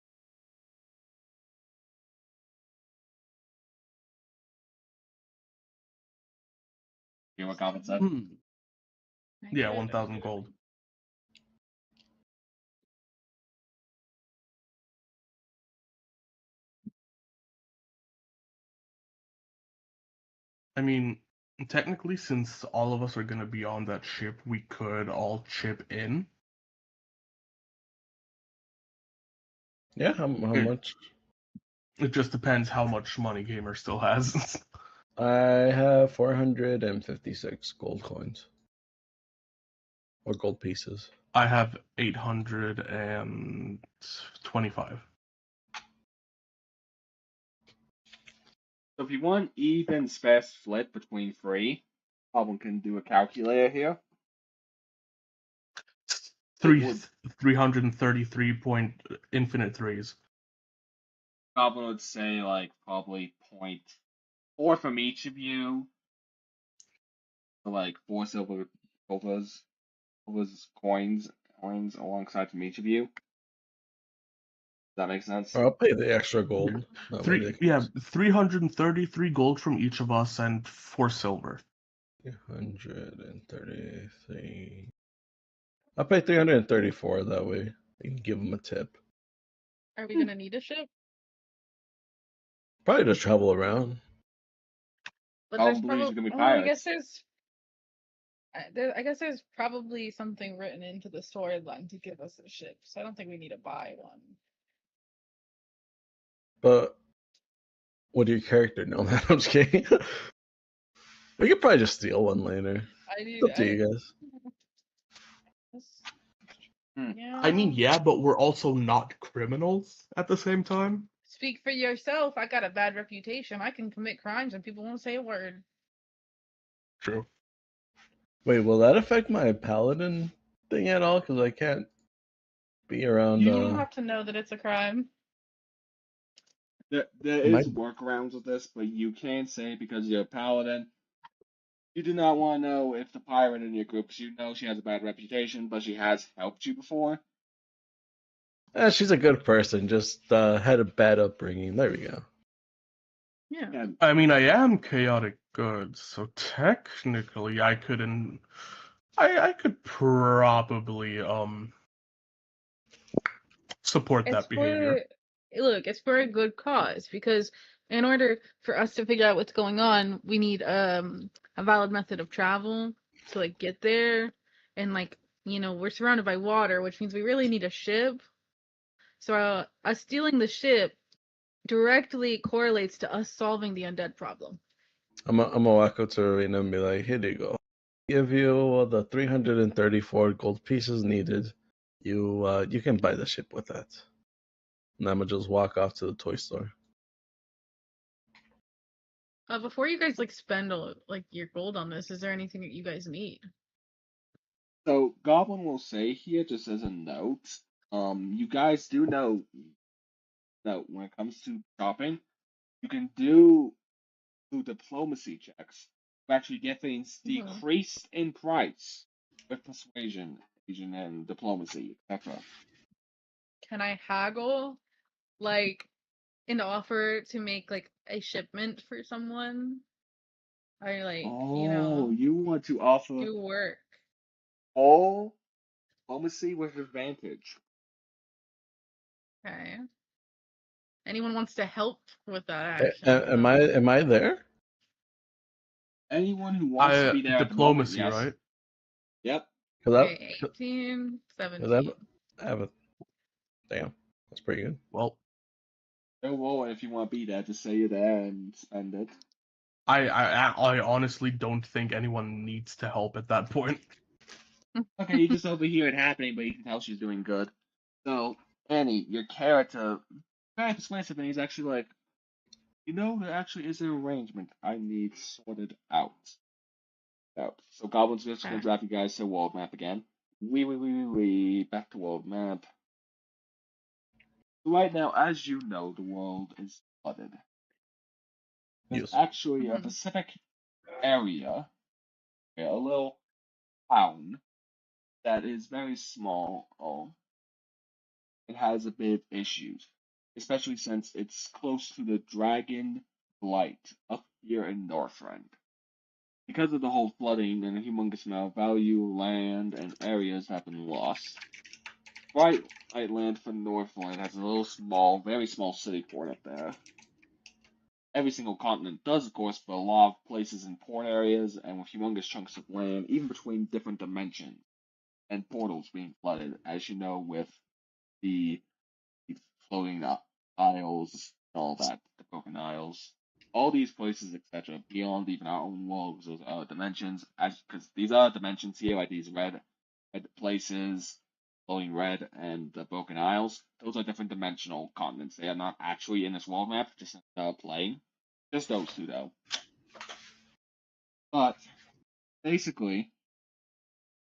You hear what Goblin said? Yeah, 1,000 gold. I mean, technically, since all of us are going to be on that ship, we could all chip in. Yeah, how It, much? it just depends how much money Gamer still has. I have 456 gold coins. Or gold pieces. I have 825. So if you want even spare split between three, Goblin can do a calculator here. It would 333 point infinite threes. Goblin would say like probably 0.4 from each of you. So like 4 silvers coins alongside from each of you. Does that make sense? Or I'll pay the extra gold. That way they can 333 gold from each of us and 4 silver. 333. I'll pay 334 that way. You can give them a tip. Are we gonna need a ship? Probably to travel around. But Goblin there's believes probably. you're gonna be Oh, I guess pirates. I guess there's probably something written into the storyline to give us a ship, so I don't think we need to buy one. But what do your character know? Man, I'm just kidding. We could probably just steal one later. I It's do. up to you guys. Yeah. I mean, yeah, but we're also not criminals at the same time. Speak for yourself. I got a bad reputation. I can commit crimes and people won't say a word. True. Wait, will that affect my paladin thing at all? Because I can't be around. You don't have to know that it's a crime. There My- is workarounds with this, but you can't say because you're a paladin. You do not want to know if the pirate in your group, because you know she has a bad reputation, but she has helped you before. She's a good person. Just had a bad upbringing. There we go. Yeah. And I mean, I am chaotic good, so technically I couldn't. I could probably support It's that behavior. it's for a good cause because in order for us to figure out what's going on, we need a valid method of travel to like get there, and like we're surrounded by water, which means we really need a ship. So us stealing the ship directly correlates to us solving the undead problem. I'm gonna walk up to Arena and be like, "Here you go. Give you the 334 gold pieces needed. You can buy the ship with that." And I'm gonna just walk off to the toy store. Before you guys like spend all like your gold on this, is there anything that you guys need? So Goblin will say here, just as a note, you guys do know that when it comes to shopping, you can do through diplomacy checks to actually get things Mhm. decreased in price with persuasion, and diplomacy, etc. Can I haggle like an offer to make like a shipment for someone? Or like, Oh, you want to offer do work. all diplomacy with advantage? Okay. Anyone wants to help with that action? Am I there? Anyone who wants to be there at the moment, Diplomacy, yes. right? Yep. Okay, Cause 18, I 17. have a damn. That's pretty good. Well, No roll it if you want to be there. Just say you're there and spend it. I honestly don't think anyone needs to help at that point. Okay, you just overhear it happening, but you can tell she's doing good. So, Annie, your character, very persuasive, and he's actually like, there actually is an arrangement I need sorted out. So Goblin's just gonna Okay. drop you guys to world map again. Back to world map. Right now, as you know, the world is flooded. There's Yes. actually a Mhm. Pacific area, a little town that is very small. It has a bit of issues, especially since it's close to the Dragon Blight up here in Northrend. Because of the whole flooding and a humongous amount of value, land, and areas have been lost, Bright Land for Northland has a little small, very small city port up there. Every single continent does, of course, but a lot of places in port areas and with humongous chunks of land, even between different dimensions, and portals being flooded, as you know, with the floating isles, all that, the broken isles, all these places, etc., beyond even our own worlds, those other dimensions, because these other dimensions here, like these red places, floating red, and the broken isles, those are different dimensional continents. They are not actually in this world map, just playing. Just those two, though. But basically,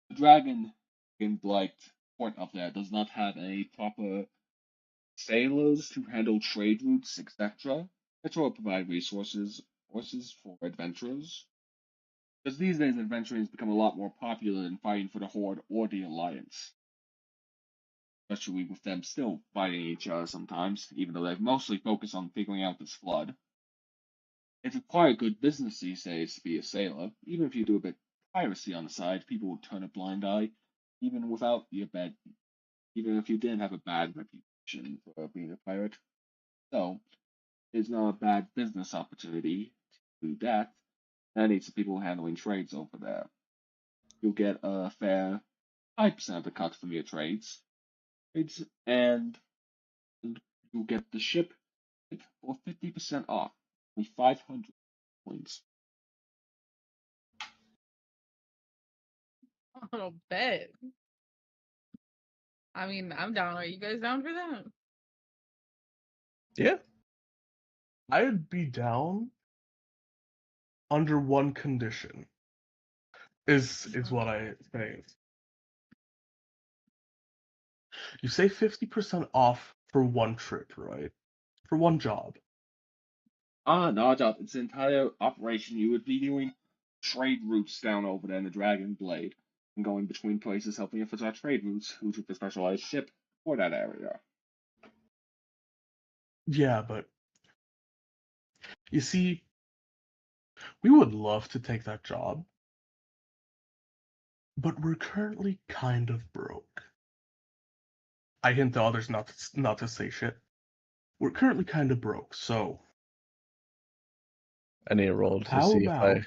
the Dragon Blight port up there does not have any proper sailors to handle trade routes, etc., which will provide resources for adventurers. Because these days, adventurers become a lot more popular than fighting for the Horde or the Alliance, especially with them still fighting each other sometimes, even though they've mostly focused on figuring out this flood. It's quite good business these days to be a sailor. Even if you do a bit of piracy on the side, people will turn a blind eye, even without your bad, even if you didn't have a bad reputation for being a pirate. So, it's not a bad business opportunity to do that. And need some people handling trades over there. You'll get a fair 5% of the cut from your trades, and you'll get the ship for 50% off, only 500 points. Oh, bet. I mean, I'm down. Are you guys down for that? Yeah. I'd be down under one condition. Is what I say. You say 50% off for one trip, right? For one job. No, job. It's an entire operation. You would be doing trade routes down over there in the Dragon Blade, and going between places, helping us with our trade routes, who took the specialized ship for that area. Yeah, but you see, we would love to take that job, but we're currently kind of broke. I hint to others not to say shit. We're currently kind of broke, so I need a roll to how see if I.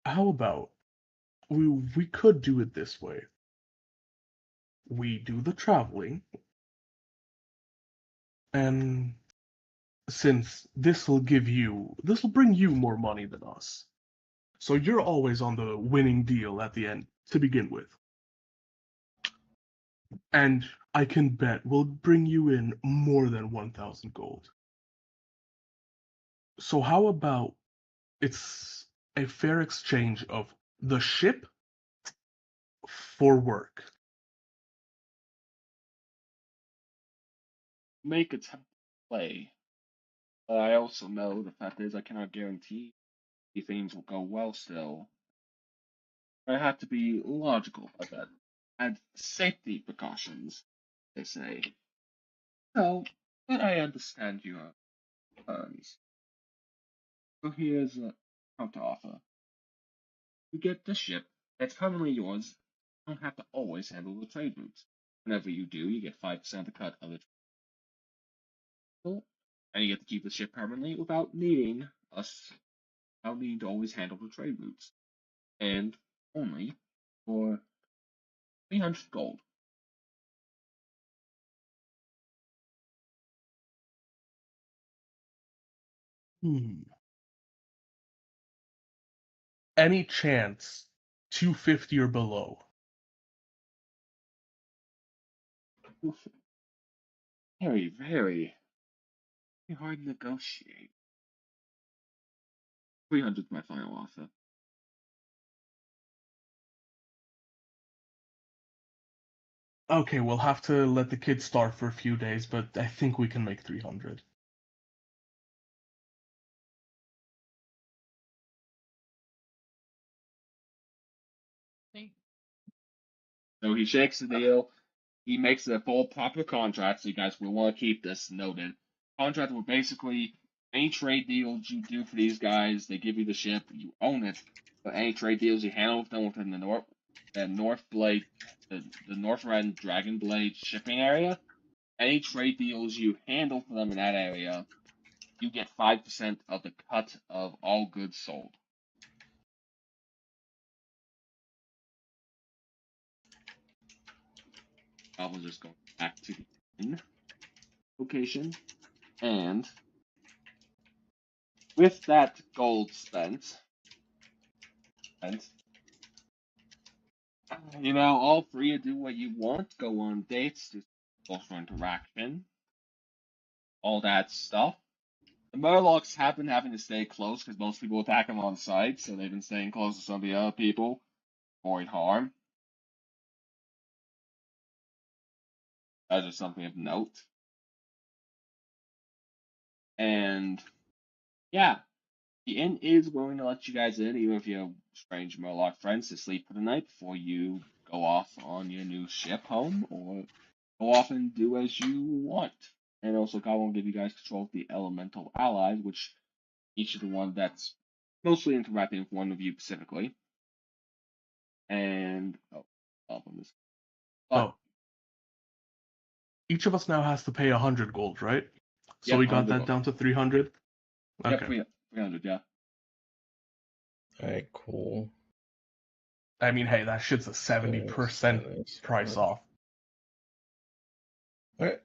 about we could do it this way. We do the traveling, and since this will bring you more money than us. So you're always on the winning deal at the end to begin with. And I can bet we'll bring you in more than 1,000 gold. So how about it's a fair exchange of the ship for work. Make a play. But I also know the fact is I cannot guarantee things will go well still. I have to be logical about that. And safety precautions, they say. So, but I understand your concerns. So here's a counter offer. You get the ship that's permanently yours. You don't have to always handle the trade routes. Whenever you do, you get 5% of the cut of the trade, and you get to keep the ship permanently without needing to always handle the trade routes. And only for 300 gold. Any chance 250 or below? Very, very hard to negotiate. 300 is my final offer. Okay, we'll have to let the kids starve for a few days, but I think we can make 300. So he shakes the deal. He makes a full proper contract, so you guys will want to keep this noted. Contract will basically any trade deals you do for these guys, they give you the ship, you own it. But any trade deals you handle with them within the North Blade, the North Red Dragon Blade shipping area, any trade deals you handle for them in that area, you get 5% of the cut of all goods sold. I was just going back to the inn location, and with that gold spent, all free to do what you want, go on dates, do social interaction, all that stuff. The Murlocs have been having to stay close because most people attack them on sight, so they've been staying close to some of the other people, avoid harm. That's just something of note. And yeah, the inn is willing to let you guys in, even if you have strange Murloc friends, to sleep for the night before you go off on your new ship home, or go off and do as you want. And also, God will give you guys control of the elemental allies, which each of the one that's mostly interacting with one of you specifically. And Oh, each of us now has to pay 100 gold, right? So Yep, we got 100 that gold. down to 300. Yep, Okay. 300, yeah. Alright, cool. I mean, hey, that shit's a 70% price off. Alright.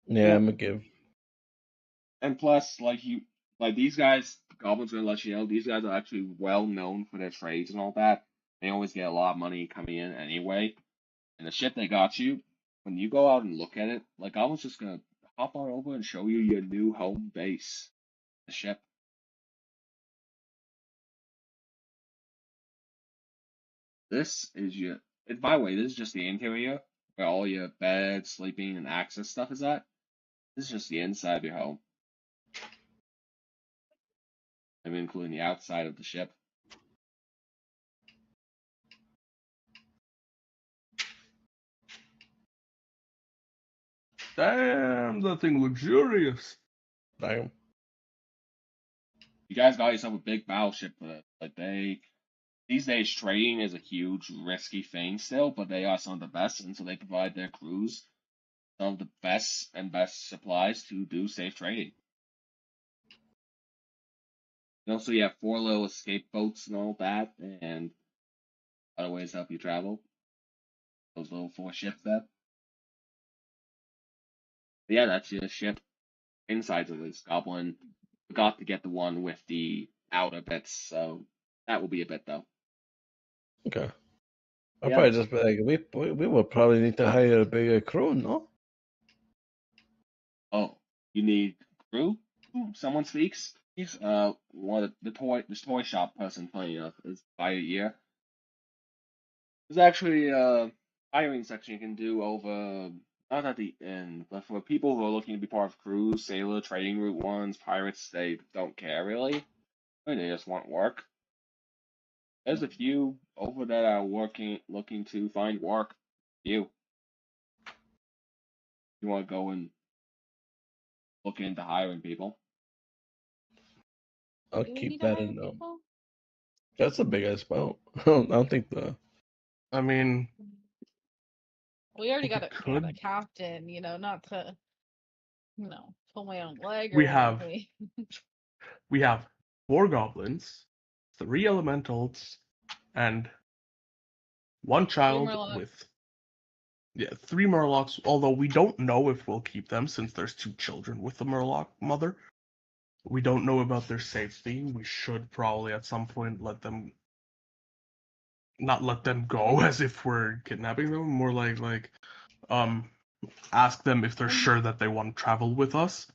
Yeah, I'm gonna give. And plus, these guys, Goblin's gonna let you know, these guys are actually well known for their trades and all that. They always get a lot of money coming in anyway. And the ship they got you, when you go out and look at it, Goblin's just gonna hop on over and show you your new home base. The ship. This is your. And by the way, this is just the interior, where all your bed, sleeping, and access stuff is at. This is just the inside of your home. I mean, including the outside of the ship. Damn, that thing luxurious. Damn. You guys got yourself a big battleship for that. These days, trading is a huge, risky thing still, but they are some of the best, and so they provide their crews some of the best supplies to do safe trading. And also, you have 4 little escape boats and all that, and other ways to help you travel. Those little 4 ships there. But yeah, that's your ship. Insides of this Goblin forgot to get the one with the outer bits, so that will be a bit though. Okay. I'll Yeah. probably just be like, we would probably need to hire a bigger crew, no? Oh, you need crew? Someone speaks? This toy shop person, funny enough, is by a year. There's actually a hiring section you can do over, not at the end, but for people who are looking to be part of crews, sailor, trading route ones, pirates, they don't care really. They just want work. There's a few over that are looking to find work. You want to go and look into hiring people. I'll Do we keep need to that hire in. people? That's a big ass boat. I don't think the. I mean, We already we got a could. captain, not to, pull my own leg or We have anything. we have 4 goblins, 3 elementals, and one Three child Murlocs. with 3 murlocs. Although we don't know if we'll keep them since there's 2 children with the murloc mother. We don't know about their safety. We should probably at some point not let them go as if we're kidnapping them. More like ask them if they're sure that they want to travel with us.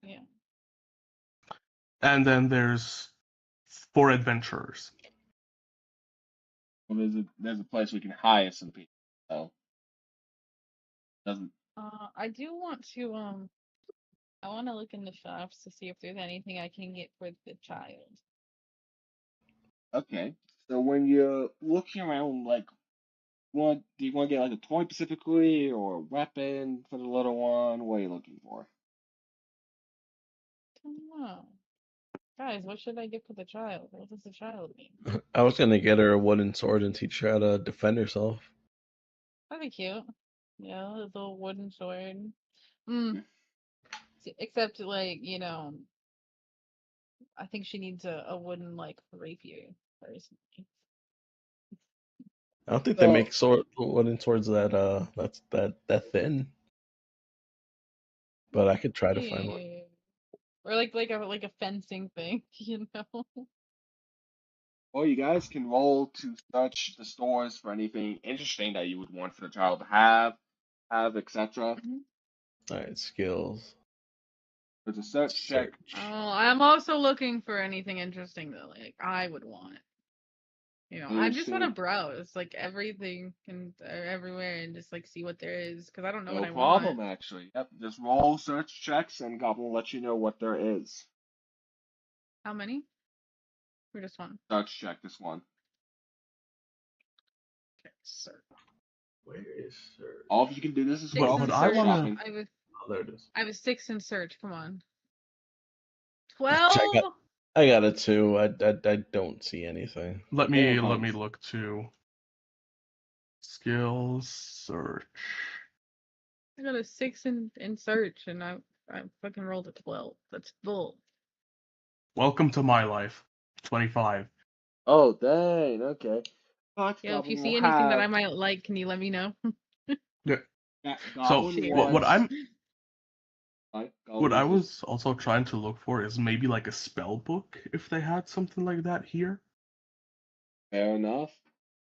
Yeah. And then there's 4 adventurers. Well, there's a place we can hire some people. So doesn't. I do want to I want to look in the shops to see if there's anything I can get for the child. Okay. So when you're looking around, like, do you want to get like a toy specifically or a weapon for the little one? What are you looking for? I don't know. Guys, what should I get for the child? What does the child need? I was gonna get her a wooden sword and teach her how to defend herself. That'd be cute. Yeah, a little wooden sword. Mm. Except, like, I think she needs a wooden, like, rapier, personally. I don't think they So, make wooden swords that thin. But I could try to find one. Yeah. Or like a fencing thing, or you guys can roll to search the stores for anything interesting that you would want for the child to have, etc. Mhm. Alright, skills. There's a search check. Search. Oh, I'm also looking for anything interesting that, like, I would want. I just want to Interesting. browse, like, everything and everywhere and just, like, see what there is, because I don't know what No I problem, want. actually. Yep. Just roll search checks, and Goblin will let you know what there is. How many? Or just one? Search check this one. Okay, search. Where is search? All of you can do this as Six well. But in I search. wanna. Shopping. Oh, there it is. I was 6 in search. Come on. I 12? I got a 2. I don't see anything. Let Fair me point. look to skills search. I got a 6 in search, and I fucking rolled a 12. That's bull. Welcome to my life. 25. Oh, dang. Okay. But Yo, if you Goblin will see anything that I have might like, can you let me know? Yeah. that So Goblin Share. what wants. I'm what Goblin I is just. was also trying to look for is maybe like a spell book if they had something like that here. Fair enough.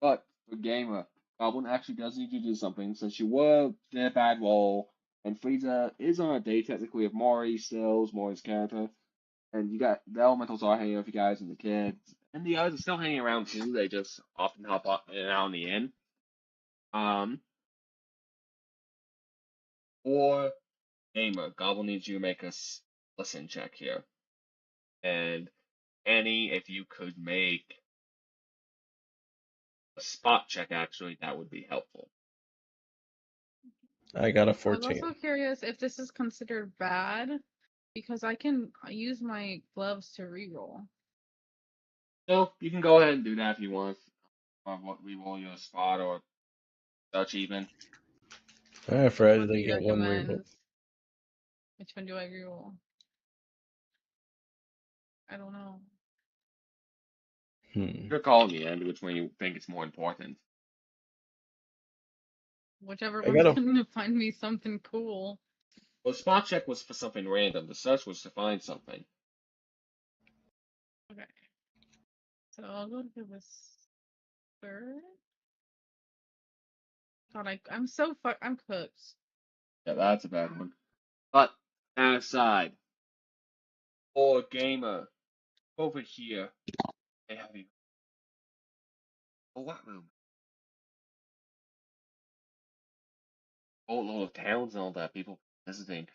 But for Gamer, Goblin actually does need you to do something since you were in a bad roll, and Frieza is on a date technically with Mori still, Mori's character, and you got the elementals are hanging out with you guys and the kids, and the others are still hanging around too. They just often hop up in and out in the inn. Um, or Gamer, Goblin needs you to make a listen check here, and Annie, if you could make a spot check, actually, that would be helpful. I got a I was 14. also curious if this is considered bad, because I can use my gloves to reroll. So you can go ahead and do that if you want, or re-roll your spot or such even. Alright, Which Fred, one do they you get one reroll. recommend? Which one do I reroll? I don't know. You're calling the end, which one you think is more important. Whichever I one's got a gonna find me something cool. Well, spot check was for something random. The search was to find something. Okay. So I'll go to this third. God, I'm cooked. Yeah, that's a bad one. But that aside, or Gamer, over here, they have you. Oh, what room? boatload of towns and all that, people visiting,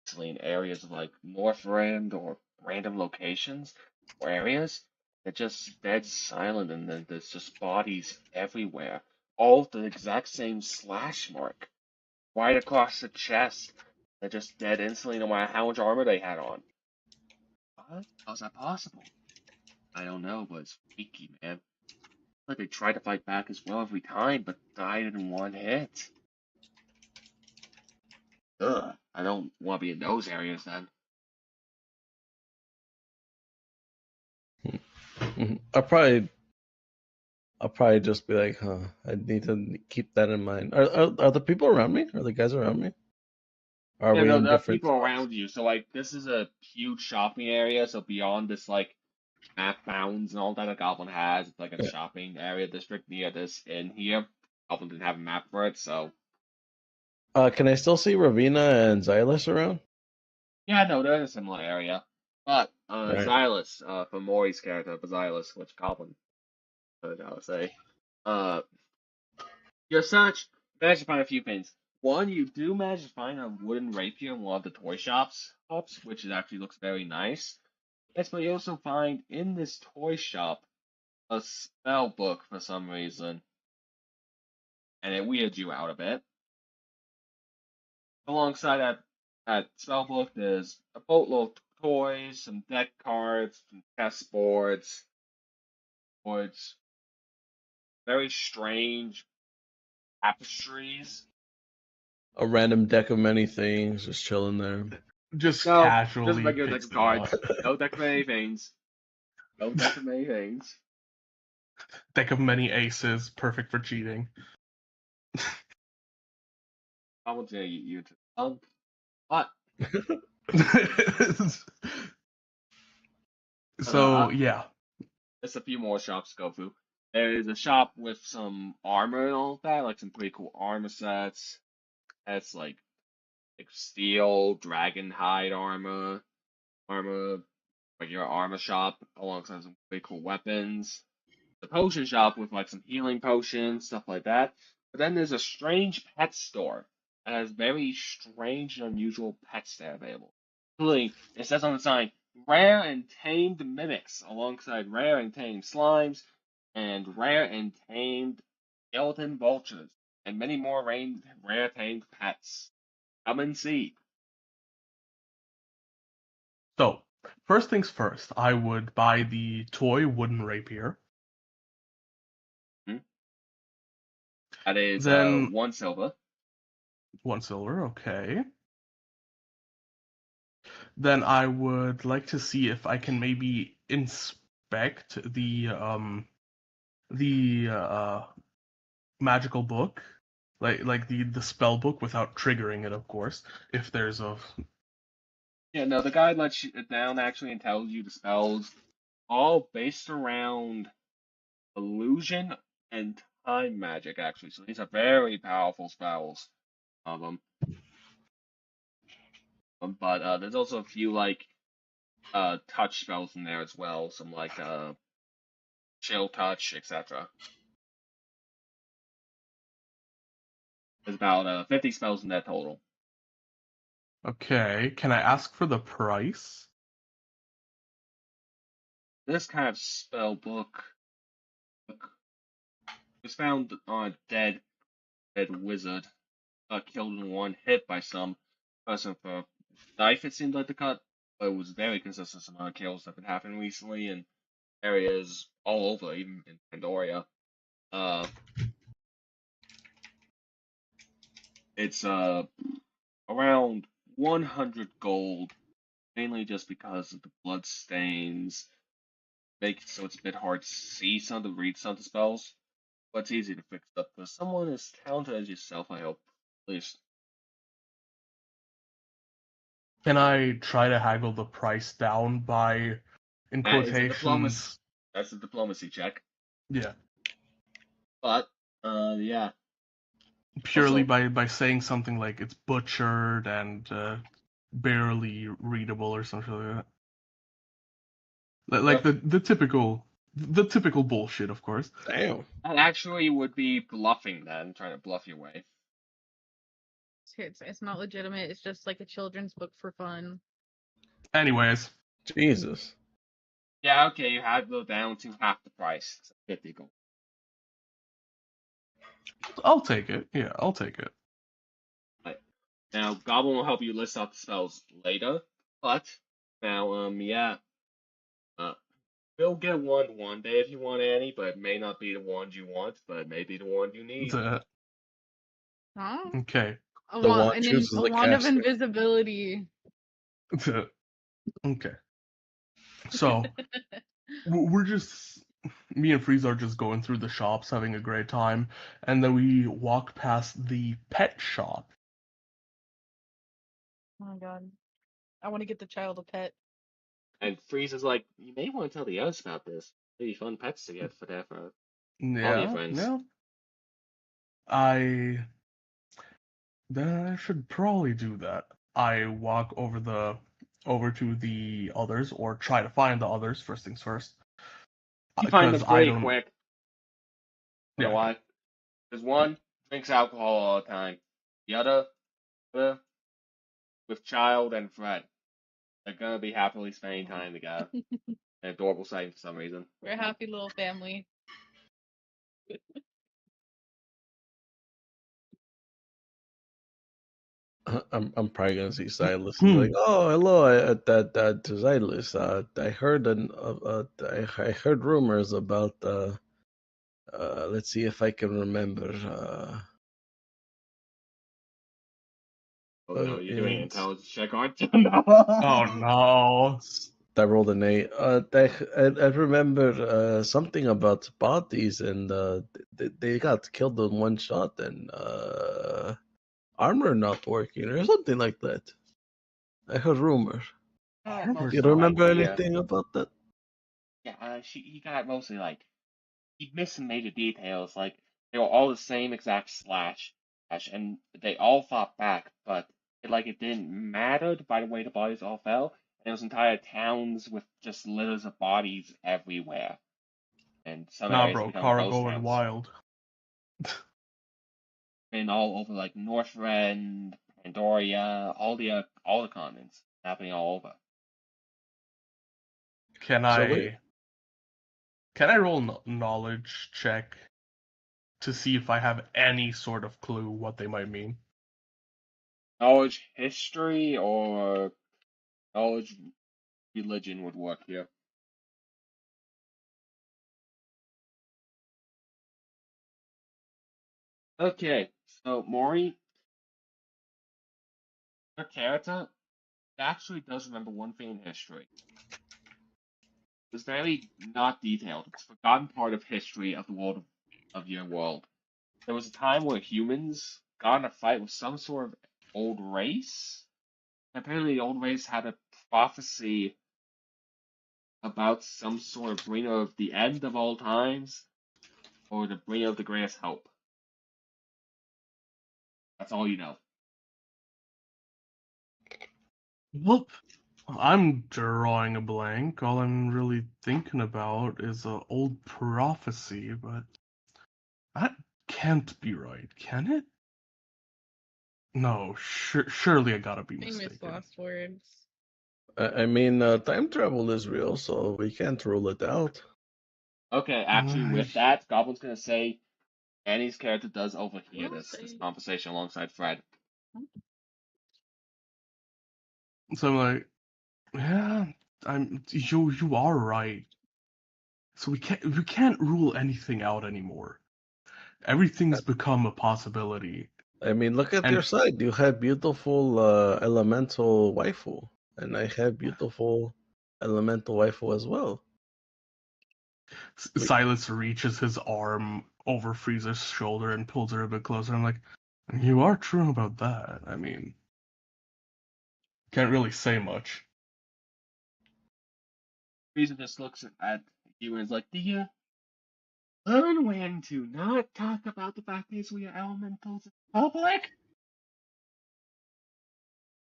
especially in areas of like Northland or random locations or areas. They're just dead silent, and then there's just bodies everywhere, all with the exact same slash mark right across the chest. They're just dead instantly, no matter how much armor they had on. What? How's that possible? I don't know, but it's freaky, man. Like they tried to fight back as well every time, but died in one hit. Ugh, I don't want to be in those areas then. I'll probably just be like, huh, I need to keep that in mind. Are the people around me? Are the guys around me? Are Yeah, we no, in there are different people spots? around you. So like, this is a huge shopping area. So beyond this like map bounds and all that a goblin has, it's like a Yeah. shopping area district near this inn here. Goblin didn't have a map for it, so Can I still see Ravina and Xylus around? yeah, no, they're in a similar area. But Right. Xylus, for Maury's character, but Xylus, which goblin, I would say, uh, your search managed to find a few things. One, you do manage to find a wooden rapier in one of the toy shops, which it actually looks very nice. Yes, but you also find in this toy shop a spell book for some reason, and it weirds you out a bit. Alongside that spell book, there's a boatload of toys, some deck cards, some chessboards, very strange tapestries. A random deck of many things just chilling there. Just No, just a casually regular deck picks of them up. cards. No deck of many things. No deck of many things. Deck of many aces, perfect for cheating. I won't say you. But So yeah, there's a few more shops to go through. There is a shop with some armor and all that, like some pretty cool armor sets. That's like steel, dragon hide armor, like your armor shop, alongside some pretty cool weapons. The potion shop with like some healing potions, stuff like that. But then there's a strange pet store that has very strange and unusual pets there available. Including, it says on the sign, rare and tamed mimics, alongside rare and tamed slimes, and rare and tamed skeleton vultures, and many more rare tamed pets. Come and see. so first things first, I would buy the toy wooden rapier. That is Then 1 silver. 1 silver, okay. Then I would like to see if I can maybe inspect the magical book, like the spell book without triggering it, of course. If there's a Yeah, no, the guide lets you down actually and tells you the spells all based around illusion and time magic actually. So these are very powerful spells of them. But there's also a few like touch spells in there as well. Some like chill touch, etc. There's about 50 spells in that total. okay, can I ask for the price? This kind of spell book was found on a dead wizard, killed in one hit by some person for a knife. It seemed like the cut, but it was very consistent amount of kills that have been happening recently in areas all over, even in Pandoria. It's around 100 gold, mainly just because of the blood stains, make it so it's a bit hard to see some to read some of the spells, but it's easy to fix up for someone as talented as yourself, I hope. At least. Can I try to haggle the price down by, in That is a diplomacy. quotations? That's a diplomacy check. Yeah, But yeah. purely Also, by saying something like it's butchered and barely readable or something like that. Like the typical bullshit, of course. Damn. that actually would be bluffing then, trying to bluff your way. It's not legitimate. It's just like a children's book for fun. Anyways, Jesus. Yeah, okay, you have to go down to half the price. So 50 gold. I'll take it. Yeah, I'll take it. Now, Goblin will help you list out the spells later, but now, yeah, we'll get one day if you want any, but it may not be the ones you want, but it may be the one you need. Huh? Okay. The wand chooses A the wand of caster. invisibility. Okay. So we're just me and Freeze are just going through the shops, having a great time, and then we walk past the pet shop. Oh my god. I want to get the child a pet. And Freeze is like, you may want to tell the others about this. Maybe fun pets to get for their for all your Yeah, friends. yeah. Then I should probably do that. I walk over to the others, or try to find the others. First things first, You find them because I pretty don't. quick. You know Yeah, why? Because one drinks alcohol all the time. The other, with child and friend. They're gonna be happily spending time together. An adorable sight for some reason. We're a happy little family. I'm probably gonna see Silas and be like, "Oh, hello, that Silas. I heard I heard rumors about let's see if I can remember. Oh no, you're doing an It's intelligence check, aren't you? No. Oh no. I rolled an 8. I remember something about bodies and they got killed in one shot and armor not working or something like that. I heard rumors. Armor Do you not remember working. anything about that? Yeah, he got mostly like he missed some major details. Like they were all the same exact slash, and they all fought back, but it didn't matter by the way the bodies all fell. And there was entire towns with just litters of bodies everywhere, and some Nah, areas bro, become Kara ghost going towns. wild. And all over like Northrend, Pandoria, all the continents, happening all over. Can So wait, I roll knowledge check to see if I have any sort of clue what they might mean? Knowledge history or knowledge religion would work here. Okay, so Mori, your character actually does remember one thing in history. It's very not detailed. It's a forgotten part of history of the world of your world. There was a time where humans got in a fight with some sort of old race. Apparently, the old race had a prophecy about some sort of bringer of the end of all times, or the bringer of the greatest hope. That's all you know. Well, I'm drawing a blank. All I'm really thinking about is an old prophecy, but that can't be right, can it? No, surely I gotta be Famous mistaken. last words. I mean, time travel is real, so we can't rule it out. Okay, actually, with that, Goblin's gonna say Annie's character does overhear this conversation alongside Fred. So I'm like, yeah, you are right. So we can't rule anything out anymore. Everything's become a possibility. I mean, look at And your side. You have beautiful elemental waifu, and I have beautiful elemental waifu as well. Silas reaches his arm over Frieza's shoulder and pulls her a bit closer. I'm like, you are true about that. I mean, can't really say much. Frieza just looks at you and is like, "Do you learn when to not talk about the fact that we are elementals in public?"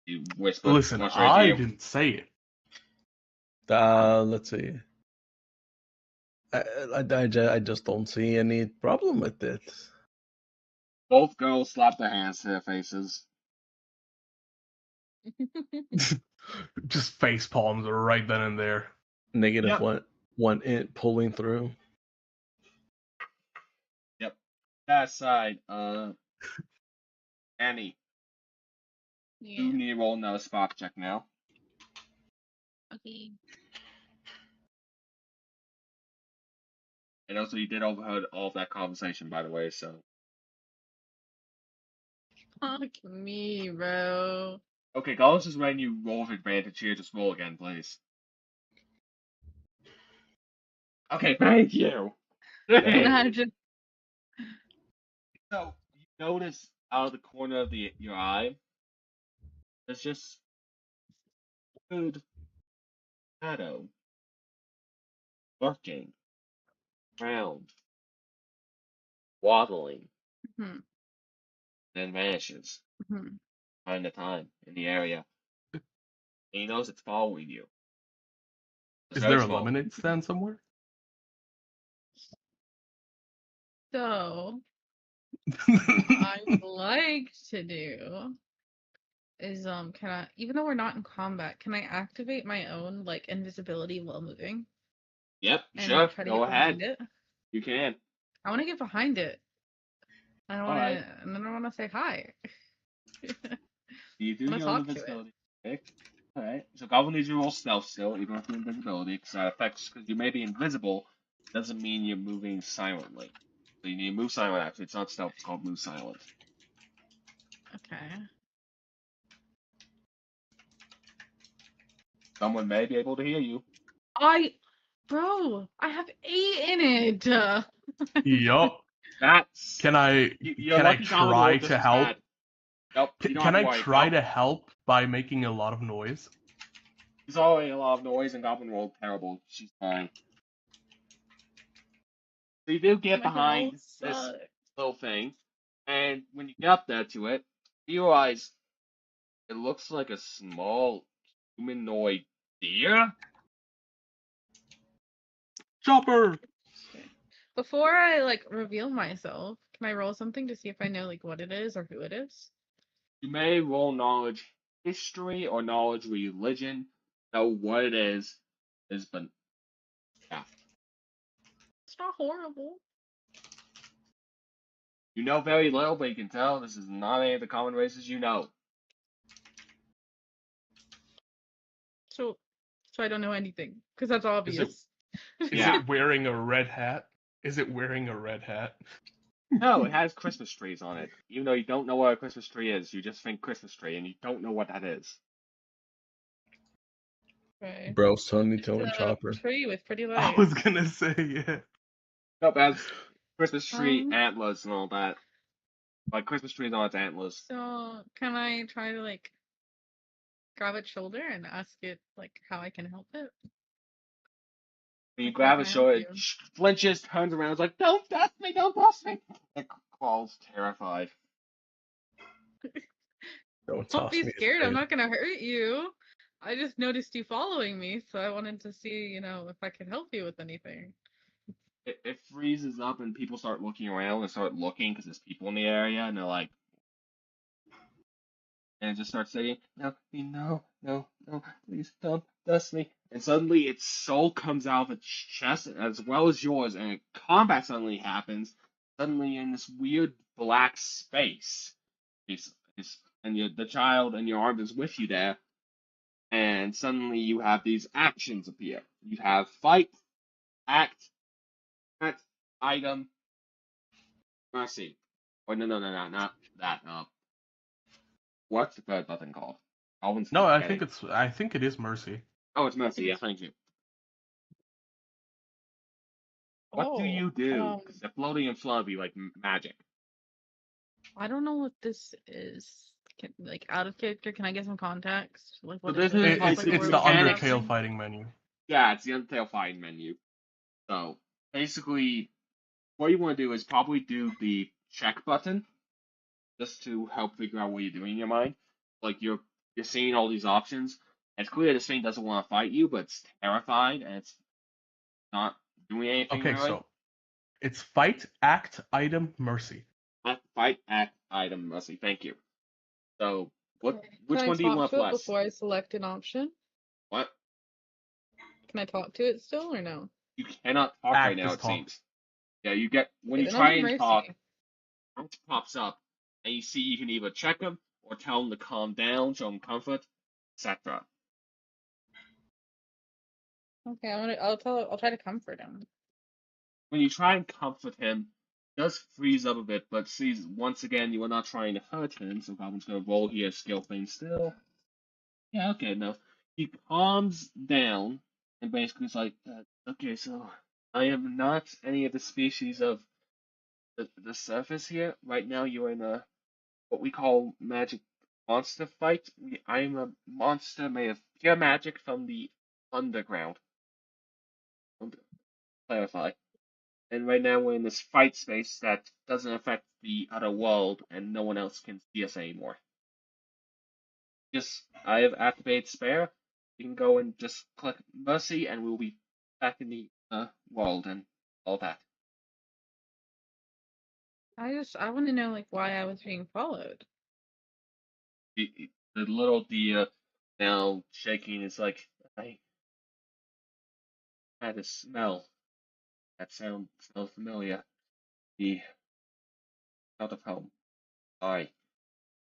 He whispered Listen, more straight to I you. didn't say it. Let's see. I just don't see any problem with it. Both girls slapped their hands to their faces. Just face palms right then and there. Negative Yep. one int pulling through. Yep. That aside, Annie, you Yeah. need to roll another spot check now. Okay. And also, you did overheard all of that conversation, by the way, so. Fuck me, bro. Okay, Gallus is when you roll with advantage here. Just roll again, please. Okay, thank you. Imagine. So, you notice out of the corner of your eye, there's just good shadow lurking around, waddling, Hmm. then vanishes Hmm. time to time in the area. And he knows it's following you. It's Is very there a small. lemonade stand somewhere? So, I would like to do is can I, even though we're not in combat, can I activate my own like invisibility while moving Yep, and sure. try to Go get ahead. behind it? You can. I want to get behind it. I don't want Alright. to, and then I want to say hi. You do Wanna your own talk to it. invisibility pick. Alright. So Goblin needs you to roll stealth still, even with the invisibility, because that affects, because you may be invisible, doesn't mean you're moving silently. So you need to move silent actually. It's not stealth, it's called move silent. Okay. Someone may be able to hear you. Bro, I have 8 in it. Yup. That's Can I your can I lucky Goblin roll try just to as help? bad. Nope, you don't have Can to I worry. try Nope. to help by making a lot of noise? There's already a lot of noise and Goblin rolled terrible. She's fine. So you do get My behind rolls this suck. little thing, and when you get up there to it, you realize it looks like a small humanoid deer. Chopper! Before I like reveal myself, can I roll something to see if I know like what it is or who it is? You may roll knowledge history or knowledge religion. Know what it is, but yeah. It's not horrible. You know very little, but you can tell this is not any of the common races you know. So I don't know anything because that's obvious. Is Yeah. it wearing a red hat? Is it wearing a red hat? No, it has Christmas trees on it. Even though you don't know what a Christmas tree is, you just think Christmas tree, and you don't know what that is. Okay. Bro, Sonny It's telling a Chopper. tree with pretty I lights. was gonna say, yeah. Nope, it has Christmas tree Um, antlers and all that. Like Christmas trees on its antlers. So can I try to like grab its shoulder and ask it like how I can help it? When you Like, how grab can his I help shoulder, you? it flinches, turns around, is like, "Don't touch me! Don't touch me!" It crawls, terrified. Don't Don't toss be me. scared. I'm not gonna hurt you. I just noticed you following me, so I wanted to see, if I could help you with anything. It freezes up, and people start looking around and start looking because there's people in the area, and they're like, and it just starts saying, "No, no, no, no, please don't dust me." And suddenly its soul comes out of its chest as well as yours, and combat suddenly happens. Suddenly, in this weird black space, and the child and your arm is with you there, and suddenly you have these actions appear. You have fight, act, item, mercy. Oh no, not that. What's the third button called? Alvin's No, forgetting. I think it is mercy. Oh, it's mercy. Yeah, thank you. What do you do? Because they're floating in front of you like magic. I don't know what this is. Like out of character, can I get some context? Like what So is this it? is like It's the it's we're the looking at mechanics. Undertale something? fighting menu. Yeah, it's the Undertale fighting menu. So basically, what you want to do is probably do the check button, just to help figure out what you're doing in your mind. Like you're seeing all these options. It's clear this thing doesn't want to fight you, but it's terrified and it's not doing anything Okay, really. so it's fight, act, item, mercy. Fight, act, item, mercy. Thank you. So What? Okay. Which Can I one do you talk want to it less? before I select an option? What? Can I talk to it still or no? You cannot talk right Act now. is It talk. seems. Yeah, you get when Okay, you then I'll try do and talk, mercy. it pops up, and you see you can either check him or tell him to calm down, show him comfort, etc. Okay, I'll try to comfort him. When you try and comfort him, he does freeze up a bit, but sees once again you are not trying to hurt him, so Goblin's gonna roll here, skill thing still. Yeah, okay, no. He calms down and basically is like, okay, so I am not any of the species of the surface here. Right now, you're in a what we call magic monster fight. I am a monster made of pure magic from the underground. To clarify. And right now, we're in this fight space that doesn't affect the other world, and no one else can see us anymore. Just, I have activated spare. You can go and just click mercy, and we'll be back in the world and all that. I want to know like why I was being followed. The little deer now shaking is like, I had a smell. That smells familiar. The out of home. I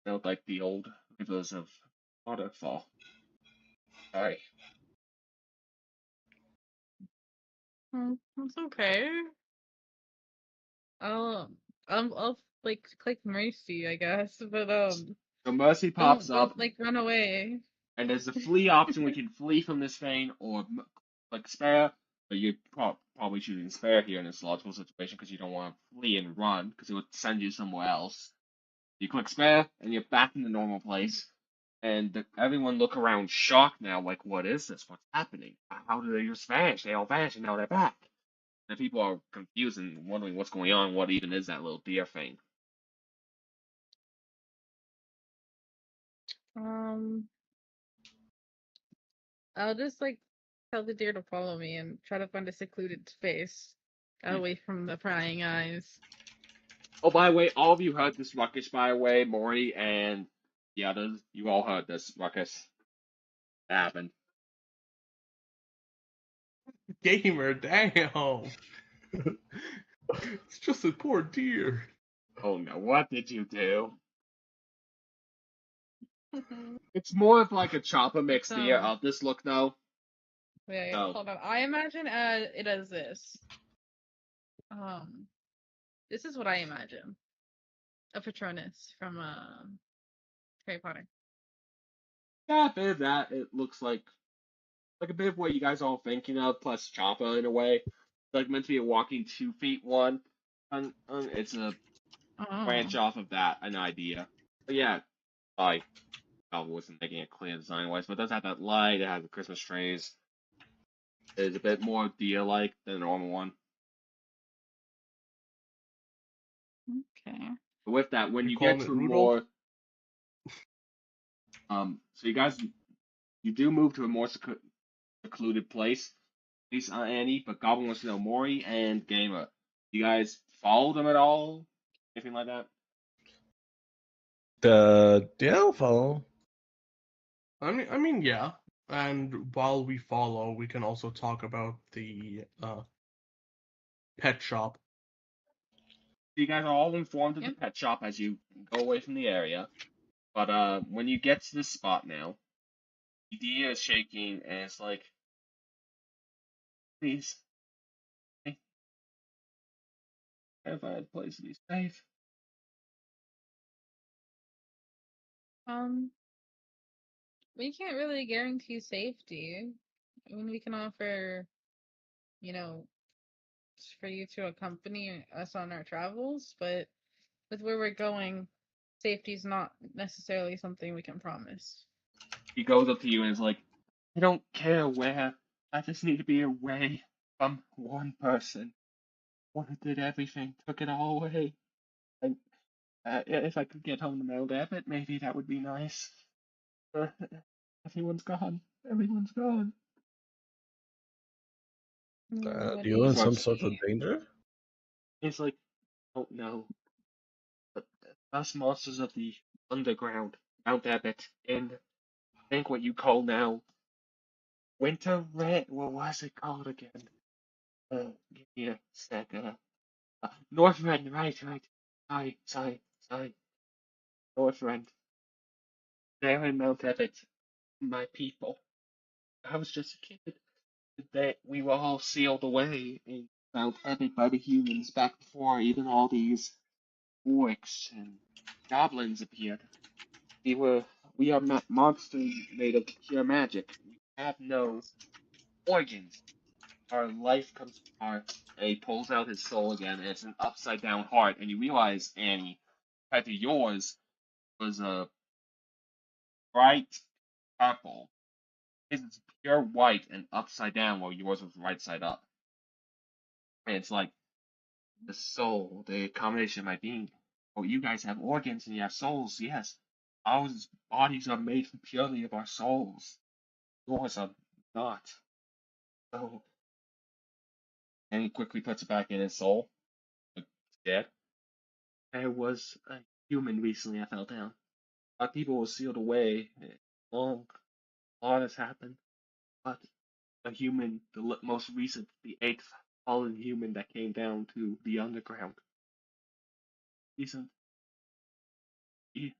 smelled like the old rivers of waterfall. Sorry. It's okay. I'll I'll like click mercy, I guess, but So mercy pops up, don't like run away. and there's a flee option. We can flee from this vein or click spare. But you're probably choosing spare here in this logical situation because you don't want to flee and run because it would send you somewhere else. You click spare, and you're back in the normal place. And everyone look around shocked now, like, what is this? What's happening? How did they just vanish? They all vanished, and now they're back. And people are confused and wondering what's going on. What even is that little deer thing? Um, I'll just like tell the deer to follow me and try to find a secluded space away from the prying eyes. Oh, by the way, all of you heard this ruckus, by the way, Maury and the others. You all heard this ruckus happen. Gamer, damn. It's just a poor deer. Oh no, what did you do? It's more of like a chopper mix deer of this look, though. Wait, So, hold on. I imagine it as this. This is what I imagine. A Patronus from Harry Potter. yeah, a bit of that. It looks like a bit of what you guys are all thinking of, plus chopper in a way. Like meant to be a walking 2 feet one. And it's a Oh. branch off of that, an idea. But yeah, I wasn't making it clear design wise, but it does have that light, it has the Christmas trees. It's a bit more deer like than a normal one. Okay. But with that, when you calling get it to Rudolph? so you guys, you do move to a more secluded place. At least Annie, but Goblin wants to know Mori and Gamer. You guys follow them at all? Anything like that? Yeah, I'll follow. I mean, yeah. And while we follow, we can also talk about the pet shop. You guys are all informed of Yep. the pet shop as you go away from the area. But when you get to this spot now, the deer is shaking and it's like, please, have I had a place to be safe? We can't really guarantee safety. I mean, we can offer, you know, for you to accompany us on our travels, but with where we're going, safety is not necessarily something we can promise. He goes up to you and is like, I don't care where. I just need to be away from one person. One who did everything, took it all away. And if I could get home to Mount Abbott, maybe that would be nice. Everyone's gone. Everyone's gone. Do you in some Starts- sort of danger? It's like, oh no. But us monsters of the underground Mount Abbott in, I think what you call now, Winter Red. What was it called again? Give me a sec. North Rend, right. Sorry. North Rend. There in Mount Abbott, my people. I was just a kid. That we were all sealed away in Mount Abbott by the humans back before even all these orcs and goblins appeared. We are monsters made of pure magic. We have no organs. Our life comes apart, and he pulls out his soul again, and it's an upside down heart. And you realize, Annie, that yours was a bright purple. His is pure white and upside down, while yours was right side up. And it's like the soul, the combination of my being. Oh, you guys have organs and you have souls, yes. Our bodies are made purely of our souls. Yours are not. So, and he quickly puts it back in his soul. Like, dead. There was a human recently I fell down. Our people were sealed away. A lot has happened. But a human, most recent, the eighth fallen human that came down to the underground. Recent. He,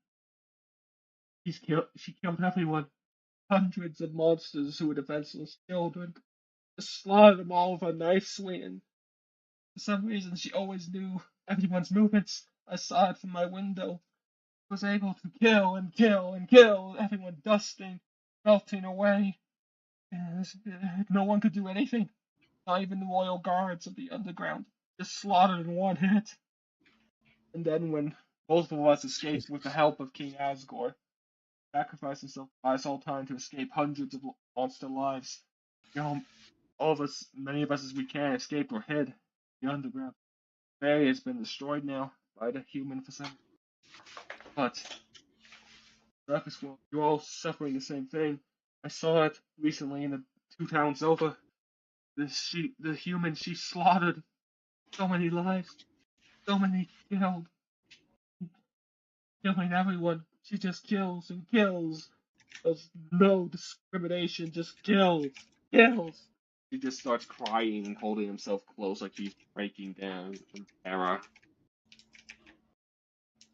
she killed everyone. Hundreds of monsters who were defenseless children. Just slaughtered them all with a knife swing. For some reason, she always knew everyone's movements. I saw it from my window. Was able to kill and kill and kill, everyone dusting, melting away. And no one could do anything. Not even the royal guards of the underground. Just slaughtered in one hit. And then when both of us escaped with the help of King Asgore, sacrificed himself by us all time to escape hundreds of monster lives. You know, all of us, many of us as we can, escaped or hid the underground. The area has been destroyed now by the human facility. But surface world, you're all suffering the same thing. I saw it recently in the 2 towns over. The human, she slaughtered so many lives, so many killed, killing everyone. She just kills and kills. There's no discrimination, just kills. He just starts crying and holding himself close like he's breaking down from terror.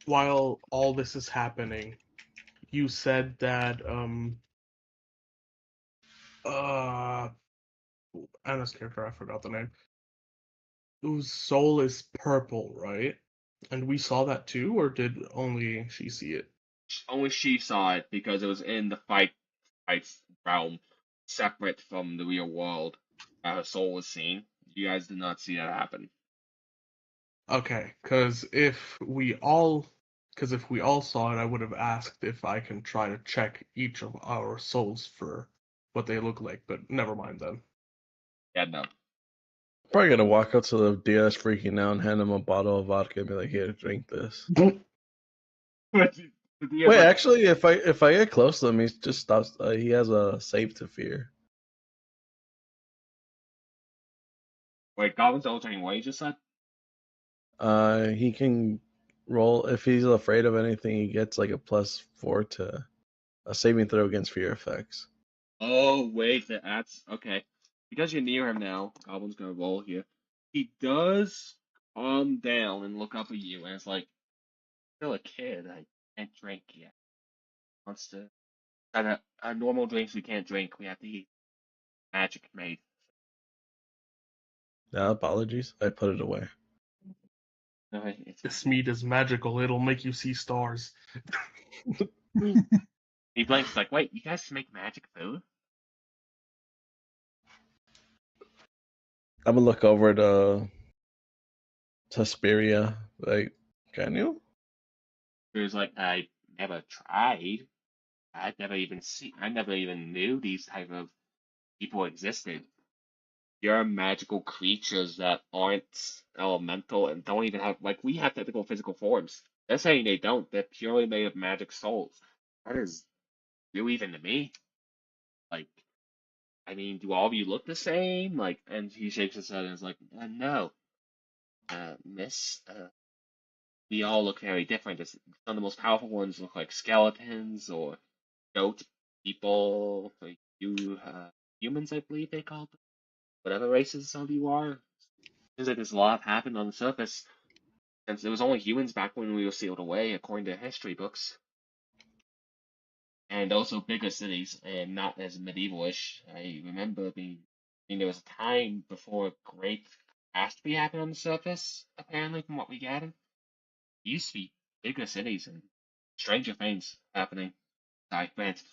While all this is happening, you said that Anna's character, I forgot the name, whose soul is purple, right? And we saw that too, or did only she see it? Only she saw it because it was in the fight realm, separate from the real world. Her soul was seen. You guys did not see that happen. Okay, because if we all saw it, I would have asked if I can try to check each of our souls for what they look like, but never mind then. Yeah, no. Probably gonna walk up to the DS freaking out and hand him a bottle of vodka and be like, "Here, drink this." Wait, actually, if I get close to him, he just stops. He has a save to fear. Wait, goblins altering what you just said? He can roll if he's afraid of anything. He gets like a +4 to a saving throw against fear effects. Oh, wait, that's okay. Because you're near him now, Goblin's gonna roll here. He does calm down and look up at you, and it's like, still a kid. I can't drink yet. Wants to. Our normal drinks we can't drink. We have to eat magic made. Apologies, I put it away. No, it's This meat is magical. It'll make you see stars. He blinks like, wait, you guys make magic food? I'm gonna look over to Hesperia. Like, can you? He was like, I never tried. I never even knew these type of people existed. You're magical creatures that aren't elemental and don't even have, like, we have typical physical forms. They're saying they don't. They're purely made of magic souls. That is new even to me. Like, I mean, do all of you look the same? Like, and he shakes his head and is like, no. Miss, they all look very different. Some of the most powerful ones look like skeletons or goat people, like humans, I believe they call them. Whatever races some of you are. Seems like there's a lot happened on the surface since it was only humans back when we were sealed away, according to history books. And also bigger cities, and not as medievalish. I remember there was a time before a great catastrophe happened on the surface, apparently, from what we gathered. It used to be bigger cities and stranger things happening. Sorry, France.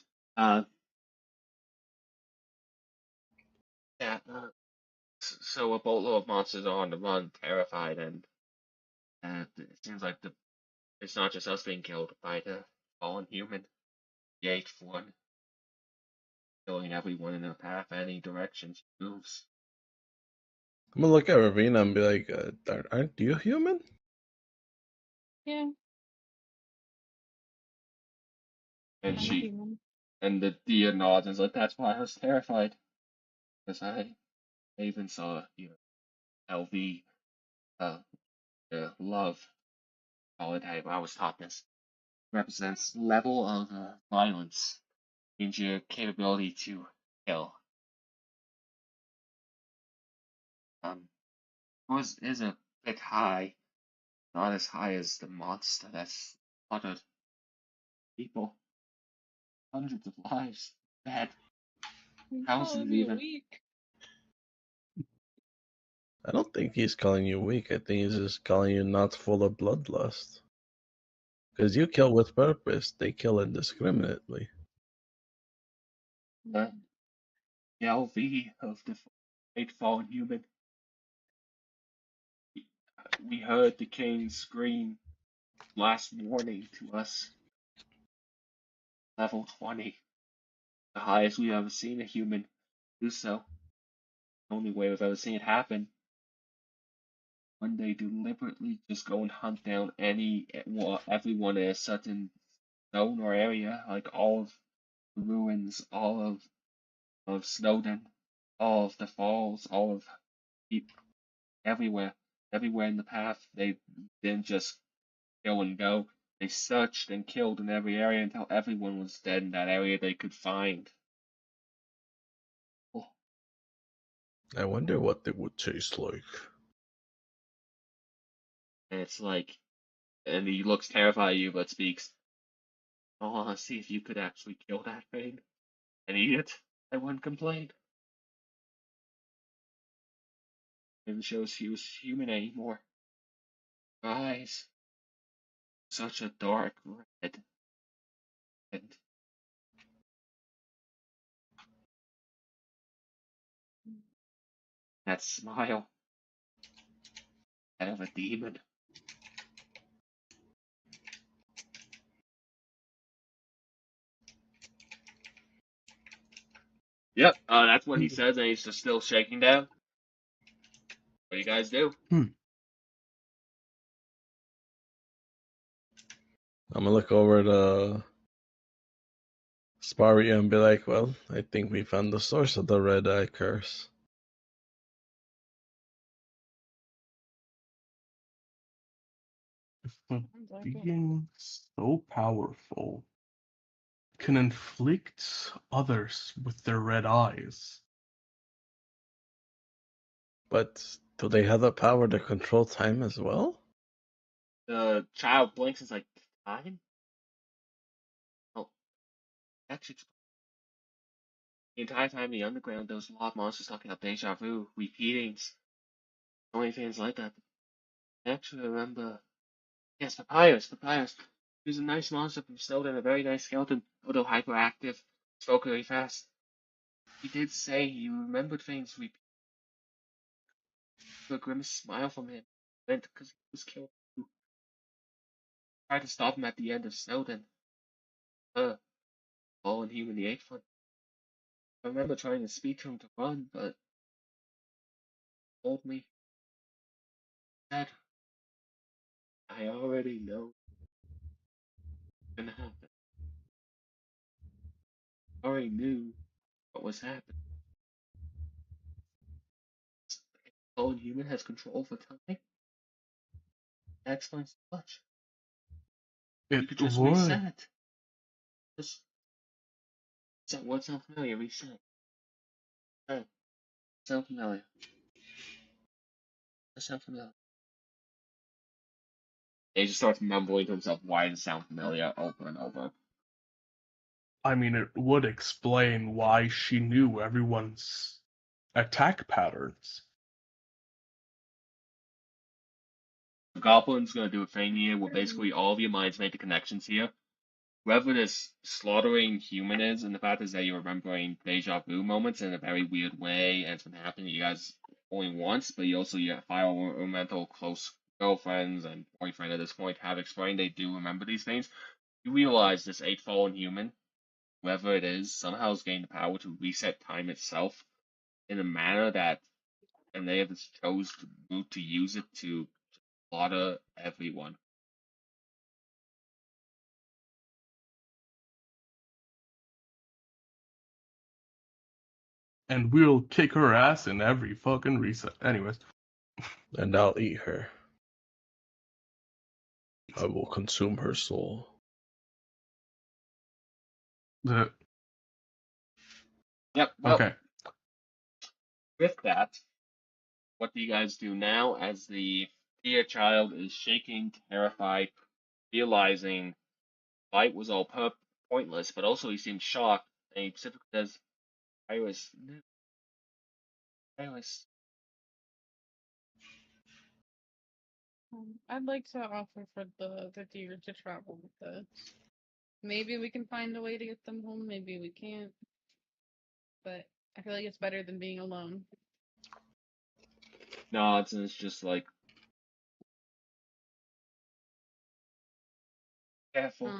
Yeah, so a boatload of monsters are on the run, terrified, and it seems like it's not just us being killed by the fallen human, the eighth one, killing everyone in their path, any direction she moves. I'm gonna look at Ravina and be like, aren't you human? Yeah. And I'm she human. and the deer nods and is like, that's why I was terrified. Because I even saw, LV, the love holiday. I was taught this represents level of violence, means your capability to kill. Is a bit high, not as high as the monster that's slaughtered people, hundreds of lives, dead, thousands even. Weak. I don't think he's calling you weak. I think he's just calling you not full of bloodlust. Because you kill with purpose, they kill indiscriminately. The LV of the great fallen human. We heard the king scream last morning to us. Level 20. The highest we've ever seen a human do so. The only way we've ever seen it happen. When they deliberately just go and hunt down everyone in a certain zone or area, like all of the ruins, all of Snowden, all of the falls, all of everywhere, everywhere in the path. They didn't just kill and go. They searched and killed in every area until everyone was dead in that area they could find. Oh, I wonder what they would taste like. and it's like, and he looks terrified at you but speaks. I want to see if you could actually kill that thing and eat it. I wouldn't complain. It shows he was human anymore. Eyes, such a dark red, and that smile, that of a demon. Yep, that's what he says, and he's just still shaking down. What do you guys do? I'm gonna look over to Sparia and be like, well, I think we found the source of the red eye curse. A being so powerful can inflict others with their red eyes. But do they have the power to control time as well? The child blinks and is like, time? Oh, actually, the entire time in the underground, those mob monsters talking about deja vu, repeatings, only things like that. I actually remember, yes, Papyrus. He was a nice monster from Snowden, a very nice skeleton, although hyperactive, spoke very fast. He did say he remembered things. We a grimace smile from him. Went because he was killed. Tried to stop him at the end of Snowden. Fallen human, the eighth one. I remember trying to speak to him to run, but he told me that I already know what's gonna happen. I already knew what was happening. Fallen human has control over time. That explains so much. It You could just would. reset. Just what sound familiar? Reset. Oh, sound familiar. That sound familiar. He just starts mumbling to himself, "Why does it sound familiar?" over and over. I mean, it would explain why she knew everyone's attack patterns. The goblin's gonna do a thing here where basically all of your minds make the connections here. Whoever this slaughtering human is, and the fact is that you're remembering deja vu moments in a very weird way, and it's been happening to you guys only once, but you also your environmental close girlfriends and boyfriend at this point have explained they do remember these things. You realize this eight fallen human, whoever it is, somehow has gained the power to reset time itself in a manner that, and they have chose to use it to slaughter everyone. And we'll kick her ass in every fucking reset. Anyways. And I'll eat her. I will consume her soul. Yep. Well, Okay. with that, what do you guys do now as the dear child is shaking, terrified, realizing fight was all pointless, but also he seemed shocked, and he specifically says, I was. I'd like to offer for the deer to travel with us. Maybe we can find a way to get them home. Maybe we can't. But I feel like it's better than being alone. Nods, and it's just like, careful.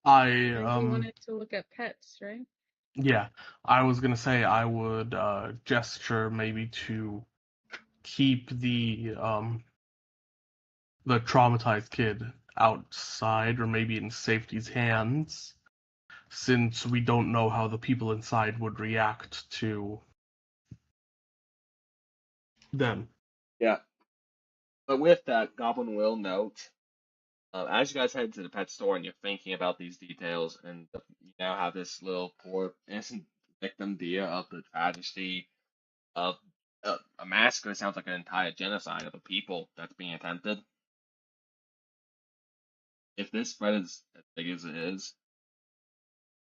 I You wanted to look at pets, right? Yeah, I was gonna say I would gesture maybe to keep the traumatized kid outside or maybe in safety's hands, since we don't know how the people inside would react to them. Yeah. But with that, Goblin will note, as you guys head to the pet store and you're thinking about these details, and you now have this little poor innocent victim deer of the tragedy of a massacre. Sounds like an entire genocide of a people that's being attempted. If this spread is as big as it is,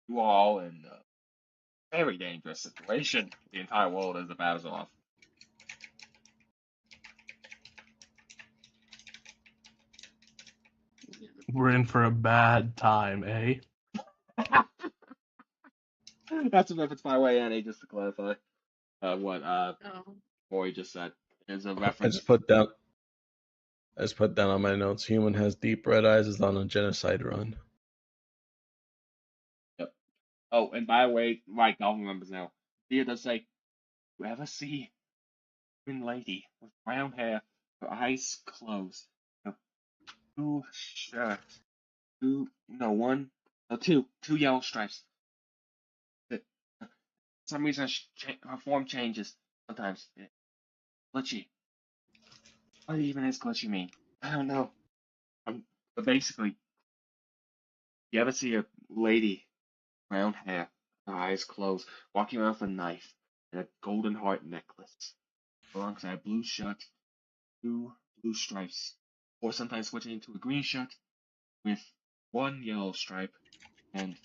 you are all in a very dangerous situation. The entire world is about as off. We're in for a bad time, eh? That's a reference by way, Annie, just to clarify what Oh. Corey just said. Is a I reference. just put down on my notes. Human has deep red eyes, is on a genocide run. Yep. Oh, and by the way, right, Goblin remembers now. Dia does say, "You ever see a green lady with brown hair, her eyes closed, blue shirt, two yellow stripes. For some reason, her form changes sometimes. Glitchy. What even is glitchy mean? I don't know. But basically, you ever see a lady, brown hair, her eyes closed, walking around with a knife and a golden heart necklace, alongside a blue shirt, two blue stripes, or sometimes switching into a green shirt with one yellow stripe and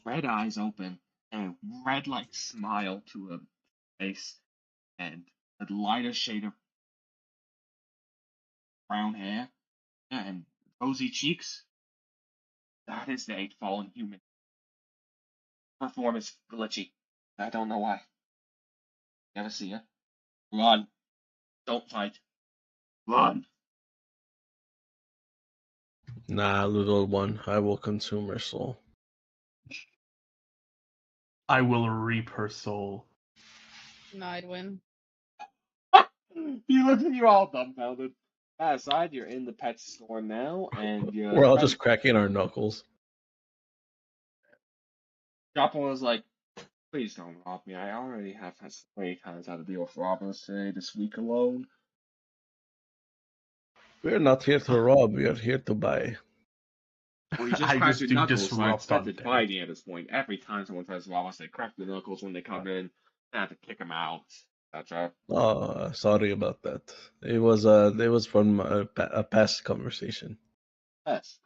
red eyes open and a red-like smile to her face and a lighter shade of brown hair and rosy cheeks? That is the eight fallen human. Her form is glitchy. I don't know why. You ever see her? Run. Don't fight. Run. Nah, little one, I will consume her soul. I will reap her soul. No, I'd win. You look at you all dumbfounded. That aside, you're in the pet store now, and We're all just cracking our knuckles. Joplin was like, "Please don't rob me. I already have many times had to deal with robbers today this week alone." We're not here to rob. We are here to buy. Well, you just I cracked just your do knuckles, so I disrupt expected undead. fighting at this point. Every time someone tries to rob us, they crack their knuckles when they come in. I have to kick them out. That's right. Oh, sorry about that. It was from a past conversation. Yes.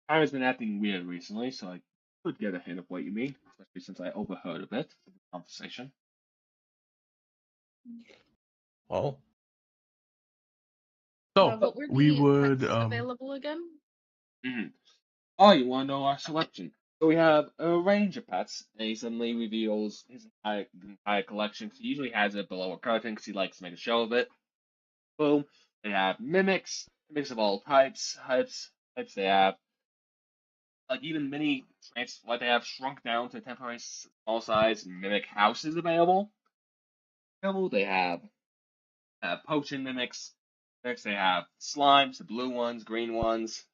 Time has been acting weird recently, so I could get a hint of what you mean, especially since I overheard a bit of the conversation. Well, So what were we the would pets available again? Mm-hmm. Oh, you want to know our selection? So we have a range of pets, and he suddenly reveals his entire collection. 'Cause he usually has it below a curtain because he likes to make a show of it. Boom. They have mimics of all types. They have like even like they have shrunk down to temporary small size mimic houses available. They have potion mimics. Next, they have slimes, the blue ones, green ones.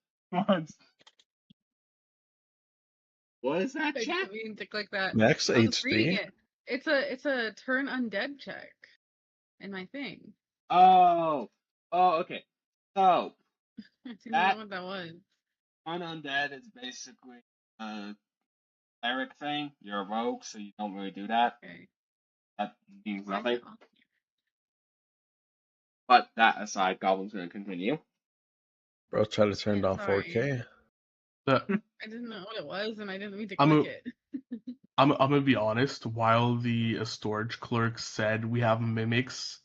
What is that, I chat? didn't mean to click that. max I was just reading HP. it. It's a turn undead check in my thing. Oh, okay. So I didn't that know what that was. undead is basically a cleric thing. You're a rogue, so you don't really do that. Okay. That means Why is nothing. it on here? But that aside, Goblin's gonna continue. Bro, try to turn Yeah, down sorry. 4K. the I didn't know what it was, and I didn't mean to I'm click a, it. I'm gonna be honest. While the storage clerk said we have mimics,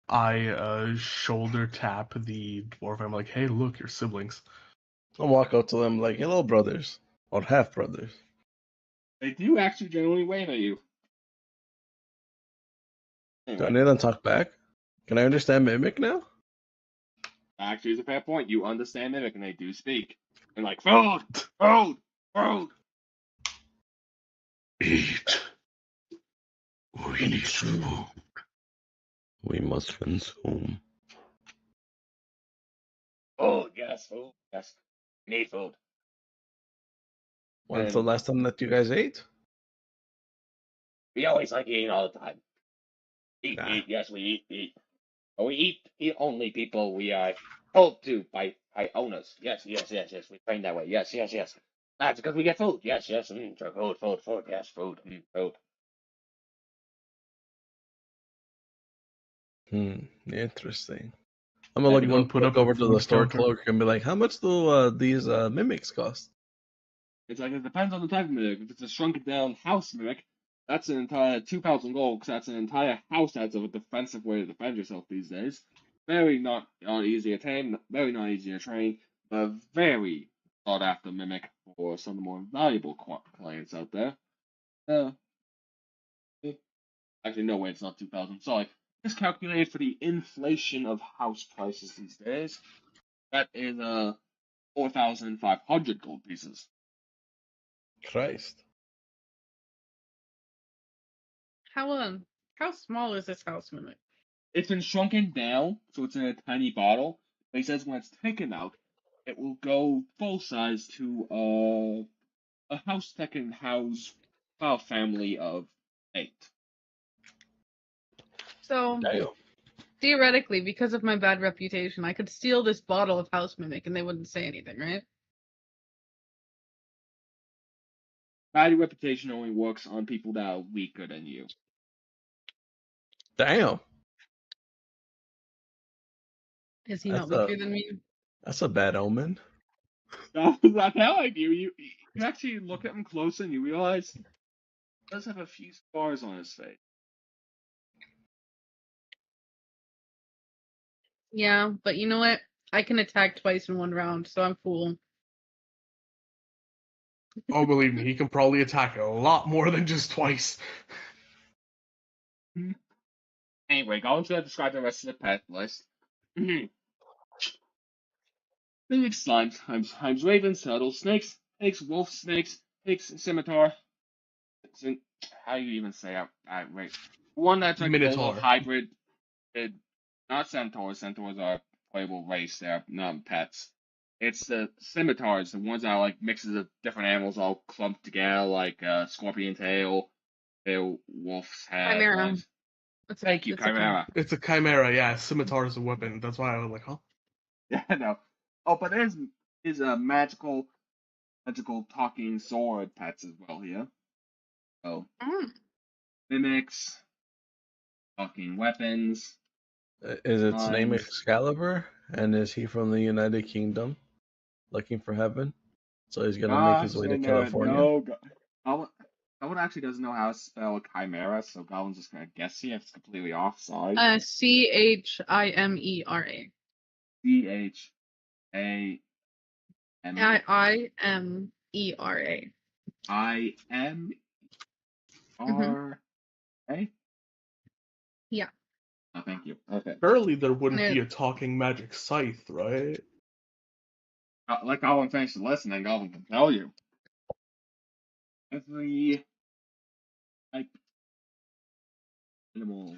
I shoulder tap the dwarf. I'm like, hey, look, your siblings. I'll walk up to them like, hello, brothers. Or half brothers. They do actually generally wave at you. Do I Anyway, need to talk back? Can I understand Mimic now? actually, it's a fair point. You understand Mimic, and they do speak. And like, food, food, food. Eat. We need food. We must consume. Food, yes, food, yes. We need food. When's the And last time that you guys ate? we always like eating all the time. Ah, Eat, yes, we eat. But we eat only people we are told to by owners. Yes. We train that way. Yes. That's because we get food. Yes. Sure, food. Yes, food. Food. interesting. I'm gonna And Anyone put look up a over to the food store counter? clerk and be like, how much do these mimics cost? it's like it depends on the type of mimic. If it's a shrunken down house mimic, that's an entire 2,000 gold, because that's an entire house that's a defensive way to defend yourself these days. Very not easy to tame, very not easy to train, but very sought after mimic for some of the more valuable clients out there. Uh, Actually, no way, it's not 2,000. Sorry. Just calculated for the inflation of house prices these days. That is 4,500 gold pieces. Christ. How small is this house mimic? It's been shrunken down, so it's in a tiny bottle. But he says when it's taken out, it will go full size to a house that can house a family of 8. So Damn. theoretically, because of my bad reputation, I could steal this bottle of house mimic and they wouldn't say anything, right? Bad reputation only works on people that are weaker than you. Damn. Is he That's not a weaker than me? that's a bad omen. That's how I do. You actually look at him close and you realize he does have a few scars on his face. Yeah, but you know what? I can attack twice in one round, so I'm cool. Oh, believe me, he can probably attack a lot more than just twice. Anyway, Golem's gonna describe the rest of the pet list. Mimic slimes, times ravens, turtles, snakes, wolf snakes, pigs, scimitar. How do you even say it? Wait. One that's like a little Minotaur. hybrid. It, not centaurs. Centaurs are a playable race. They're not pets. It's the scimitars, the ones that are like mixes of different animals all clumped together, like scorpion tail, wolf's head. Chimera. Thank you, It's a Chimera. It's a chimera, yeah. Scimitar is a weapon. That's why I was like, huh? Yeah, no. Oh, but there's a magical talking sword pets as well here. Oh, mimics, talking weapons. Is its name Mines. Excalibur? And is he from the United Kingdom, looking for heaven? So he's gonna make his way to California. No. Goblin actually doesn't know how to spell chimera, so Goblin's just gonna guess here. It's completely offside. CHIMERA. CHAM. IMERA. IMRA. Yeah. Oh, thank you. Okay. Surely there wouldn't Yeah. be a talking magic scythe, right? Let Goblin finish the list, and then Goblin can tell you. Every type animal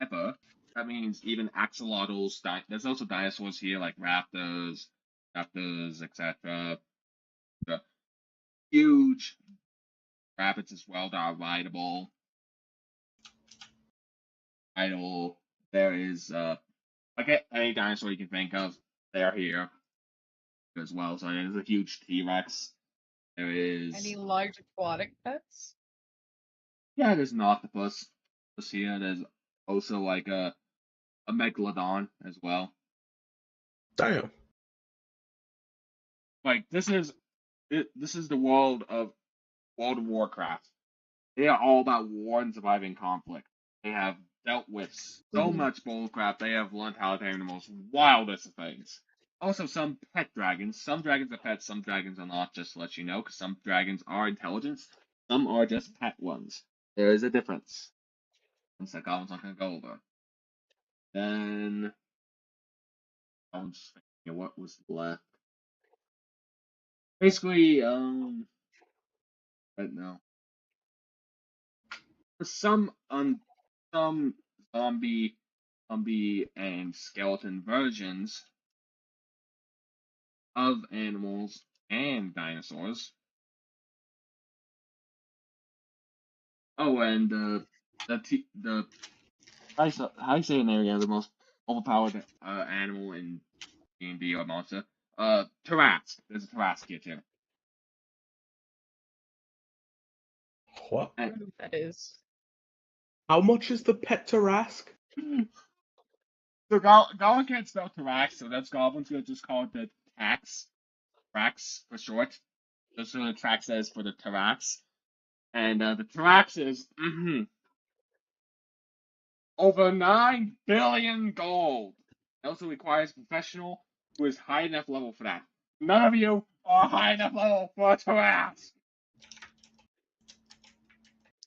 ever. That means even axolotls. There's also dinosaurs here, like raptors, etc. The huge rabbits as well that are rideable. There is like any dinosaur you can think of, they are here as well. So there's a huge T-Rex. There is Any large aquatic pets? there's an octopus here. There's also like a megalodon as well. Damn. Like this is the world of Warcraft. They are all about war and surviving conflict. They have dealt with so much bullcrap. They have learned how to tame the most wildest of things. Also, some pet dragons. Some dragons are pets, some dragons are not, just to let you know, because some dragons are intelligent, some are just pet ones. There is a difference. One sec, Goblin's not going to go over. Then, I'm just thinking what was left. Basically, right now. Some zombie and skeleton versions of animals and dinosaurs. Oh, and the how you say the name again? The most overpowered animal in D&D or monster. Tarrasque. There's a Tarrasque here too. What? I don't know what that is. How much is the pet Tarrasque? So Goblin can't spell Tarrasque, so that's Goblin's gonna just call it the Tax. Trax for short. That's what the track says for the Tarrasque. And the Tarrasque is over 9 billion gold. It also requires a professional who is high enough level for that. None of you are high enough level for a Tarrasque.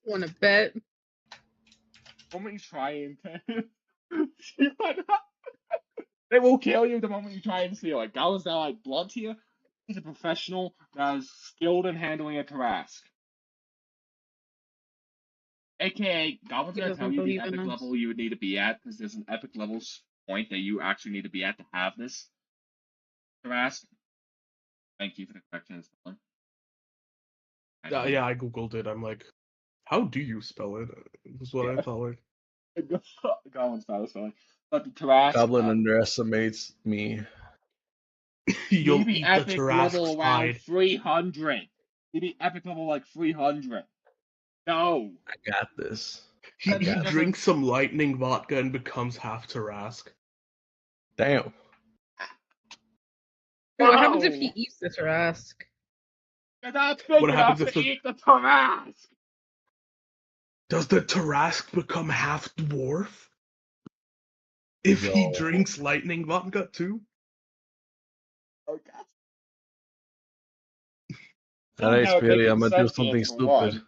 Want to bet? The moment you try and they will kill you the moment you try and steal it. Goblin's now like blunt here. He's a professional that is skilled in handling a Tarrasque. AKA, Goblin's He gonna tell doesn't you the believe in epic us. level you would need to be at, because there's an epic level point that you actually need to be at to have this Tarrasque. Thank you for the correction, Dylan. Yeah, I googled it. I'm like, how do you spell it? Was what I thought. Like, Goblin's satisfying. But the Tarrasque, Goblin underestimates me. you'll maybe eat the epic level Tarrasque's around hide. 300. Maybe epic level like 300. No. I got this. He That doesn't- drinks some lightning vodka and becomes half Tarrasque. Damn. What happens if No. he eats the Tarrasque? You're not big What enough happens to if the- eat the Tarrasque. Does the Tarrasque become half dwarf? If he Yo. drinks lightning vodka too? Okay. Alright, Now it Speedy, makes I'm gonna do sentience something for stupid.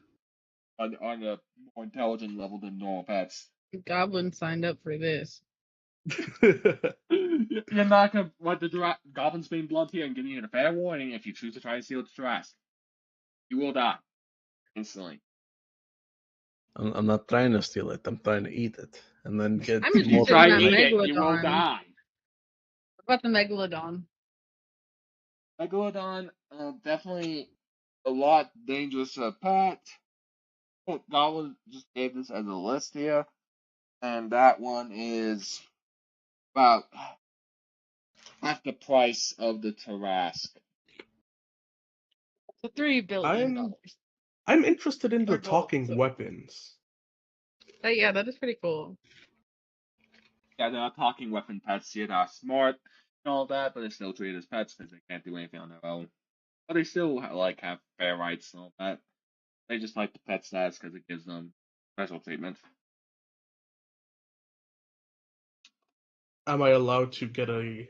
one, on a more intelligent level than normal pets. Goblin signed up for this. You're not gonna let the Goblin's being blunt here and giving you a fair warning. If you choose to try to steal the Tarrasque, you will die instantly. I'm not trying to steal it. I'm trying to eat it, and then get I'm If you more. interested try in to that eat it, you will Megalodon. die. What about the Megalodon? Megalodon, definitely a lot dangerous pet. Goblin just gave this as a list here. And that one is about half the price of the Tarask. So $3 billion. I'm interested in the Or gold, talking so. weapons. Yeah, that is pretty cool. Yeah, they're not talking weapon pets here. They're smart and all that, but they're still treated as pets because they can't do anything on their own. But they still like have fair rights and all that. They just like the pet status because it gives them special treatment. Am I allowed to get a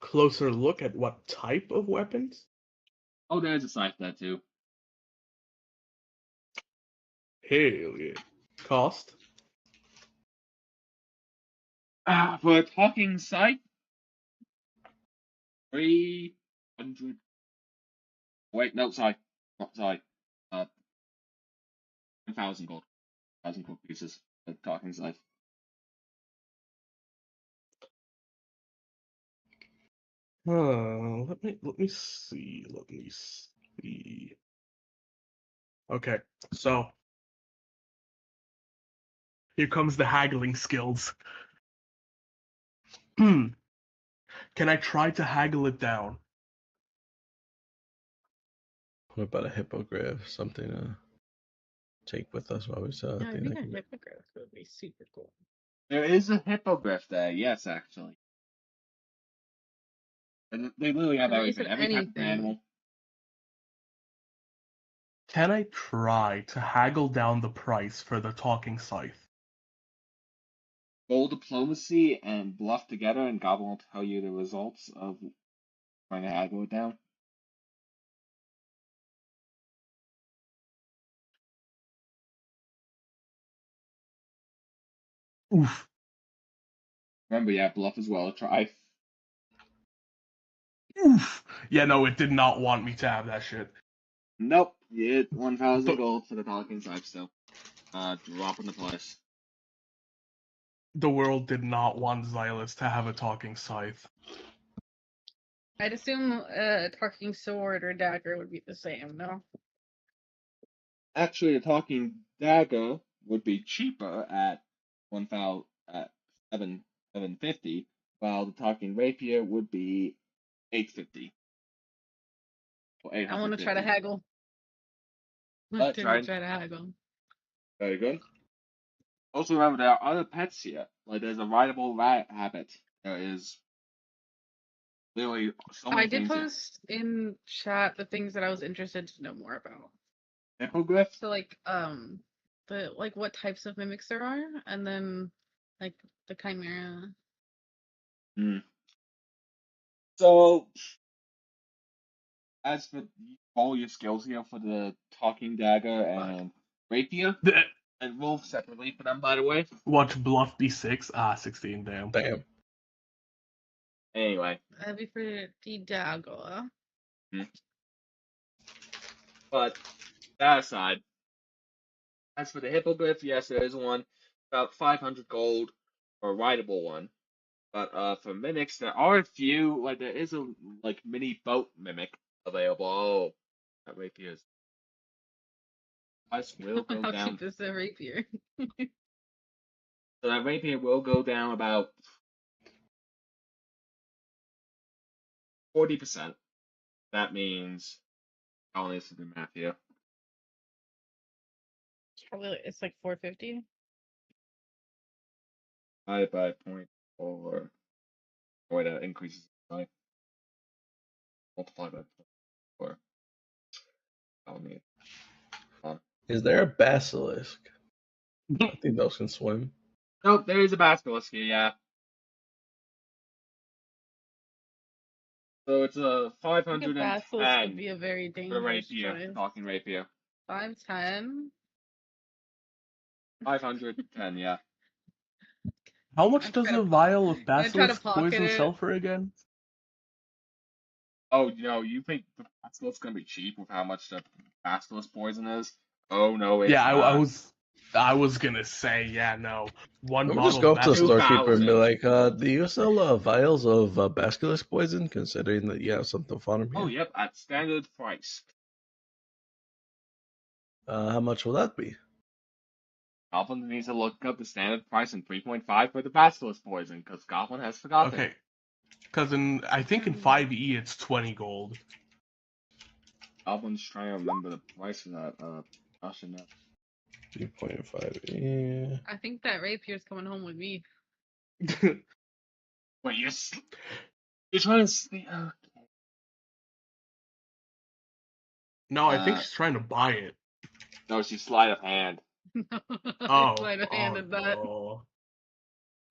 closer look at what type of weapons? Oh, there's a side for that too. Hell yeah. Cost? For a talking site, 300. Wait, no, sorry, not sorry. 1,000 gold. 1,000 gold pieces. The talking site. Let me see. Okay, so here comes the haggling skills. Can I try to haggle it down? What about a hippogriff? Something to take with us while we sell Yeah, I it. think a hippogriff would be super cool. There is a hippogriff there, yes, actually. And they literally have I thought you everything. said Every type of anything. animal. Can I try to haggle down the price for the talking scythe? Roll diplomacy and bluff together, and Goblin will tell you the results of trying to haggle it down. Oof. Remember, you have bluff as well. Try. Oof. Yeah, no, it did not want me to have that shit. Nope, you hit 1,000 The- gold for the talking scythe still. Dropping the price. The world did not want Xylus to have a talking scythe. I'd assume a talking sword or dagger would be the same, no? Actually, the talking dagger would be cheaper at 1,000 at 750, while the talking rapier would be 850. Or I want to try to 850. haggle. But Try to haggle. very good. Also remember there are other pets here. Like there's a rideable rat habit. There is literally so many I did things here. post in chat the things that I was interested to know more about. Hippogriff? So what types of mimics there are, and then like the chimera. Hmm. So as for all your skills here for the talking dagger and rapier, and roll separately for them by the way. What, bluff D6? 16, damn. Damn. Anyway. That'd be for the dagger. But that aside, as for the hippogriff, yes, there is one about 500 gold for a rideable one. But for mimics, there are a few. Like there is a mini boat mimic available. Oh, that rapier's price will go How down. cheap is the rapier? So that rapier will go down about 40%. That means I'll need to do math here. It's like 450. Divided by 0.4. Or that increases by multiply by 0.4. I'll need. Is there a basilisk? I think those can swim. Nope, there is a basilisk here, yeah. So it's a I think a basilisk would 510 be a very for the dangerous rapier, choice. talking rapier. 510. 510, yeah. How much does a vial of I'm gonna try to basilisk pocket poison it. sell for again? Oh, you think the basilisk's gonna be cheap with how much the basilisk poison is? Oh no, it's Yeah, not. I was gonna say, yeah, no. One Let me just bottle go of up to the basilisk. storekeeper and be 2,000. like, do you sell vials of basilisk poison, considering that you have something fun here? Oh, yep, at standard price. How much will that be? Goblin needs to look up the standard price and 3.5 for the basilisk poison, because Goblin has forgotten. Okay. Because I think in 5e it's 20 gold. Goblin's trying to remember the price of that. I should know. 3.5. Yeah. I think that rapier's coming home with me. Wait, you're trying to sneak. No, I think she's trying to buy it. No, she's sleight of hand. Oh. Sleight of hand at that. No.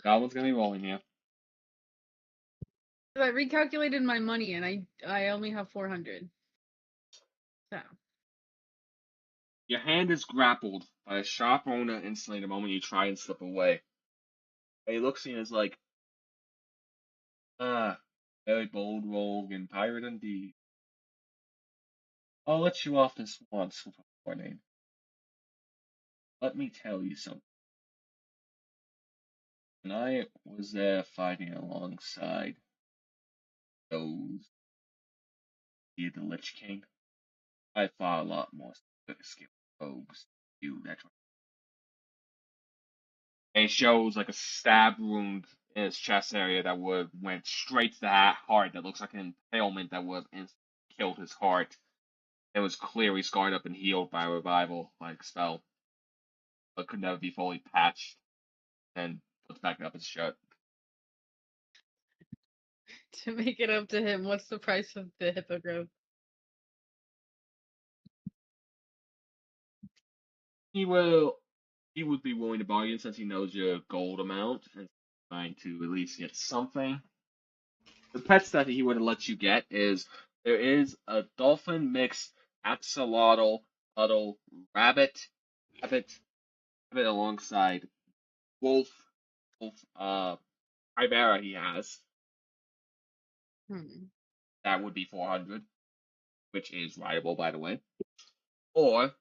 Goblin's gonna be rolling here. I recalculated my money and I only have 400. So. Your hand is grappled by a sharp owner instantly the moment you try and slip away. He looks at you and is like, very bold rogue and pirate indeed. I'll let you off this once with a warning. Let me tell you something. When I was there fighting alongside those, the Lich King, I fought a lot more skilled rogues than you. That's right. And he shows like a stab wound in his chest area that would went straight to the heart. That looks like an impalement that would have killed his heart. It was clearly scarred up and healed by a revival like spell, but could never be fully patched. And puts back up his shirt. To make it up to him, what's the price of the hippogriff? He would be willing to bargain since he knows your gold amount and trying to at least get something. The pets that he would let you get is there is a dolphin mixed axolotl, puddle, rabbit alongside wolf, chimera he has. That would be 400, which is rideable, by the way. Or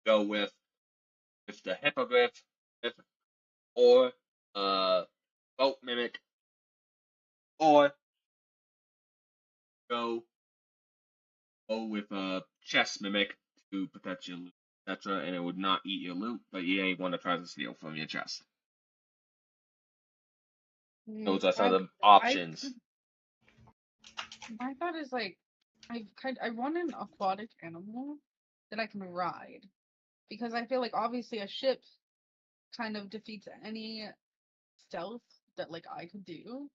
go with the hippogriff, or boat mimic, or go with a chest mimic to protect your loot, etc. And it would not eat your loot, but you ain't want to try to steal from your chest. Those are some of the options. My thought is like, I want an aquatic animal that I can ride, because I feel like obviously a ship kind of defeats any stealth that like I could do.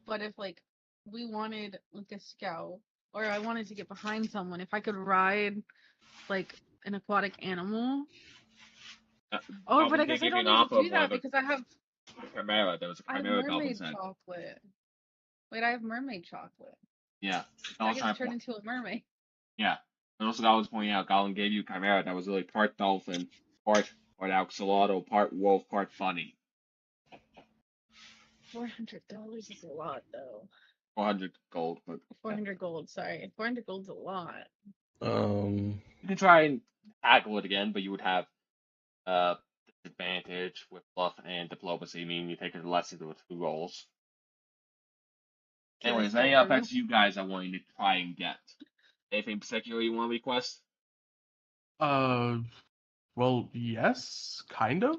But if like we wanted like a scout, or I wanted to get behind someone, if I could ride like an aquatic animal. Oh, but I guess I don't need to do that because I have chimera. There was a chimera goblin mermaid chocolate. Wait, I have mermaid chocolate. Yeah. I get to turn into a mermaid. Yeah. And also Goblin was pointing out, Goblin gave you chimera that was really part dolphin, part axolotl, part wolf, part funny. $400 is a lot, though. 400 gold. But 400 gold, sorry. 400 gold's a lot. You can try and tackle it again, but you would have disadvantage with bluff and diplomacy, meaning you take it less into 2 rolls. Anyways, any pets you guys are wanting to try and get? Anything particular you want to request? Well, yes, kind of.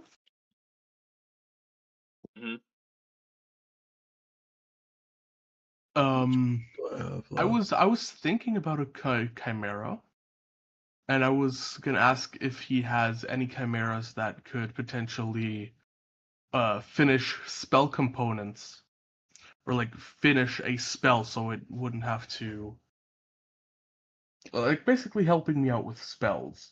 I was thinking about a chimera, and I was gonna ask if he has any chimeras that could potentially finish spell components, or like finish a spell so it wouldn't have to, like, basically helping me out with spells.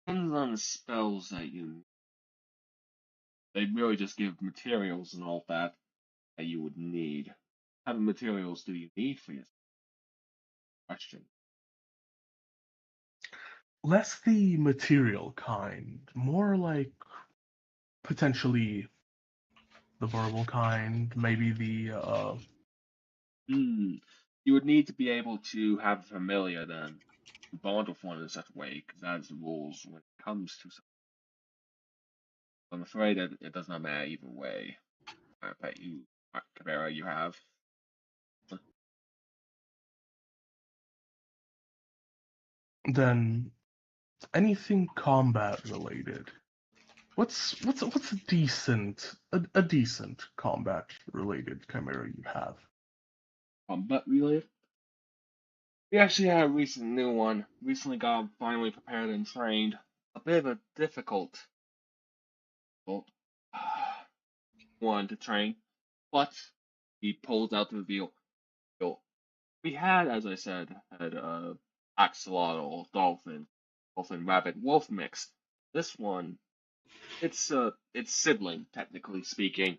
Depends on the spells that you. They really just give materials and all that you would need. What type of materials do you need for your question? Less the material kind, more like potentially the verbal kind, maybe the You would need to be able to have a familiar then. Bond with one in such a way, because that's the rules when it comes to something. I'm afraid that it does not matter either way. I bet you, Cabrera, you have. then Anything combat related. What's a decent combat related chimera you have? Combat related. We actually had a recent new one. Recently got finally prepared and trained. A bit of a difficult one to train, but he pulled out the reveal. We had, as I said, axolotl, dolphin, rabbit, wolf mix. This one, it's sibling technically speaking,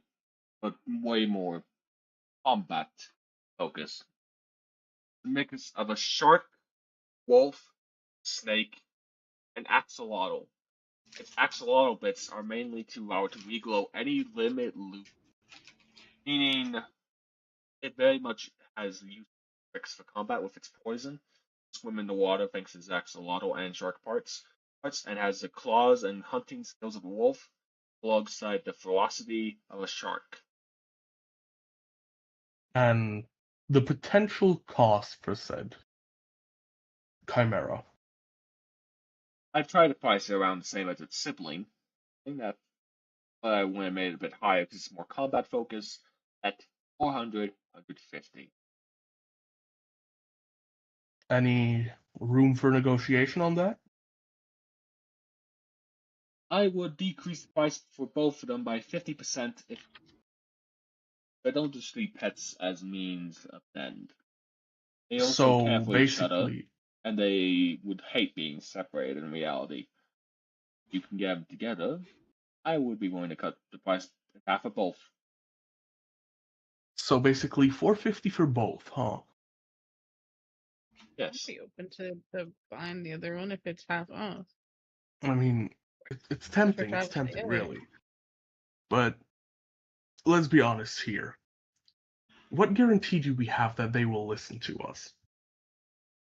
but way more combat focused. A mix of a shark, wolf, snake, and axolotl. Its axolotl bits are mainly to reglow any limit loop, meaning it very much has used tricks for combat with its poison. Swim in the water thanks to its axolotl and shark parts, and has the claws and hunting skills of a wolf, alongside the ferocity of a shark. And the potential cost for said chimera. I've tried to price it around the same as its sibling. I think that, but I went and made it a bit higher because it's more combat focused at 400, 150. Any room for negotiation on that? I would decrease the price for both of them by 50% if I don't just treat pets as means of end. They also care So for each other, basically, and they would hate being separated in reality. If you can get them together, I would be willing to cut the price in half for both. so basically 450 for both, huh? I'd Yes. be open to buying the other one if it's half off. I mean, it's If we're tempting, traveling together. really. But let's be honest here. What guarantee do we have that they will listen to us?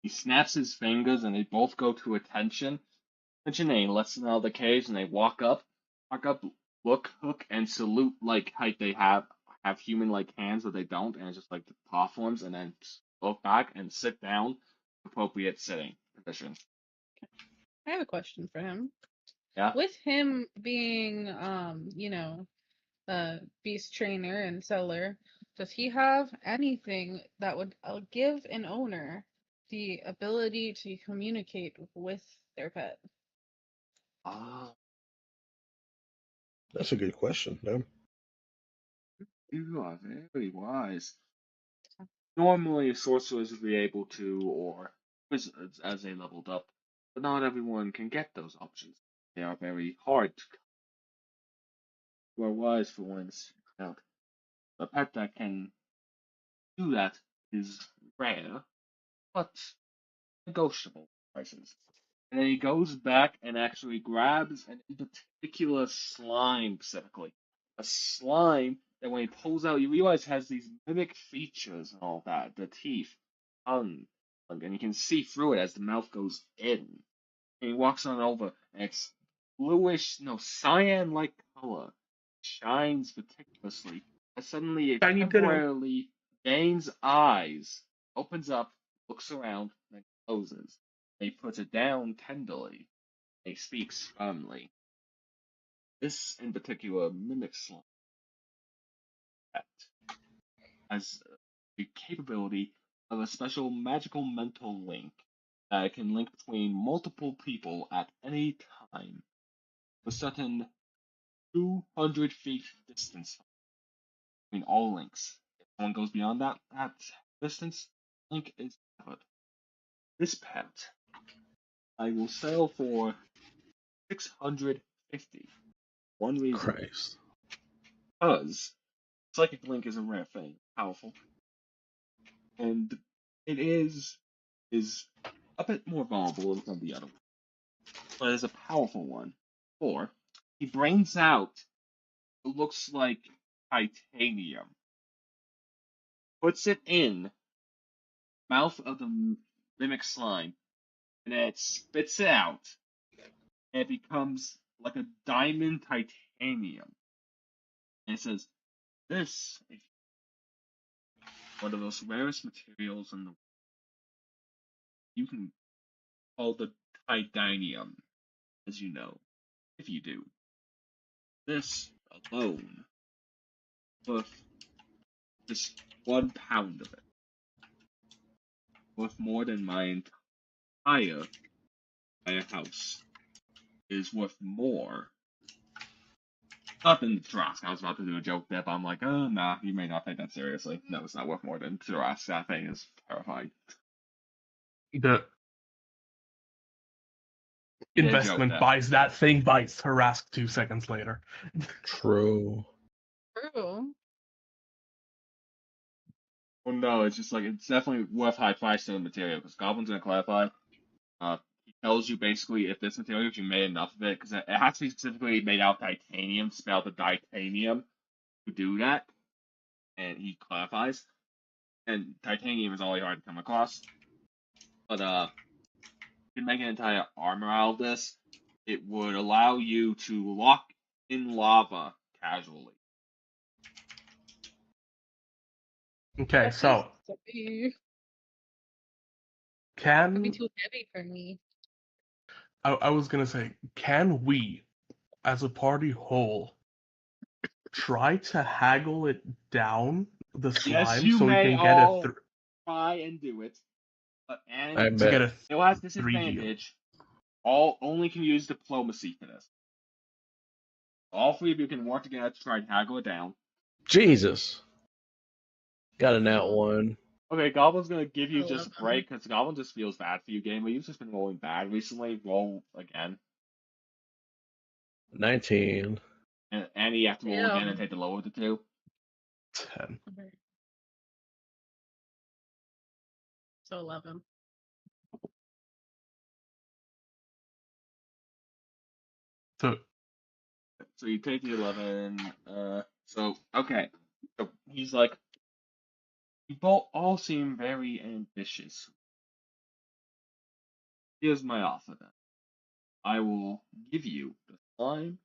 He snaps his fingers and they both go to attention. Attention, and he lets them out of the cage and they walk up, look, hook, and salute like how they have human-like hands, but they don't, and it's just like the paw ones, and then look back and sit down, appropriate sitting position. I have a question for him. Yeah. With him being, a beast trainer and seller, does he have anything that would give an owner the ability to communicate with their pet? Ah, That's a good question. No? you are very wise. Normally, sorcerers would be able to, or wizards as they leveled up, but not everyone can get those options. They are very hard to. You are wise for once. Out. A pet that can do that is rare, but negotiable prices. And then he goes back and actually grabs an in particular slime specifically. A slime that when he pulls out, you realize has these mimic features and all that. The teeth, tongue, and you can see through it as the mouth goes in. And he walks on over, and it's bluish, no, cyan-like color. Shines meticulously. And suddenly it Tiny ditto. temporarily gains eyes, opens up, looks around, and closes. And he puts it down tenderly. And he speaks firmly. This in particular mimics slime has the capability of a special magical mental link that can link between multiple people at any time with certain 200 feet distance between all links. If someone goes beyond that distance, link is covered. This pet I will sell for 650. One reason, Christ. because psychic link is a rare thing, powerful, and it is a bit more vulnerable than some of the other ones, but it's a powerful one. Or he brings out what looks like titanium, puts it in mouth of the mimic slime, and then it spits it out, and it becomes like a diamond titanium. And it says, "This is one of the most rarest materials in the world. You can call the titanium." as you know, if you do, this alone worth just 1 pound of it, worth more than my entire house, is worth more. Nothing Thrask. I was about to do a joke there, but I'm like, oh, nah, you may not take that seriously. No, it's not worth more than Thrask. That thing is terrifying. The You did a joke investment there. buys that thing by Harask 2 seconds later. True. True. Well, no, it's just like, it's definitely worth high price to the material, because Goblin's gonna clarify. He tells you basically if this material, if you made enough of it, because it has to be specifically made out of titanium, spell the titanium to do that, and he clarifies. And titanium is always hard to come across. But you can make an entire armor out of this. It would allow you to lock in lava casually. Okay, That's so just heavy. It'd can be too heavy for me. I was gonna say, can we, as a party whole, try to haggle it down the Yes, slime you so we may can get a all try and do it. But I and to get bet. a it has 3 deal? disadvantage. All only can use diplomacy for this. All 3 of you can work together to try and haggle it down. Jesus. Got a nat 1. Okay, Goblin's gonna give you I just love a break because Goblin just feels bad for you, game. But you've just been rolling bad recently. Roll again, 19. and you have to roll again and Damn. take the lower of the 2. 10. Okay. So 11. So So you take the 11. So okay. So he's like, you both all seem very ambitious. Here's my offer then. I will give you the slime,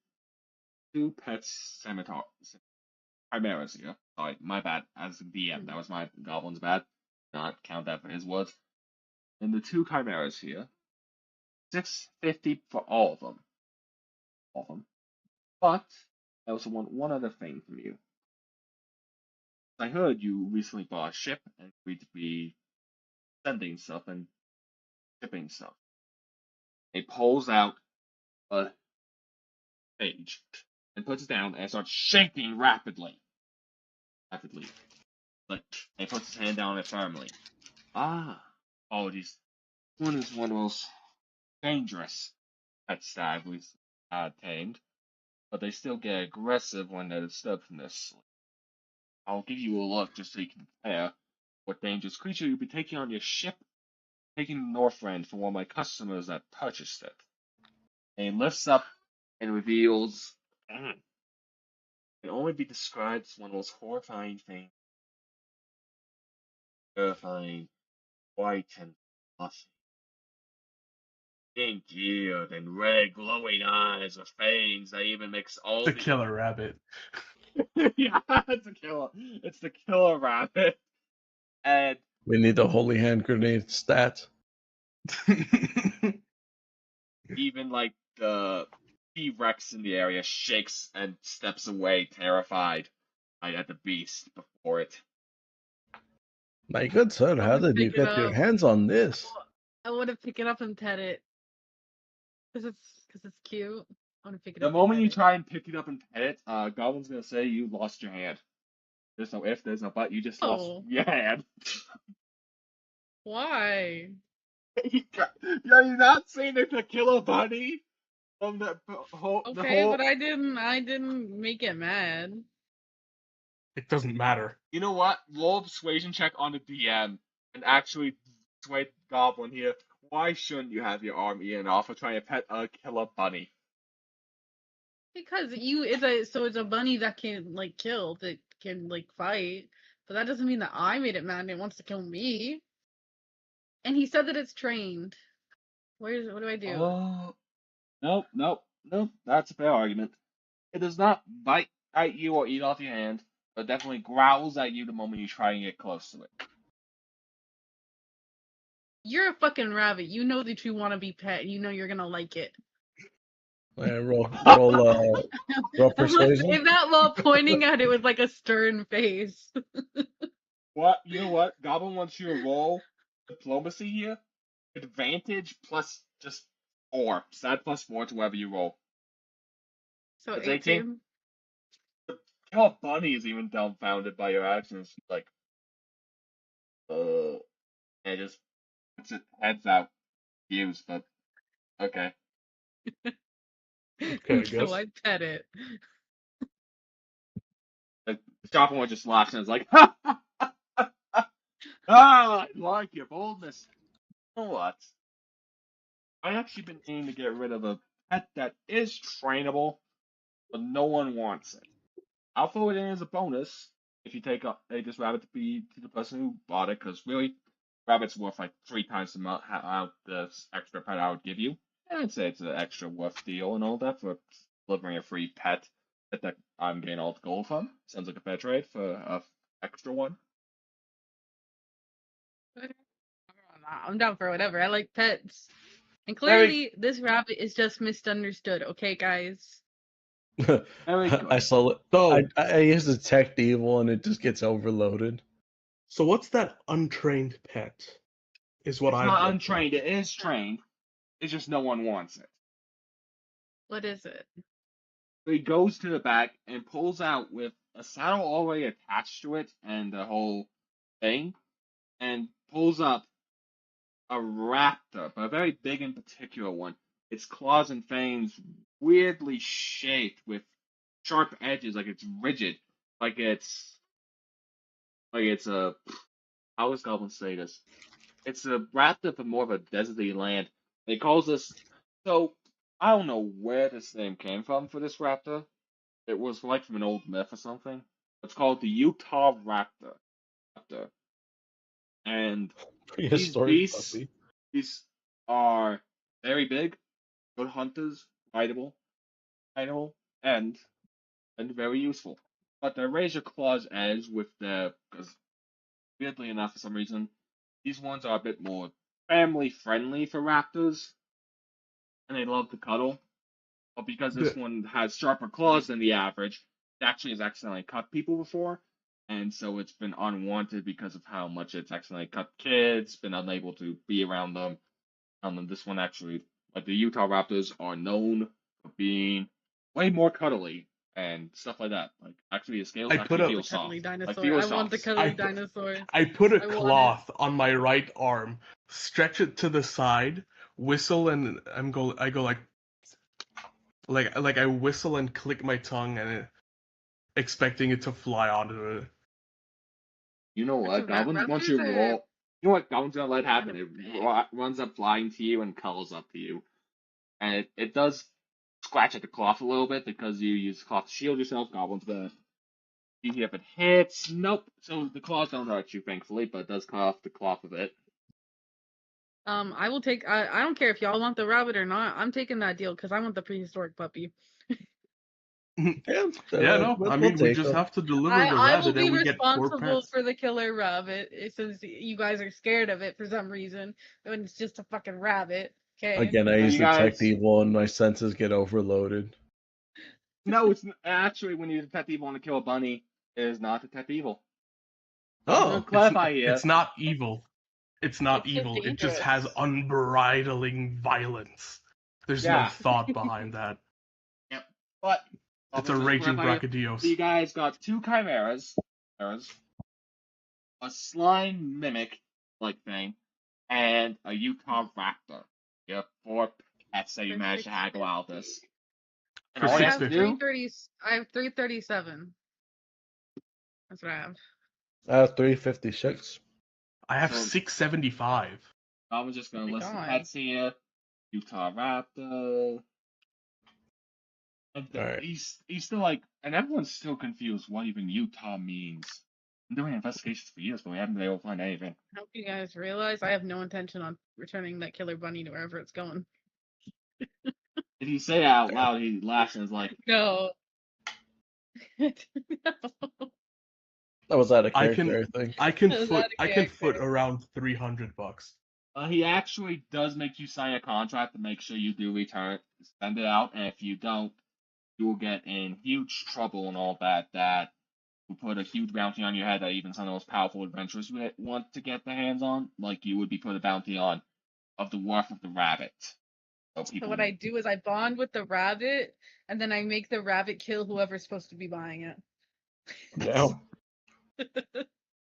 2 pets, scimitar, chimeras here. Sorry, my bad. As the DM, that was my Goblin's bad. Not count that for his words. And the 2 chimeras here. 650 for all of them. All of them. But I also want one other thing from you. I heard you recently bought a ship and agreed to be sending stuff and shipping stuff. He pulls out a page and puts it down and starts shaking rapidly. Like, and puts his hand down on it firmly. Ah, apologies. One is one of the most dangerous pets that we've tamed, but they still get aggressive when they're disturbed from their sleep. I'll give you a look just so you can compare what dangerous creature you'll be taking on your ship, taking Northrend for one of my customers that purchased it. And he lifts up and reveals can only be described as one of the most horrifying things. Terrifying, white and fluffy. Pink eared and red glowing eyes with fangs that even mix all the the killer rabbit. yeah, it's a killer. It's the killer rabbit. And We need a holy hand grenade stat. even like the T-Rex in the area shakes and steps away, terrified at the beast before it. My good sir, I how would did you pick it get your up. hands on this? I want to pick it up and pet it. Because it's cute. I want to pick it The up moment and you pet try and pick it up and pet it, Goblin's gonna say you lost your hand. There's no if, there's no but. You just lost Oh. your hand. Why? Have you not seen the killer bunny from the whole? Okay, but I didn't make it mad. It doesn't matter. You know what? Roll a persuasion check on the DM and actually persuade Goblin here. Why shouldn't you have your arm eaten off for trying to pet a killer bunny? Because it's a bunny that can like kill, that can like fight. But that doesn't mean that I made it mad and it wants to kill me. And he said that it's trained. What do I do? Oh, nope. That's a fair argument. It does not bite at you or eat off your hand, but definitely growls at you the moment you try and get close to it. You're a fucking rabbit. You know that you want to be pet. You know you're gonna like it. Roll persuasion. Say that while pointing at it with like a stern face. What? You know what? Goblin wants you to roll diplomacy here. Advantage plus just 4. Stat plus 4 to whatever you roll. So It's 18. Kill Bunny is even dumbfounded by your actions. Like, and it just puts its heads out. Views, but okay. Okay, I So guess. I pet it. The Chopper one just laughs and is like, ha! I like your boldness. You know what? I actually been aiming to get rid of a pet that is trainable, but no one wants it. I'll throw it in as a bonus if you take this rabbit to be to the person who bought it, because really, rabbit's worth like 3 times the amount out the extra pet I would give you. And I'd say it's an extra worth deal and all that for delivering a free pet that I'm getting all the gold from. Sounds like a fair trade for a extra one. I'm down for whatever. I like pets. And Very- clearly, this rabbit is just misunderstood, okay, guys? Very good. I saw it. So, I use detect evil and it just gets overloaded. so what's that untrained pet? Is what It's I'm not looking untrained. It is trained. It's just no one wants it. What is it? So he goes to the back and pulls out with a saddle already attached to it and the whole thing, and pulls up a raptor, but a very big and particular one. Its claws and fangs weirdly shaped with sharp edges, like it's rigid, like it's a how does Goblin say this? It's a raptor for more of a deserty land. They calls this so I don't know where this name came from for this raptor. It was like from an old myth or something. It's called the Utah Raptor. And these Prehistoric beasts, puppy. these are very big, good hunters, rideable, and very useful. But their razor claws edge with their, because weirdly enough, for some reason, these ones are a bit more family friendly for raptors, and they love to cuddle. But because this one has sharper claws than the average, it actually has accidentally cut people before, and so it's been unwanted because of how much it's accidentally cut kids, been unable to be around them. This one actually, like the Utah Raptors, are known for being way more cuddly and stuff like that. Like actually, the scales I actually put a- feel The cuddly soft. dinosaur. Like feel I want the soft. cuddly I put- dinosaur. I put a I want cloth on my right arm, stretch it to the side, whistle, and I go like I whistle and click my tongue and expecting it to fly onto it. You know what? Goblin, once you roll, you know what Goblin's gonna let happen? It runs up flying to you and cuddles up to you. And it does scratch at the cloth a little bit because you use the cloth to shield yourself. Goblin's gonna see if it hits. Nope. So the claws don't hurt you, thankfully, but it does cut off the cloth of it. I will take. I don't care if y'all want the rabbit or not. I'm taking that deal because I want the prehistoric puppy. Yeah, no. I mean, we just have to deliver the I will rabbit be and we get 4 responsible pets. for the killer rabbit since you guys are scared of it for some reason. When it's just a fucking rabbit. Okay. Again, I So use you guys- detect evil and my senses get overloaded. No, it's actually when you detect evil and to kill a bunny, it is not detect evil. Oh, Clarify here. It's not evil. It's not It's just evil. It just has dangerous. unbridling violence. There's no Yeah. thought behind that. Yep. But It's a raging brachydios. So you guys got 2 chimeras, a slime mimic like thing, and a Utah raptor. You have 4 pets that you For managed to haggle out of this. And For all you I have have to 650. do, I have 337. That's what I have. I have 356. I have So- 675. I'm just gonna my list the God. pets here. Utah raptor. And Alright. he's still like, and everyone's still confused what even Utah means. I'm doing investigations for years, but we haven't been able to find anything. I hope you guys realize I have no intention on returning that killer bunny to wherever it's going. If you say it out loud, he laughs and is like, No. No. That was out of I character, can- I think. I can Is foot. that a I can foot character? around $300. he actually does make you sign a contract to make sure you do return send it out, and if you don't, you will get in huge trouble and all that. That will put a huge bounty on your head that even some of the most powerful adventurers would want to get their hands on, like you would be put a bounty on of the worth of the rabbit. So So what I do is I bond with the rabbit, and then I make the rabbit kill whoever's supposed to be buying it. No.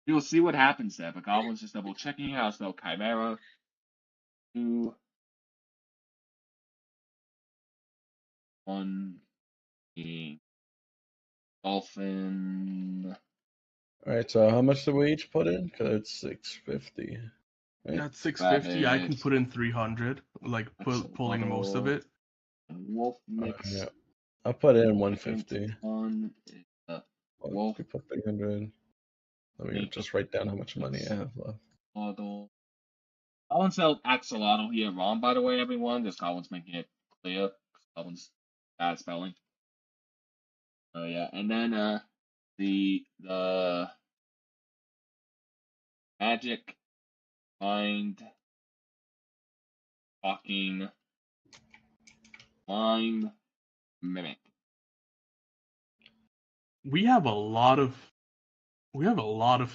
You'll see what happens there, but Goblin's just double checking how spell Chimera. 2, 1, Dolphin. Alright, so how much do we each put in? Because it's 650. Right? That's 650. I can Rabbit. put in 300, like pulling most of it. Wolf mix. Yeah. I'll put in 150. One. Wolf. We put 300. Let me just write down how much money I have left. Model. Goblin spelled axolotl here wrong, by the way, everyone. Just Goblin's making it clear. Goblin's bad spelling. Oh yeah, and then the magic mind talking lime mimic. We have a lot of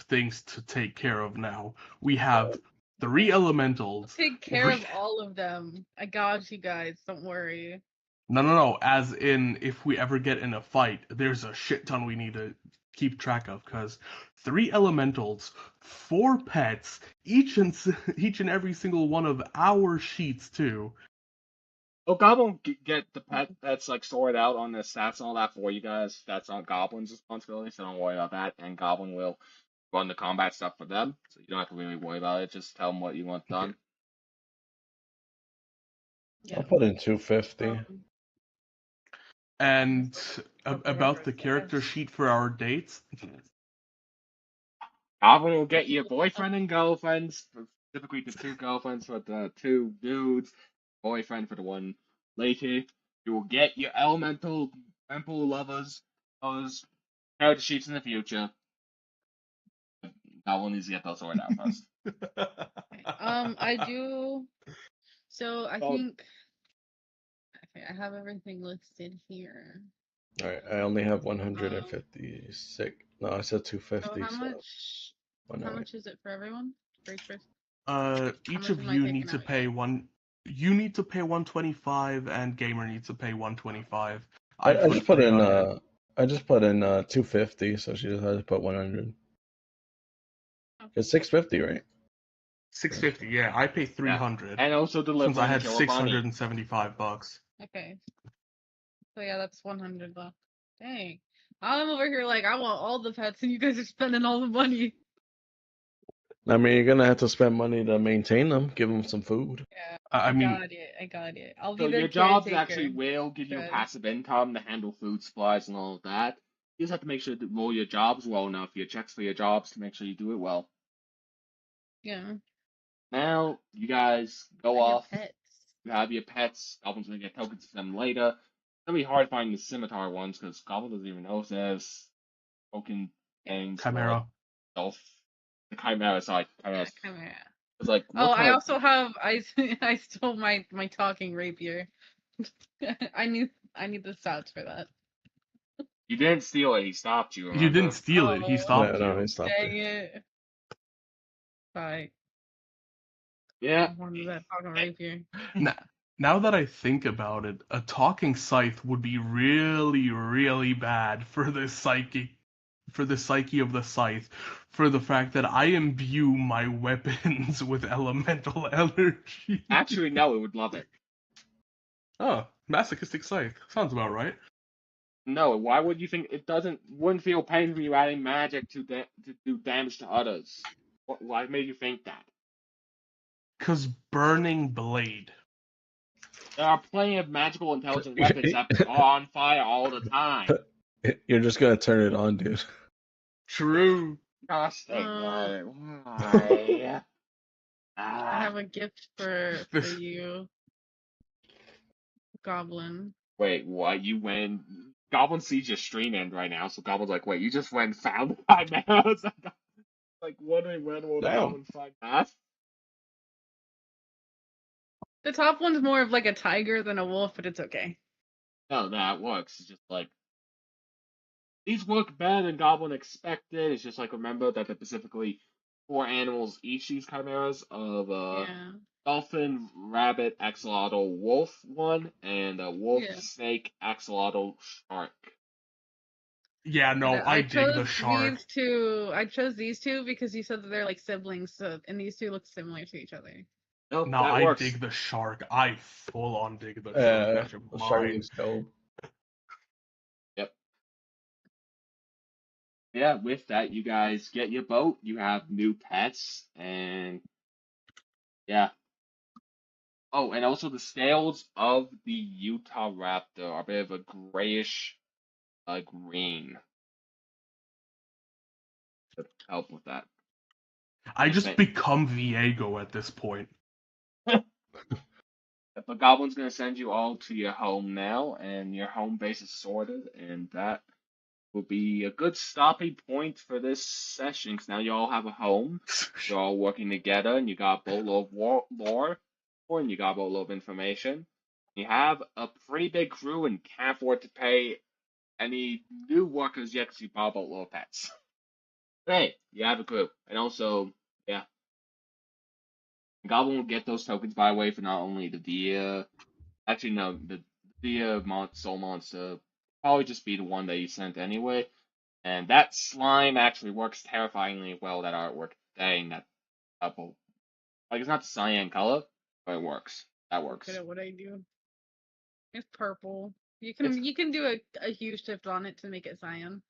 things to take care of now. We have 3 elementals. Take care of all of them. I got you guys. Don't worry. No. As in, if we ever get in a fight, there's a shit ton we need to keep track of. Because 3 elementals, 4 pets, each and every single one of our sheets too. Oh, Goblin get the pets like sorted out on the stats and all that for you guys. That's not Goblin's responsibility, so don't worry about that. And Goblin will run the combat stuff for them, so you don't have to really worry about it. Just tell them what you want done. Yeah. I'll put in 250. And about the character sheet for our dates. Goblin will get your boyfriend and girlfriends, specifically the 2 girlfriends for the 2 dudes, boyfriend for the 1 lady. You will get your elemental lovers, those character sheets in the future. Goblin needs to get those sorted out first. I do. So I Oh. think. Okay, I have everything listed here. Alright, I only have 156. No, I said 250. So how much is it for everyone? For each person? Each much of am I you taking need to out? pay one. You need to pay 125, and Gamer needs to pay 125. I just put in 300. I just put in 250, so she just had to put 100. It's 650, right? 650. Yeah, I pay 300 And also since deliver I the had killer bunny. $675. Okay. So yeah, that's 100 left. Dang. I'm over here like I want all the pets, and you guys are spending all the money. I mean, you're gonna have to spend money to maintain them, give them some food. Yeah. I mean, I got it. I'll So be their your jobs caretaker. actually will give you a Good. passive income to handle food supplies and all of that. You just have to make sure to roll your jobs well enough, your checks for your jobs, to make sure you do it well. Yeah. Now, you guys go I have off. pets. You have your pets. Goblin's gonna get tokens for them later. It's gonna be hard finding the scimitar ones because Goblin doesn't even know if there's token things. Chimera. The Chimera, sorry. Yeah, Chimera. It's like, Oh, what I kind also have I stole my talking rapier. I need the stats for that. You didn't steal it, he stopped you, remember? You didn't steal it. He Oh. stopped No, you. he stopped Dang it. it. Bye. Yeah. I wanted that talking rapier. Now that I think about it, a talking scythe would be really, really bad for the psyche of the scythe, for the fact that I imbue my weapons with elemental energy. Actually, no, it would love it. Oh, masochistic scythe. Sounds about right. No, why would you think it wouldn't feel pain when you're adding magic to do damage to others? Why made you think that? 'Cause burning blade. There are plenty of magical intelligent weapons that are on fire all the time. You're just gonna turn it on, dude. True. Gosh dang Uh, it, why? I have a gift for you, Goblin. Wait, what? You went... Goblin sees your stream end right now, so Goblin's like, wait, you just went and found the Chimeras? Like, wondering when will the Damn. Goblin find that? The top one's more of like a tiger than a wolf, but it's okay. No, that works. It's just like these work better than Goblin expected. It's just like remember that they're specifically 4 animals each. These chimeras of Yeah. dolphin, rabbit, axolotl, wolf one, and wolf, Yeah. snake, axolotl, shark. Yeah, no, I dig the chose shark. these two. I chose these two because you said that they're like siblings, so and these two look similar to each other. Nope, No, that I works. dig the shark. I full on dig the shark. That's The shark mine. looks dope. Yep. Yeah, with that, you guys get your boat. You have new pets, and yeah. Oh, and also the scales of the Utah Raptor are a bit of a grayish green. To help with that. I just Thank- become Viego at this point. The Goblin's gonna send you all to your home now, and your home base is sorted, and that will be a good stopping point for this session. Because now you all have a home, you're all working together, and you got a boatload of lore, and you got a boatload of information. You have a pretty big crew, and can't afford to pay any new workers yet because you bought a boatload of pets. Hey, you have a crew, and also, yeah, Goblin will get those tokens by the way for not only the deer. Actually, no, the soul monster probably just be the one that you sent anyway. And that slime actually works terrifyingly well. That artwork, dang, that purple, like it's not cyan color, but it works. That works. Good at what I do. It's purple. You It's- can do a huge shift on it to make it cyan.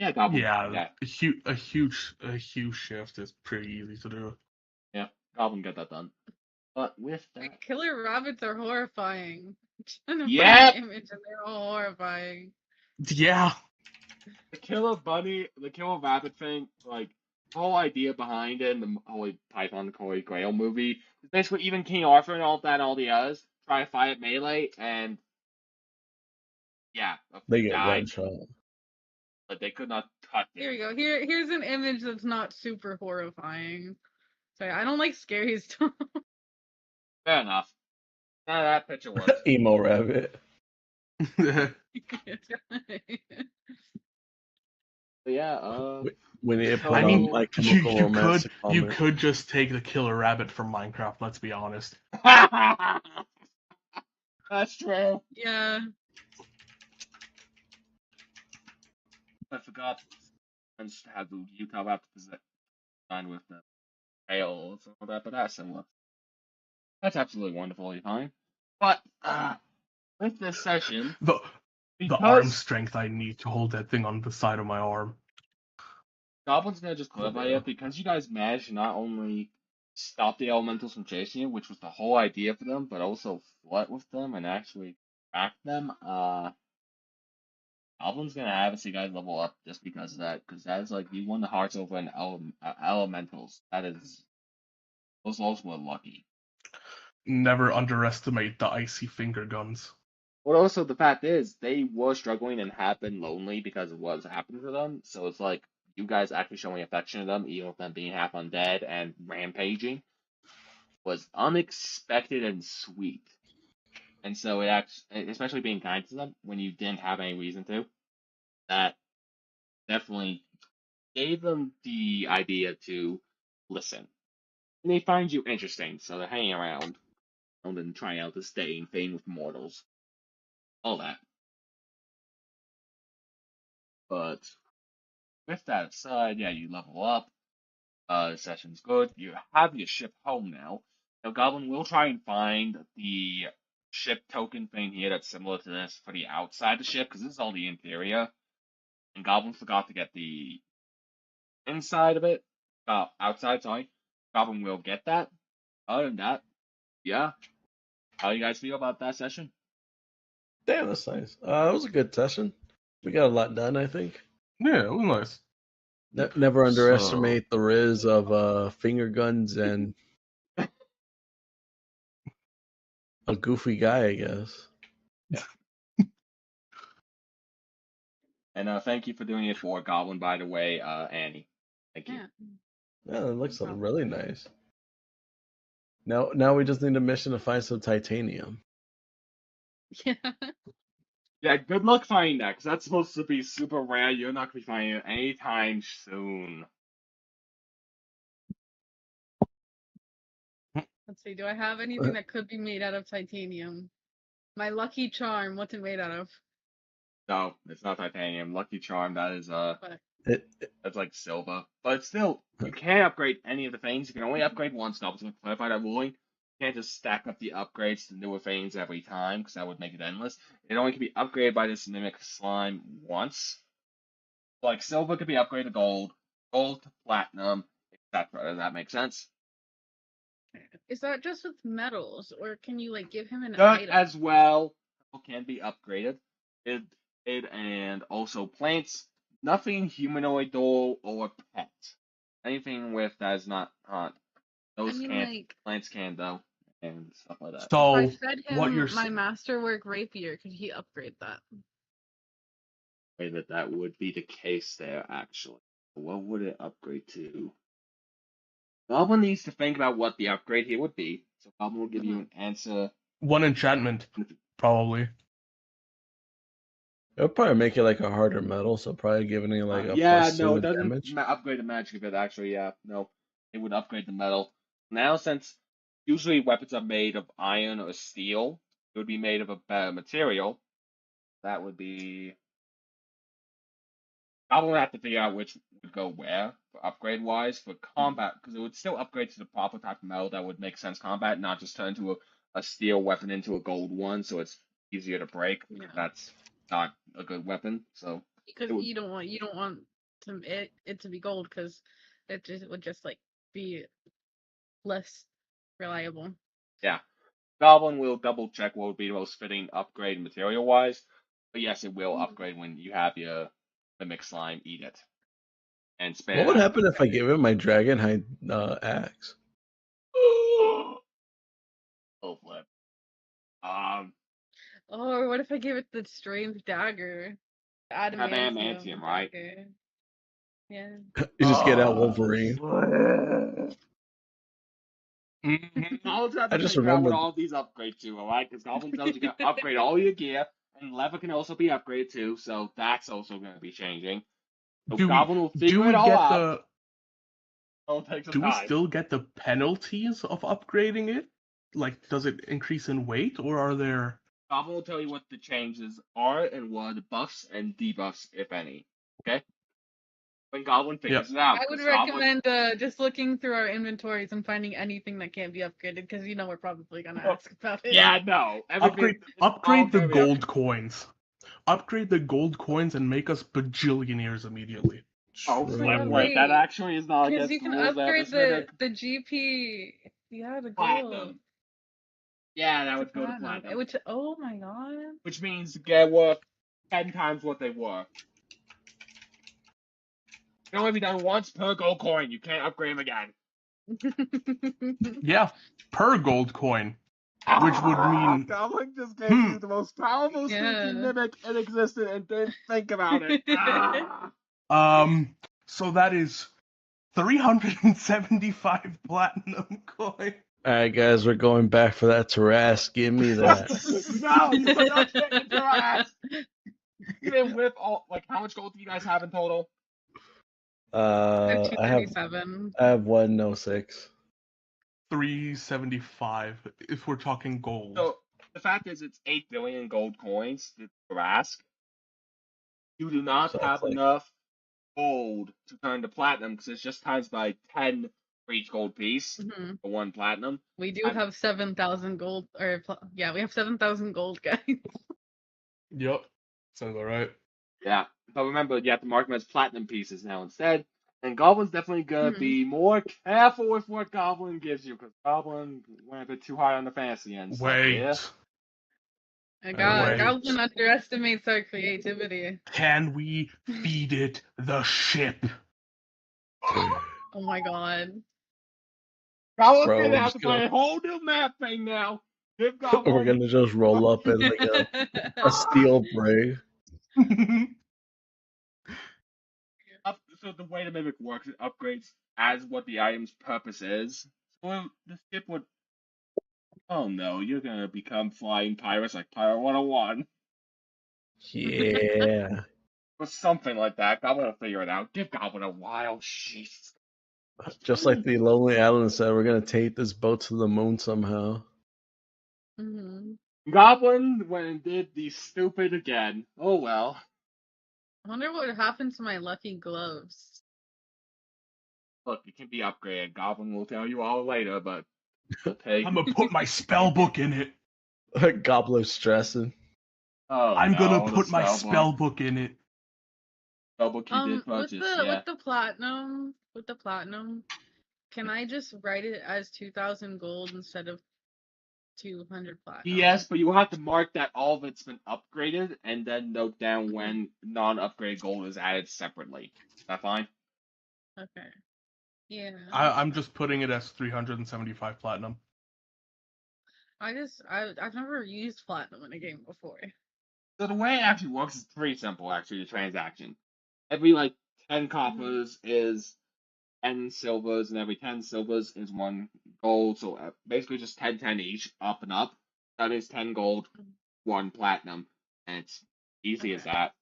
Yeah, Goblin. Yeah, Yeah, a huge shift is pretty easy to do. yeah, Goblin get that done. But with that, Killer rabbits are horrifying. I'm trying to find yep, an image and they're all horrifying. Yeah, the killer bunny, the killer rabbit thing, like the whole idea behind it, and the Holy Python, the Holy Grail movie, is basically even King Arthur and all that, and all the others try to fight at melee, and yeah, They get died, one shot. but they could not touch Here we it. go. Here's an image that's not super horrifying. Sorry, I don't like scary stuff. Fair enough. That picture works. Emo rabbit. But yeah, We need to put I So- on mean, My Chemical you Romance. could just take the killer rabbit from Minecraft. Let's be honest. that's true. Yeah. I forgot. I just had the Utah Raptors design with the tails and all that, but that's similar. That's absolutely wonderfully fine. But with this session, The because arm strength I need to hold that thing on the side of my arm. Goblin's gonna just clarify Yeah. it, because you guys managed to not only stop the elementals from chasing you, which was the whole idea for them, but also flirt with them and actually track them. Goblin's gonna have us you guys level up just because of that, because that is like you won the hearts over in elementals. That is those levels were lucky. Never underestimate the icy finger guns. But also the fact is they were struggling and have been lonely because of what has happened to them. So it's like you guys actually showing affection to them, even with them being half undead and rampaging, was unexpected and sweet. And so it actually, especially being kind to them when you didn't have any reason to, that definitely gave them the idea to listen. And they find you interesting, so they're hanging around and then trying out this staying thing with mortals. All that. But with that aside, yeah, you level up. The session's good. You have your ship home now. Now, Goblin will try and find the ship token thing here that's similar to this for the outside of the ship, because this is all the interior. And Goblin forgot to get the inside of it. Outside, sorry. Goblin will get that. Other than that, yeah. How do you guys feel about that session? Damn, that's nice. It was a good session. We got a lot done, I think. Yeah, it was nice. Never underestimate the riz of finger guns and a goofy guy, I guess. And thank you for doing it for Goblin, by the way, Annie. Thank you. Yeah. Yeah, it looks No problem. really nice. Now we just need a mission to find some titanium. Yeah. Yeah, good luck finding that, because that's supposed to be super rare. You're not going to be finding it anytime soon. Let's see. Do I have anything that could be made out of titanium? My lucky charm. What's it made out of? No, it's not titanium. Lucky Charm, that is But that's like silver. But still, you can't upgrade any of the things. You can only upgrade one stuff. So to clarify that ruling, you can't just stack up the upgrades to newer things every time, because that would make it endless. It only can be upgraded by this mimic slime once. Like silver could be upgraded to gold, gold to platinum, etc. Does that make sense? is that just with metals, or can you like give him an Dirt item? as well can be upgraded. It and also plants. Nothing humanoidal or pet. Anything with that is not those mean, can't. like, Plants can though, and stuff like that. if I So fed what you're him my s- masterwork rapier, could he upgrade that? Way that would be the case there actually. What would it upgrade to? Goblin needs to think about what the upgrade here would be. So Goblin will give you an answer. one enchantment, probably. It'll probably make it like a harder metal, so probably giving it like a Yeah, plus no, 2 it in doesn't damage. upgrade the magic of it actually. Yeah, no, it would upgrade the metal. Now, since usually weapons are made of iron or steel, it would be made of a better material. That would be. I will have to figure out which would go where for upgrade wise for combat, because it would still upgrade to the proper type of metal that would make sense combat, not just turn into a steel weapon into a gold one, so it's easier to break. Yeah. That's not a good weapon. So Because it would, you don't want it to be gold, because it would just like be less reliable. yeah. Goblin will double check what would be the most fitting upgrade material wise, but yes, it will upgrade when you have your mimic slime eat it and spit What it would out. happen if I gave him my dragon hide axe? Oh, flip. Or what if I give it the strange dagger? Adamantium, right? Dagger. Yeah. You just get out Wolverine. Goblins have I to just think about what remembered. all these upgrades to, alright? Because Goblins knows you can upgrade all your gear, and leather can also be upgraded too, so that's also going to be changing. So Do we Goblin will do figure we it all get out. the It'll take some do we time. still get the penalties of upgrading it? Like, does it increase in weight, or are there? Goblin will tell you what the changes are and what are the buffs and debuffs, if any. Okay? When Goblin figures it out. I would 'Cause Goblin, recommend just looking through our inventories and finding anything that can't be upgraded, because we're probably gonna ask about it. yeah, no. Everything. It's all Upgrade the gonna be gold coins. Upgrade the gold coins and make us bajillionaires immediately. Oh, True. flip. Yeah, Wait, that wait. actually is not Because against you the can rules there. upgrade This mimic the GP. Yeah, the gold platinum. Yeah, that to would go to platinum. platinum. Which, oh my god. Which means they're worth 10 times what they were. It can only be done once per gold coin. You can't upgrade them again. Yeah, per gold coin, which would mean Goblin just gave you the most powerful Yeah. stinking mimic in existence and didn't think about it. so that is 375 platinum coin. All right, guys, we're going back for that Taras. Give me that. No, you put that shit into your ass. Even with all, like, how much gold do you guys have in total? I have I have 237. 106. 375 if we're talking gold. So the fact is, it's 8 billion gold coins to ask. You do not So have it's like, enough gold to turn to platinum because it's just times by 10 for each gold piece Mhm. for one platinum. We do And- have 7,000 gold, yeah, we have 7,000 gold, guys. Yep, sounds alright. Yeah, but remember, you have to mark them as platinum pieces now instead. And Goblin's definitely gonna be more careful with what Goblin gives you because Goblin went a bit too high on the fantasy end. Wait, And Wait. Goblin underestimates our creativity. can we feed it the ship? Oh my god. Goblin's Bro, gonna we're have just to play gonna- a whole new map thing now. Give Goblin. we're gonna just roll up in like a steel brig. So the way the mimic works, it upgrades as what the item's purpose is. So the ship would Oh no, you're gonna become flying pirates like Pirate 101. Yeah. Or something like that. Goblin will figure it out. Give Goblin a while. Jeez. Just like the Lonely Island said, we're gonna take this boat to the moon somehow. Hmm. Goblin went and did the stupid again. Oh well. I wonder what happened to my lucky gloves. Look, it can be upgraded. Goblin will tell you all later, but we'll take. I'm gonna put my spell book in it. Gobbler stressing. Oh I'm no, gonna the put my spell spell book. book in it. Spell book you did purchase, yeah. With the platinum, can I just write it as 2,000 gold instead of 200 platinum? Yes, but you will have to mark that all of it's been upgraded, and then note down when non-upgraded gold is added separately. Is that fine? Okay. Yeah. I'm just putting it as 375 platinum. I've never used platinum in a game before. So the way it actually works is pretty simple, actually, the transaction. Every, 10 coppers is 10 silvers, and every 10 silvers is 1 gold, so basically just 10 each, up and up. That is 10 gold, 1 platinum, and it's easy as Okay. that.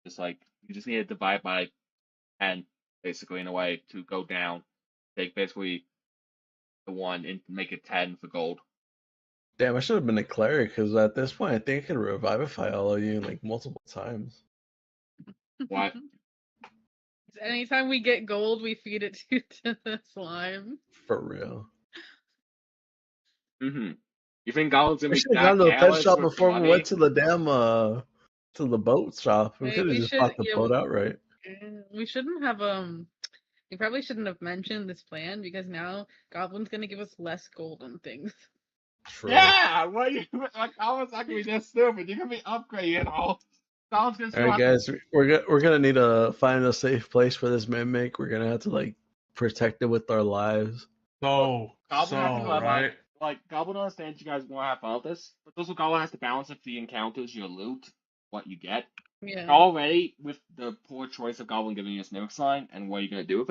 Just you just need to divide by 10, basically, in a way, to go down. Take basically the 1 and make it 10 for gold. Damn, I should have been a cleric because at this point I think I can revivify all of you like multiple times. What? Anytime we get gold, we feed it to the slime. For real. Mm-hmm. You think Goblin's gonna We be should have that gone to the pet careless shop with before we money? went to the damn to the boat shop. We could have We just should, bought the boat outright. we shouldn't have we probably shouldn't have mentioned this plan because now Goblin's gonna give us less gold and things. True. Yeah! What you Goblin's not gonna be this stupid. You're gonna be upgrading all. Goblin's gonna All still right, have guys, we're gonna need to find a safe place for this mimic. We're gonna have to protect it with our lives. So, Goblin has to have right? Goblin understands you guys want to have fun with this, but also Goblin has to balance if the encounters, your loot, what you get. Yeah. Already, with the poor choice of Goblin giving you a mimic sign and what you're gonna do with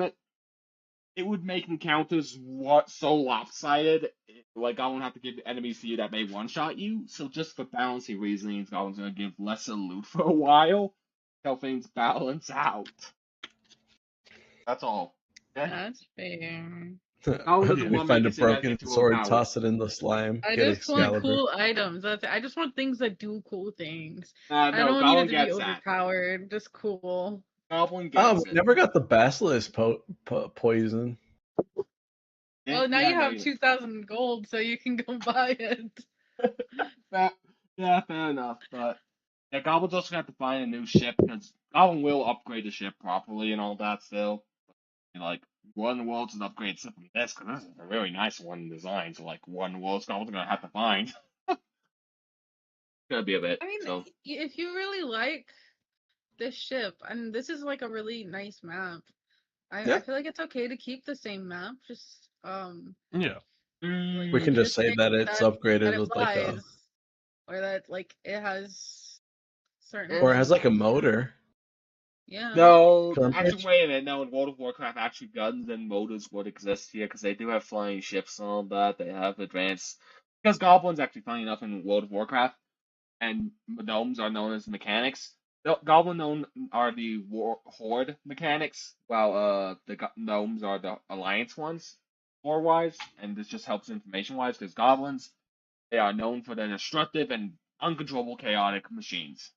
it would make encounters so lopsided. Goblin have to give enemies to you that may one-shot you. So just for balancing reasons, Goblin's gonna give lesser loot for a while, till things balance out. That's all. Okay? That's fair. Goblin doesn't We want to find make a it seem like broken it's too sword, overpowered. toss it in the slime, I get just want Excalibur. cool items. I just want things that do cool things. No, I don't want Goblin it to be gets that. overpowered. Just cool. Goblin Oh, gets we it. never got the basilisk poison. Oh, now Yeah, you no, have 2,000 gold, so you can go buy it. Yeah, fair enough. But yeah, Goblin's also gonna have to find a new ship because Goblin will upgrade the ship properly and all that still. What in the world's an upgrade ship like this? Because this is a really nice one design. So what in the world's Goblin's gonna have to find? It's gonna be a bit. I mean, So if you really like this ship, and this is like a really nice map, Yeah. I feel like it's okay to keep the same map. Just Yeah. We can just say that it's that upgraded it with flies, or that it has certain or it has things. a motor. Yeah. no, Come actually, bitch. wait a minute. No, in World of Warcraft, actually, guns and motors would exist here because they do have flying ships and all that. They have advanced. Because Goblins, actually, funny enough, in World of Warcraft, and gnomes are known as mechanics. Goblin known are the horde mechanics, while the gnomes are the alliance ones, lore wise, and this just helps information wise because goblins they are known for their destructive and uncontrollable chaotic machines.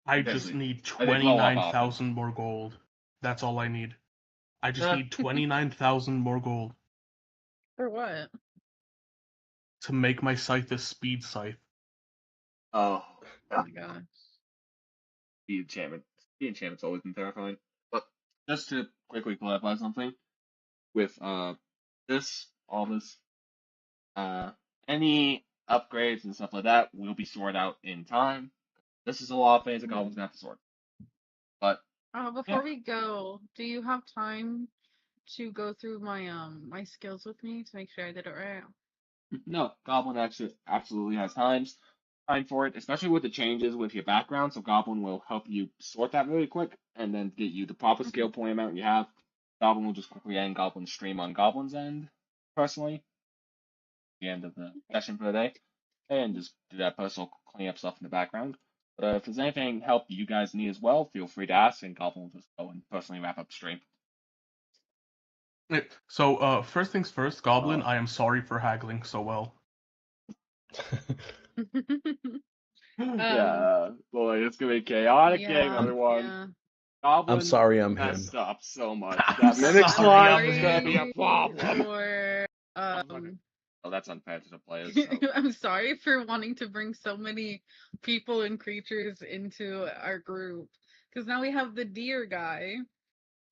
I Because just need they blow up often. 29,000 more gold. That's all I need. I just need 29,000 more gold For what? to make my scythe a speed scythe. Oh, Oh my gosh. the enchantment. The enchantment's always been terrifying. But just to quickly clarify something with all this, any upgrades and stuff like that will be sorted out in time. This is a lot of things that goblins have to sort. But Before we go, do you have time to go through my skills with me to make sure I did it right? no, Goblin actually absolutely has time for it, especially with the changes with your background. So Goblin will help you sort that really quick and then get you the proper skill point amount you have. Goblin will just quickly end Goblin's stream on Goblin's end, personally. the end of the session for the day, and just do that personal cleanup stuff in the background. But if there's anything help you guys need as well, feel free to ask, and Goblin will just go and personally wrap up the stream. So, first things first, Goblin, Oh. I am sorry for haggling so well. Yeah, boy, it's gonna be a chaotic game, Yeah, everyone. yeah. Goblin I'm sorry I'm him. messed up so much. I'm That mimic sorry slime I'm is gonna be a him. problem. For Oh, that's unfair to the players. So. I'm sorry for wanting to bring so many people and creatures into our group. Because now we have the deer guy.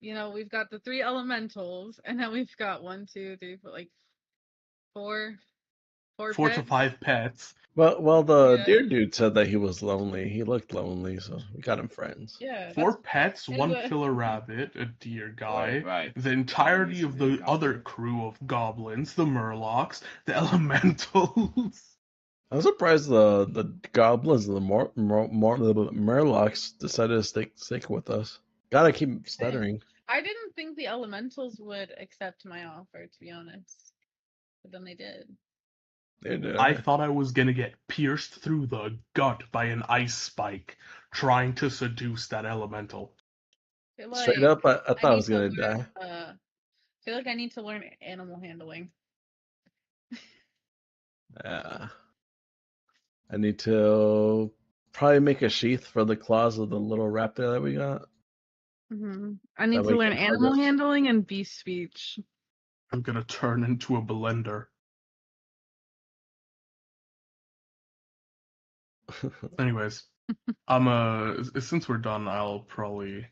You know, we've got the 3 elementals, and now we've got 1, 2, 3, 4, like 4 4 to pets. 5 pets. Well, the Yeah. deer dude said that he was lonely. He looked lonely, so we got him friends. Yeah. 4 pets, yeah, 1 but- killer rabbit, a deer guy, Right. the entirety Needs of to be a the goblin. other crew of goblins, the murlocs, the elementals. I'm surprised the goblins and the murlocs decided to stick with us. Gotta keep stuttering. I didn't think the elementals would accept my offer, to be honest. But then they did. They did. I thought I was gonna get pierced through the gut by an ice spike trying to seduce that elemental. I feel Straight like up, I thought I was need to gonna learn, die. I feel like I need to learn animal handling. Yeah. I need to probably make a sheath for the claws of the little raptor that we got. I need That to way learn can hug animal us. handling and beast speech. I'm gonna turn into a blender. Anyways, since we're done, I'll probably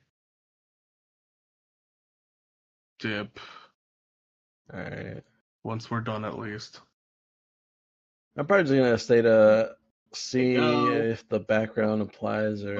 dip Alright. once we're done at least. I'm probably just gonna stay to see Go. if the background applies or